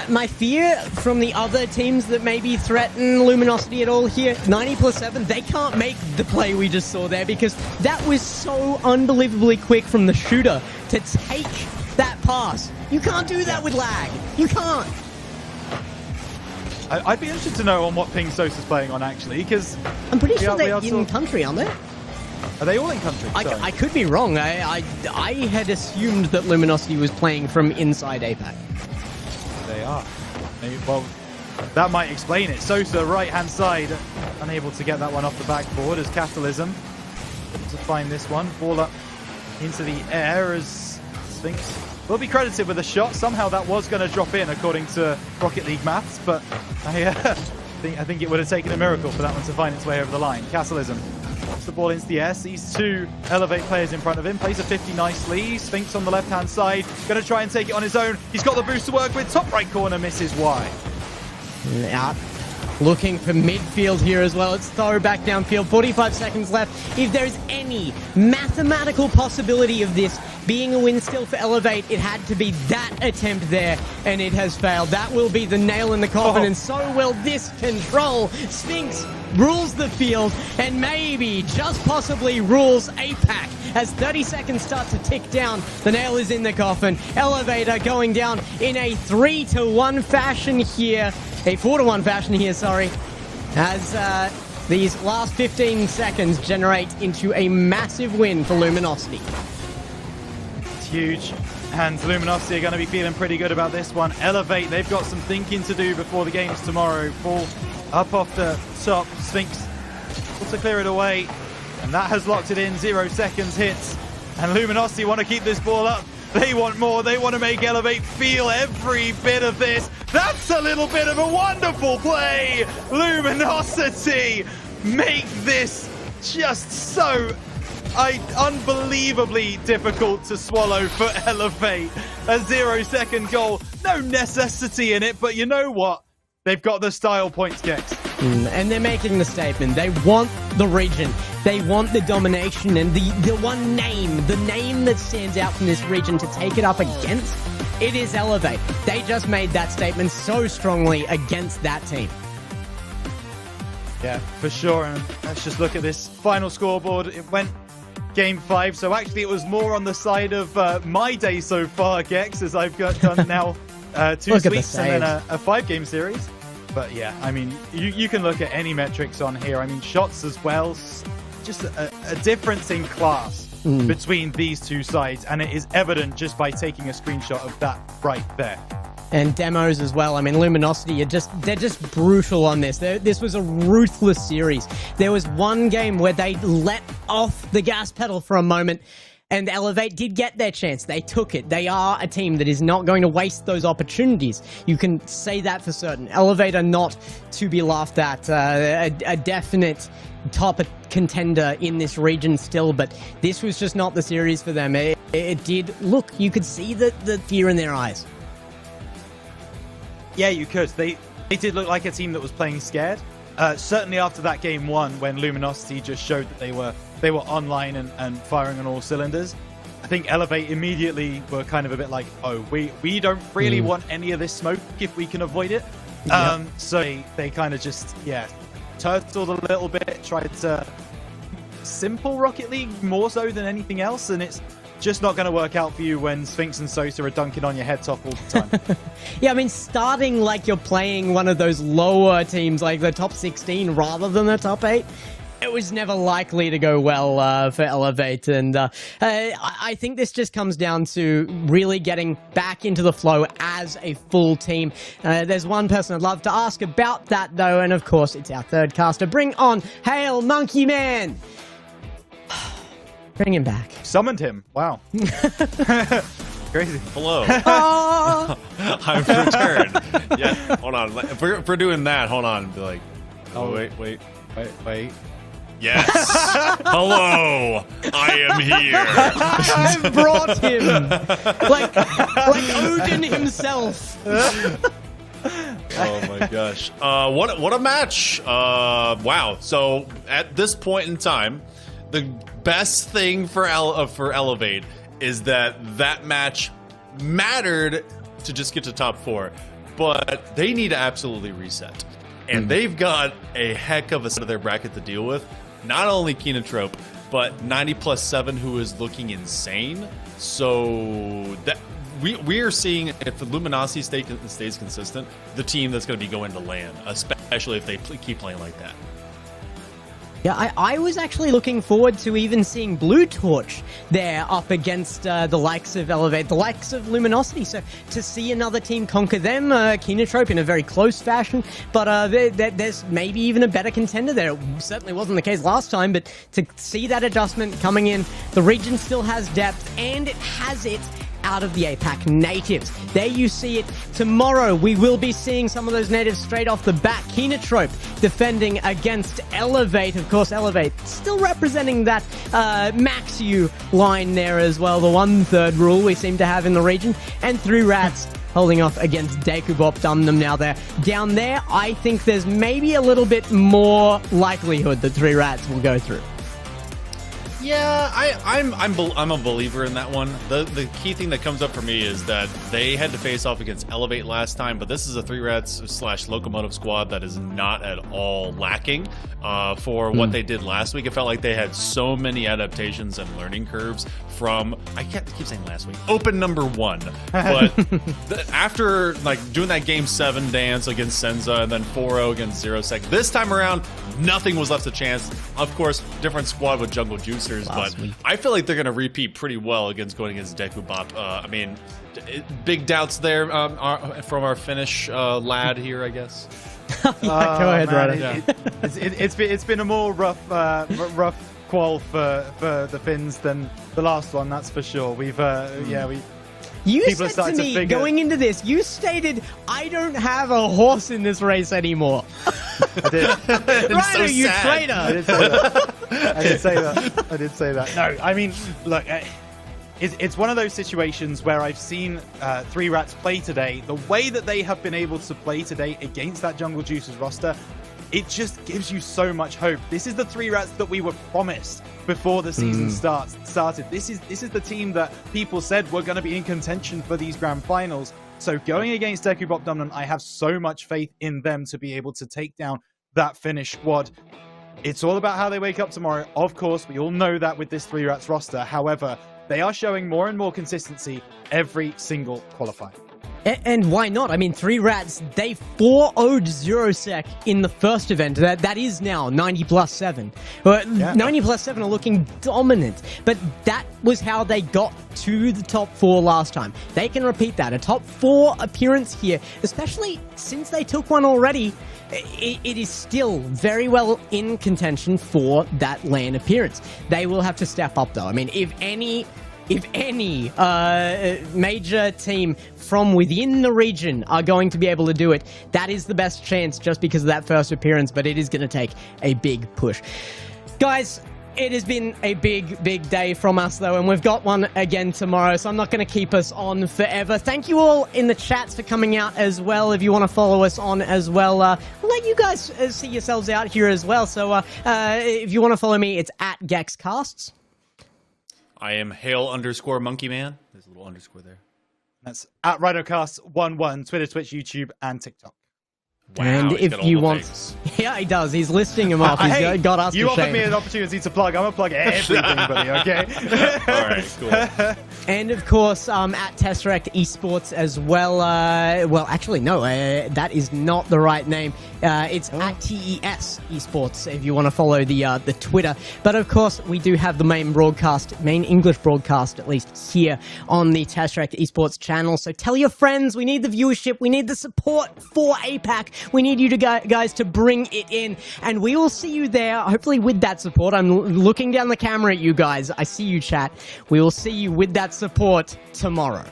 My fear from the other teams that maybe threaten Luminosity at all here, 90+7, they can't make the play we just saw there because that was so unbelievably quick from the shooter to take that pass. You can't do that with lag. You can't. I'd be interested to know on what ping Sosa's playing on, actually, because I'm pretty sure they're in country, aren't they? Are they all in country? I could be wrong. I had assumed that Luminosity was playing from inside APAC. They are. Well, that might explain it. Sosa, right-hand side, unable to get that one off the backboard as Catalysm to find this one. Ball up into the air as Sphinx will be credited with a shot. Somehow that was going to drop in according to Rocket League maths, but I think it would have taken a miracle for that one to find its way over the line. Catalysm puts the ball into the air, sees 2 Elevate players in front of him, plays a 50 nicely. Sphinx on the left-hand side, going to try and take it on his own. He's got the boost to work with. Top right corner misses wide. Out. Looking for midfield here as well. It's Tho back downfield. 45 seconds left. If there's any mathematical possibility of this being a win still for Elevate, it had to be that attempt there, and it has failed. That will be the nail in the coffin, and so will this control. Sphinx rules the field, and maybe, just possibly, rules APAC. As 30 seconds start to tick down, the nail is in the coffin. Elevator going down in a 3-1 fashion here. A 4-1 fashion here, sorry. As these last 15 seconds generate into a massive win for Luminosity. huge. And Luminosity are going to be feeling pretty good about this one. Elevate, they've got some thinking to do before the games tomorrow. Ball up off the top. Sphinx wants to clear it away. And that has locked it in. 0 seconds hits. And Luminosity want to keep this ball up. They want more. They want to make Elevate feel every bit of this. That's a little bit of a wonderful play. Luminosity make this just so unbelievably difficult to swallow for Elevate. A 0-second goal. No necessity in it, but you know what? They've got the style points, Gex. And they're making the statement. They want the region. They want the domination, and the one name, the name that stands out from this region to take it up against, it is Elevate. They just made that statement so strongly against that team. Yeah, for sure. And let's just look at this final scoreboard. It went Game 5, so actually it was more on the side of my day so far, Gex, as I've got done now 2 sweeps and then a 5-game series. But yeah, I mean, you can look at any metrics on here. I mean, shots as well. Just a difference in class between these two sides, and it is evident just by taking a screenshot of that right there. And demos as well. I mean, Luminosity, they're just brutal on this. This was a ruthless series. There was one game where they let off the gas pedal for a moment, and Elevate did get their chance. They took it. They are a team that is not going to waste those opportunities. You can say that for certain. Elevate are not to be laughed at. A definite top contender in this region still, but this was just not the series for them. It did look, you could see the fear in their eyes. Yeah, you could. They did look like a team that was playing scared. Certainly after that game 1, when Luminosity just showed that they were online and firing on all cylinders. I think Elevate immediately were kind of a bit like, oh, we don't really want any of this smoke if we can avoid it. Yep. So they kind of just, turtled a little bit, tried to simple Rocket League more so than anything else, and it's just not going to work out for you when Sphinx and Sosa are dunking on your head top all the time. Yeah, I mean, starting like you're playing one of those lower teams, like the top 16 rather than the top 8, it was never likely to go well for Elevate. And I think this just comes down to really getting back into the flow as a full team. There's one person I'd love to ask about that, though, and of course, it's our third caster. Bring on Hail Monkey Man! Bring him back. Summoned him. Wow. Crazy. Hello. Oh! I've returned. Yeah, hold on. If we're doing that, hold on. Be like, oh, wait. Yes. Hello. I am here. I've brought him. Like Odin himself. Oh my gosh. What a match. Wow. So at this point in time, the best thing for Elevate is that match mattered to just get to top 4, but they need to absolutely reset. And they've got a heck of a set of their bracket to deal with. Not only KINOTROPE, but 90+7, who is looking insane. So that we are seeing, if the Luminosity stays consistent, the team that's going to be going to land, especially if they keep playing like that. Yeah, I was actually looking forward to even seeing Blue Torch there up against the likes of Elevate, the likes of Luminosity. So to see another team conquer them, KINOTROPE in a very close fashion, but there's maybe even a better contender there. It certainly wasn't the case last time, but to see that adjustment coming in, the region still has depth, and it has it out of the APAC natives. There you see it. Tomorrow we will be seeing some of those natives straight off the bat. KINOTROPE defending against Elevate. Of course, Elevate still representing that max U line there as well, the 1/3 rule we seem to have in the region. And 3 Rats holding off against DEKUBOPDUMNEM. Now they're down there. I think there's maybe a little bit more likelihood that 3 Rats will go through. Yeah, I'm a believer in that one. The key thing that comes up for me is that they had to face off against Elevate last time, but this is a 3 Rats / Locomotive squad that is not at all lacking for what they did last week. It felt like they had so many adaptations and learning curves from, I keep saying last week, Open number 1. But after like doing that Game 7 dance against Senza and then 4-0 against 0 Sec, this time around, nothing was left to chance. Of course, different squad with Jungle Juicers. contenders, but week. I feel like they're going to repeat pretty well against going against DEKUBOP. I mean, big doubts there from our Finnish lad here, I guess. Go ahead, Ryder. Yeah. It's been a more rough qual for the Finns than the last one, that's for sure. You People are said to starting to me, figure- going into this, you stated, I don't have a horse in this race anymore. I did. Ryder, you sad. traitor. I did say that. I did say that. No, I mean, look, it's one of those situations where I've seen 3Rats play today. The way that they have been able to play today against that Jungle Juice's roster, it just gives you so much hope. This is the 3Rats that we were promised before the season started. This is the team that people said were going to be in contention for these grand finals. So going against DEKUBOPDUMNEM, I have so much faith in them to be able to take down that Finnish squad. It's all about how they wake up tomorrow. Of course, we all know that with this 3Rats roster. However, they are showing more and more consistency every single qualifier. And why not? I mean, 3Rats, they 4-0'd Zerosec in the first event. That is now 90+7. 90+7 are looking dominant. But that was how they got to the top 4 last time. They can repeat that. A top 4 appearance here, especially since they took one already. It is still very well in contention for that LAN appearance. They will have to step up, though. I mean, if any major team from within the region are going to be able to do it, that is the best chance just because of that first appearance, but it is going to take a big push. Guys, it has been a big day from us, though, and we've got one again tomorrow, so I'm not going to keep us on forever. Thank you all in the chats for coming out as well. If you want to follow us on as well, we'll let you guys see yourselves out here as well. So if you want to follow me, it's at GexCasts. I am Hale_MonkeyMan. There's a little underscore there. That's at RhinoCast11, Twitter, Twitch, YouTube, and TikTok. Wow, and he's if got all you the want, things. yeah, he does. He's listing them off. He's Hey, got us. you to offered shame. me an opportunity to plug. I'm gonna plug everything, buddy. Okay. All right, cool. And of course, at Tesseract Esports as well. Well, actually, no, that is not the right name. It's at TES Esports if you want to follow the Twitter. But of course, we do have the main English broadcast, at least here on the Tesseract Esports channel. So tell your friends. We need the viewership. We need the support for APAC. We need you to guys to bring it in, and we will see you there. Hopefully, with that support. I'm looking down the camera at you guys. I see you, chat. We will see you with that support tomorrow.